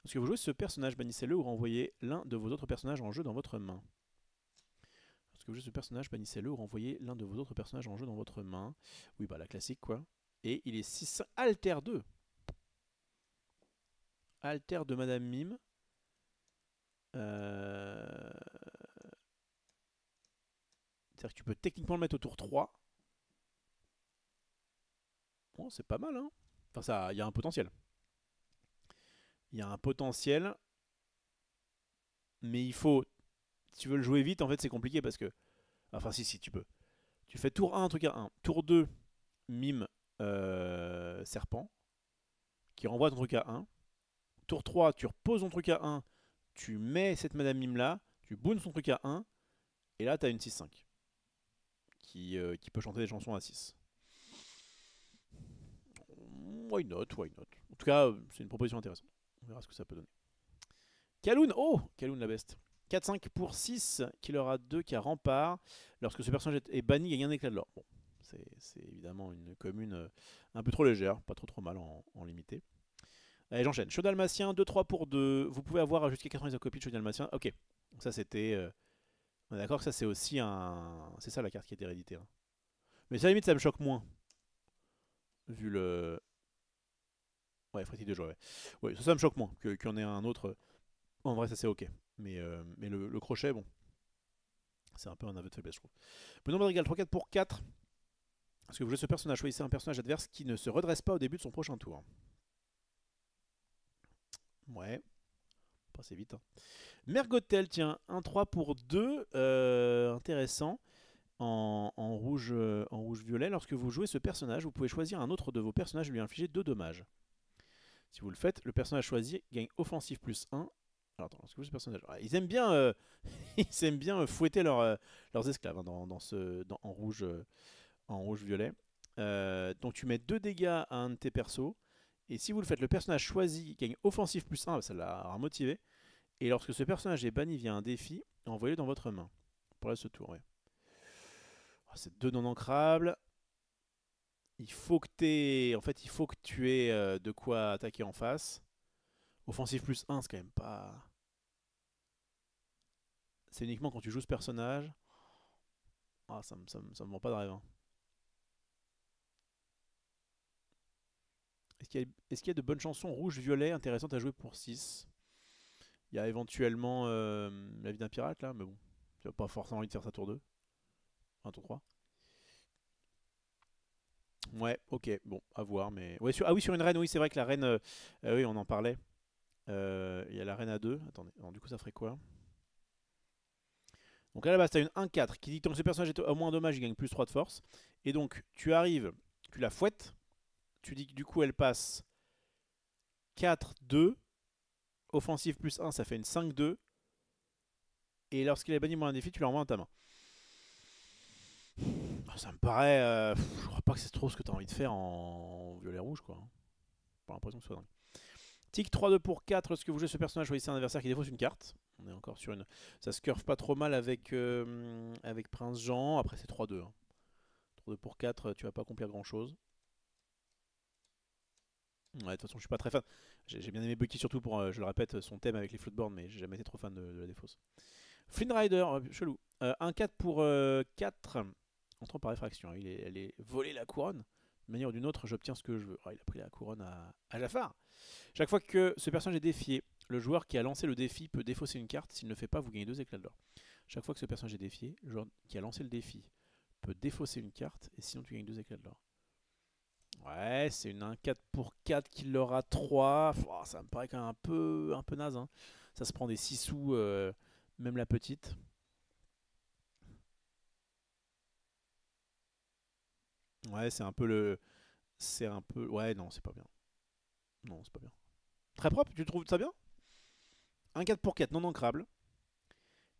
Lorsque vous jouez ce personnage, bannissez-le ou renvoyez l'un de vos autres personnages en jeu dans votre main. Lorsque vous jouez ce personnage, bannissez-le ou renvoyez l'un de vos autres personnages en jeu dans votre main. Oui, bah la classique, quoi. Et il est 6 Alter 2. Alter de Madame Mime. C'est-à-dire que tu peux techniquement le mettre au tour 3. Bon, c'est pas mal, hein. Enfin, il y a un potentiel. Il y a un potentiel. Mais il faut... Si tu veux le jouer vite, en fait, c'est compliqué parce que... Enfin, si, tu peux. Tu fais tour 1, truc à 1. Tour 2, mime serpent. Qui renvoie ton truc à 1. Tour 3, tu reposes ton truc à 1. Tu mets cette Madame Mime là. Tu boons son truc à 1. Et là, tu as une 6-5. Qui peut chanter des chansons à 6. Why not, why not. En tout cas, c'est une proposition intéressante. On verra ce que ça peut donner. Kaloun, oh Kaloun la beste. 4-5 pour 6, qui aura 2, qui a rempart. Lorsque ce personnage est banni, il gagne un éclat de l'or. Bon, c'est évidemment une commune un peu trop légère, pas trop mal en limité. Allez, j'enchaîne. Chaud dalmatien, 2-3 pour 2. Vous pouvez avoir jusqu'à 90 copies de Chaud dalmatien. Ok, donc ça c'était... on est d'accord que ça c'est aussi un... C'est ça la carte qui est hérédité. Hein. Mais ça limite ça me choque moins. Vu le... Ouais, Fréty de jouer, ouais. Ouais, ça me choque moins qu'il y en ait un autre. En vrai, ça c'est ok. Mais le crochet, bon. C'est un peu un aveu de faiblesse, je trouve. Benoît Madrigal, 3-4 pour 4. Parce que vous jouez ce personnage, choisissez un personnage adverse qui ne se redresse pas au début de son prochain tour. Ouais. Passez vite. Hein. Mergotel, tiens, 1-3 pour 2. Intéressant. en rouge-violet. Lorsque vous jouez ce personnage, vous pouvez choisir un autre de vos personnages et lui infliger 2 dommages. Si vous le faites, le personnage choisi gagne offensif plus 1. Alors attends, lorsque vous jouez ce personnage... Ils aiment bien, ils aiment bien fouetter leurs esclaves hein, en rouge-violet. Donc tu mets 2 dégâts à un de tes persos. Et si vous le faites, le personnage choisi gagne offensif plus 1, ça l'a motivé. Et lorsque ce personnage est banni via un défi, envoyez-le dans votre main. Pour ce tour, ouais. Oh, c'est 2 non ancrables. Il faut que tu aies de quoi attaquer en face. Offensif plus 1, c'est quand même pas... C'est uniquement quand tu joues ce personnage. Ah, ça me vend pas de rêve. Hein. Est-ce qu'il y a de bonnes chansons rouge-violet intéressantes à jouer pour 6? Il y a éventuellement La vie d'un pirate là, mais bon. Tu n'as pas forcément envie de faire ça tour 2. Un tour 3. Ouais, ok, bon, à voir. Mais... Ouais, ah oui, sur une reine, oui, c'est vrai que la reine. Oui, on en parlait. Il y a la reine à 2. Attendez, alors, du coup, ça ferait quoi? Donc à la base, tu as une 1-4 qui dit que tant que ce personnage est au moins dommage, il gagne plus 3 de force. Et donc, tu arrives, tu la fouettes. Tu dis que du coup, elle passe 4-2. Offensive plus 1, ça fait une 5-2. Et lorsqu'il est banni moins un défi, tu l'envoies dans ta main. Ça me paraît. Je crois pas que c'est trop ce que tu as envie de faire en violet-rouge, quoi. Pas l'impression que ce soit dingue. Tic 3-2 pour 4. Lorsque vous jouez ce personnage, choisissez un adversaire qui défausse une carte. On est encore sur une. Ça se curve pas trop mal avec Prince Jean. Après, c'est 3-2. Hein. 3-2 pour 4, tu vas pas accomplir grand chose. Ouais, de toute façon, je suis pas très fan. J'ai bien aimé Bucky, surtout pour, je le répète, son thème avec les floatboards, mais j'ai jamais été trop fan de la défausse. Flynn Rider, chelou. 1-4 pour 4. Entrant par effraction. Elle est volée la couronne. D'une manière ou d'une autre, j'obtiens ce que je veux. Oh, il a pris la couronne à Jafar. Chaque fois que ce personnage est défié, le joueur qui a lancé le défi peut défausser une carte. S'il ne le fait pas, vous gagnez 2 éclats d'or. Chaque fois que ce personnage est défié, le joueur qui a lancé le défi peut défausser une carte. Et sinon, tu gagnes 2 éclats d'or. Ouais, c'est une 1-4 pour 4 qui l'aura 3. Oh, ça me paraît quand même un peu naze. Hein. Ça se prend des 6 sous, même la petite. Ouais, c'est un peu le... C'est un peu... Ouais, non, c'est pas bien. Non, c'est pas bien. Très propre, tu trouves ça bien? Un 4 pour 4 non ancrable,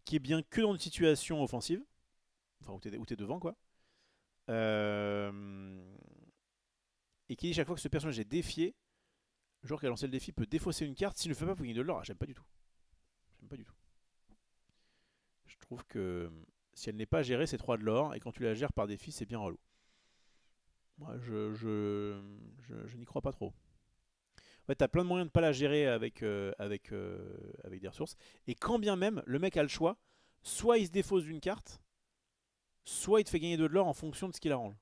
qui est bien que dans une situation offensive. Enfin, où t'es devant, quoi. Euh... Et qui dit chaque fois que ce personnage est défié, le joueur qui a lancé le défi peut défausser une carte. S'il ne le fait pas, vous gagnez de l'or. Ah, j'aime pas du tout. J'aime pas du tout. Je trouve que si elle n'est pas gérée, c'est 3 de l'or. Et quand tu la gères par défi, c'est bien relou. Moi, je n'y crois pas trop. En fait, t'as plein de moyens de ne pas la gérer avec des ressources. Et quand bien même, le mec a le choix, soit il se défausse d'une carte, soit il te fait gagner de l'or en fonction de ce qu'il arrange.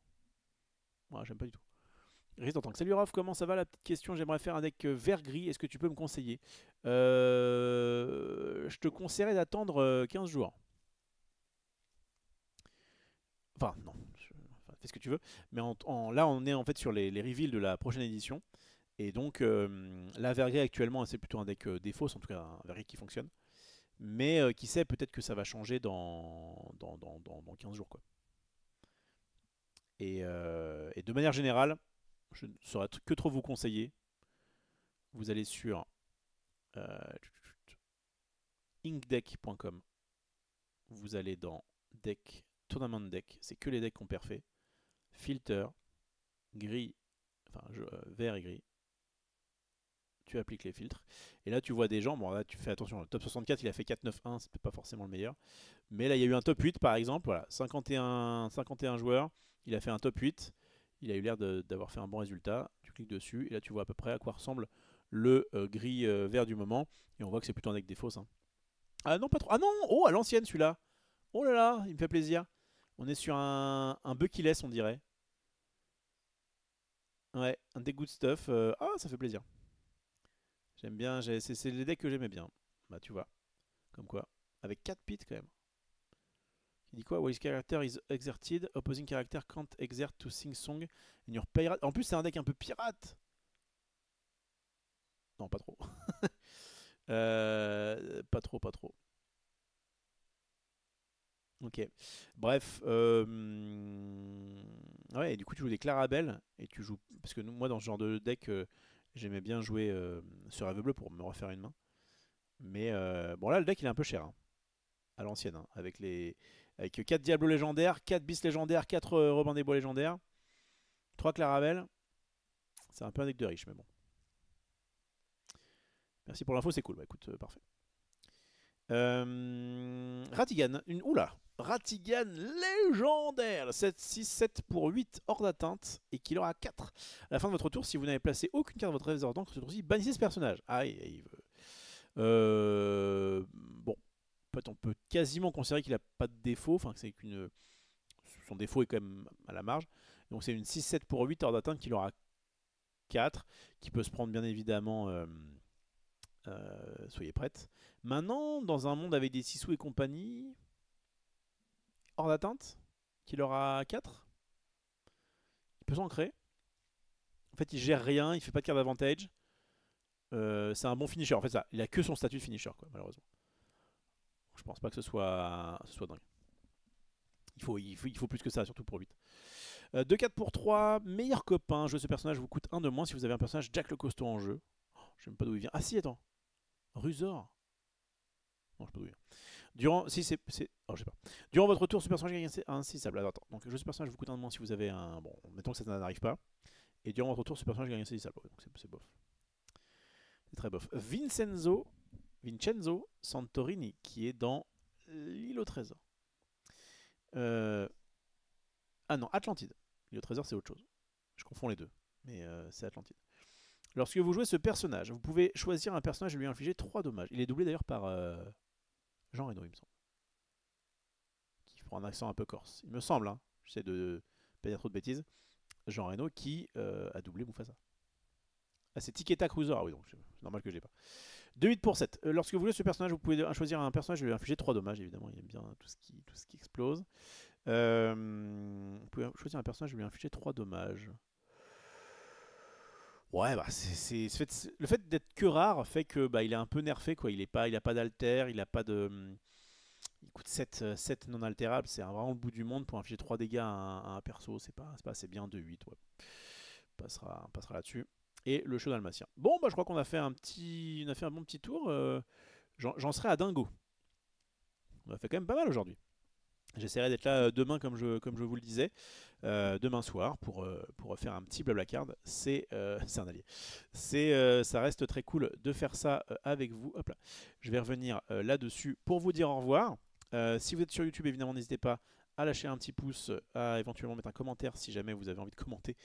Moi, j'aime pas du tout. Reste en tant que salut Raph, comment ça va? La petite question, j'aimerais faire un deck vert-gris, est-ce que tu peux me conseiller? Je te conseillerais d'attendre 15 jours. Enfin, non, fais ce que tu veux. Mais là, on est en fait sur les reveals de la prochaine édition. Et donc, la vert-gris actuellement, c'est plutôt un deck défausse, en tout cas un vert-gris qui fonctionne. Mais qui sait, peut-être que ça va changer dans 15 jours. Quoi. Et de manière générale, je ne saurais que trop vous conseiller. Vous allez sur inkdeck.com. Vous allez dans deck, tournament deck. C'est que les decks qu'on perfait. Filter, gris, enfin vert et gris. Tu appliques les filtres. Et là, tu vois des gens. Bon, là, tu fais attention. Le top 64, il a fait 4-9-1. C'est peut-être pas forcément le meilleur. Mais là, il y a eu un top 8, par exemple. Voilà, 51 joueurs. Il a fait un top 8. Il a eu l'air d'avoir fait un bon résultat. Tu cliques dessus. Et là, tu vois à peu près à quoi ressemble le gris vert du moment. Et on voit que c'est plutôt un deck des fausses. Hein. Ah non, pas trop. Ah non. Oh, à l'ancienne, celui-là. Oh là là, il me fait plaisir. On est sur un Bucky Less, on dirait. Ouais, un des good stuff. Ah, ça fait plaisir. J'aime bien, c'est les decks que j'aimais bien. Bah tu vois, comme quoi. Avec 4 pits quand même. Il dit quoi? While his character is exerted, opposing character can't exert to sing song in your pirate. En plus c'est un deck un peu pirate. Non pas trop. Pas trop, pas trop. Ok. Bref. Ouais, et du coup, tu joues des Clarabelle. Et tu joues. Parce que moi, dans ce genre de deck, j'aimais bien jouer sur Rêve Bleu pour me refaire une main. Mais bon, là, le deck, il est un peu cher, hein, à l'ancienne, hein, avec 4 Diablos légendaires, 4 Bis légendaires, 4 Robin des Bois légendaires, 3 Clarabelle. C'est un peu un deck de riche, mais bon. Merci pour l'info, c'est cool. Bah écoute, parfait. Ratigan, oula, Ratigan légendaire, 7-6-7 pour 8 hors d'atteinte et qu'il aura 4. À la fin de votre tour, si vous n'avez placé aucune carte de votre trésor dans ce tour-ci, bannissez ce personnage. Ah, il veut. Bon, en fait, on peut quasiment considérer qu'il n'a pas de défaut, enfin c'est qu'une. Son défaut est quand même à la marge. Donc c'est une 6-7 pour 8 hors d'atteinte qu'il aura 4, qui peut se prendre bien évidemment. Soyez prêtes. Maintenant, dans un monde avec des Sissou et compagnie, hors d'atteinte, qu'il aura 4, il peut s'ancrer. En fait, il gère rien, il fait pas de carte d'avantage. C'est un bon finisher. En fait, ça, il a que son statut de finisher, quoi, malheureusement. Je pense pas que ce soit dingue. Il faut plus que ça, surtout pour 8. 2-4 pour 3, meilleur copain. Jouer ce personnage vous coûte 1 de moins si vous avez un personnage Jack le Costaud en jeu. Oh, je sais même pas d'où il vient. Ah si, attends. Rusor. Non, je sais pas d'où il vient. Oh, je sais pas. Durant votre tour, ce personnage gagne un 6 sable. Attends. Donc, jouer ce personnage vous coûte 1 de moins si vous avez un. Bon, mettons que ça n'arrive pas. Et durant votre tour, ce personnage gagne un 6 sable. Donc, c'est bof. C'est très bof. Vincenzo Santorini, qui est dans l'île au trésor. Ah non, Atlantide. L'île au trésor, c'est autre chose. Je confonds les deux. Mais c'est Atlantide. Lorsque vous jouez ce personnage, vous pouvez choisir un personnage et lui infliger 3 dommages. Il est doublé d'ailleurs par Jean Reno, il me semble. Qui prend un accent un peu corse. Il me semble, hein. J'essaie de pas dire trop de bêtises. Jean Reno qui a doublé Mufasa. Ah, c'est Tiketa Cruiser. Ah oui, donc c'est normal que je l'ai pas. 2-8 pour 7. Lorsque vous jouez ce personnage, vous pouvez choisir un personnage et lui infliger 3 dommages. Évidemment, il aime bien tout ce qui explose. Vous pouvez choisir un personnage et lui infliger 3 dommages. Ouais, bah le fait d'être que rare fait que bah, il est un peu nerfé, quoi. Il a pas d'alter, il a pas de. Il coûte 7 non altérables, c'est vraiment le bout du monde pour infliger 3 dégâts à un perso, c'est pas assez bien, 2-8, ouais. On passera là-dessus. Et le show dalmatien. Bon, bah je crois qu'on a fait un bon petit tour. J'en serai à dingo. On a fait quand même pas mal aujourd'hui. J'essaierai d'être là demain comme je vous le disais, demain soir pour faire un petit Blablacar. C'est un allié. Ça reste très cool de faire ça avec vous. Hop là. Je vais revenir là-dessus pour vous dire au revoir. Si vous êtes sur YouTube, évidemment, n'hésitez pas à lâcher un petit pouce, à éventuellement mettre un commentaire si jamais vous avez envie de commenter.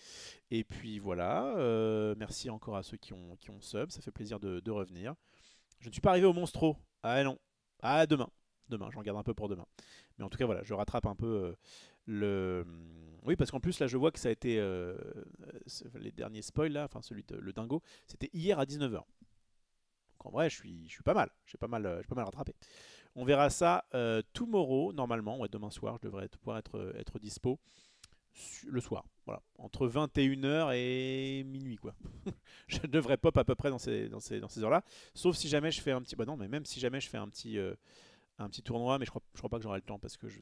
Et puis voilà, merci encore à ceux qui ont sub, ça fait plaisir de revenir. Je ne suis pas arrivé au monstro. Ah non, ah demain. Demain, j'en garde un peu pour demain. Mais en tout cas, voilà, je rattrape un peu le. Oui, parce qu'en plus, là, je vois que ça a été. Les derniers spoils, là, enfin, celui de le dingo, c'était hier à 19h. Donc en vrai, je suis pas mal. J'ai pas mal rattrapé. On verra ça tomorrow, normalement. Ouais, demain soir, je devrais pouvoir être dispo le soir. Voilà, entre 21h et minuit, quoi. Je devrais pop à peu près dans ces heures-là. Sauf si jamais je fais un petit. Bah non, mais même si jamais je fais un petit tournoi, mais je crois pas que j'aurai le temps parce que je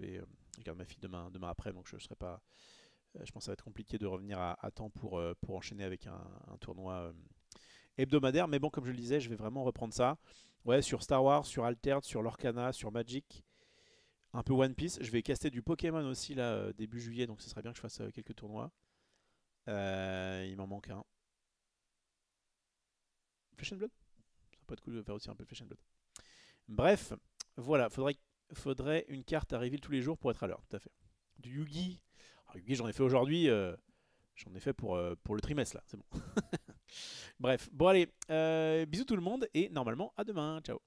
garde ma fille demain après, donc je serai pas. Je pense que ça va être compliqué de revenir à temps pour enchaîner avec un tournoi hebdomadaire. Mais bon, comme je le disais, je vais vraiment reprendre ça. Ouais, sur Star Wars, sur Altered, sur Lorcana, sur Magic, un peu One Piece. Je vais caster du Pokémon aussi là début juillet, donc ce serait bien que je fasse quelques tournois. Il m'en manque un. Flesh and Blood, ça peut être cool de faire aussi un peu de Flesh and Blood. Bref, voilà, faudrait une carte à reveal tous les jours pour être à l'heure, tout à fait. Du Yugi. Alors, Yugi, j'en ai fait aujourd'hui, j'en ai fait pour le trimestre là, c'est bon. Bref, bon allez, bisous tout le monde et normalement à demain, ciao.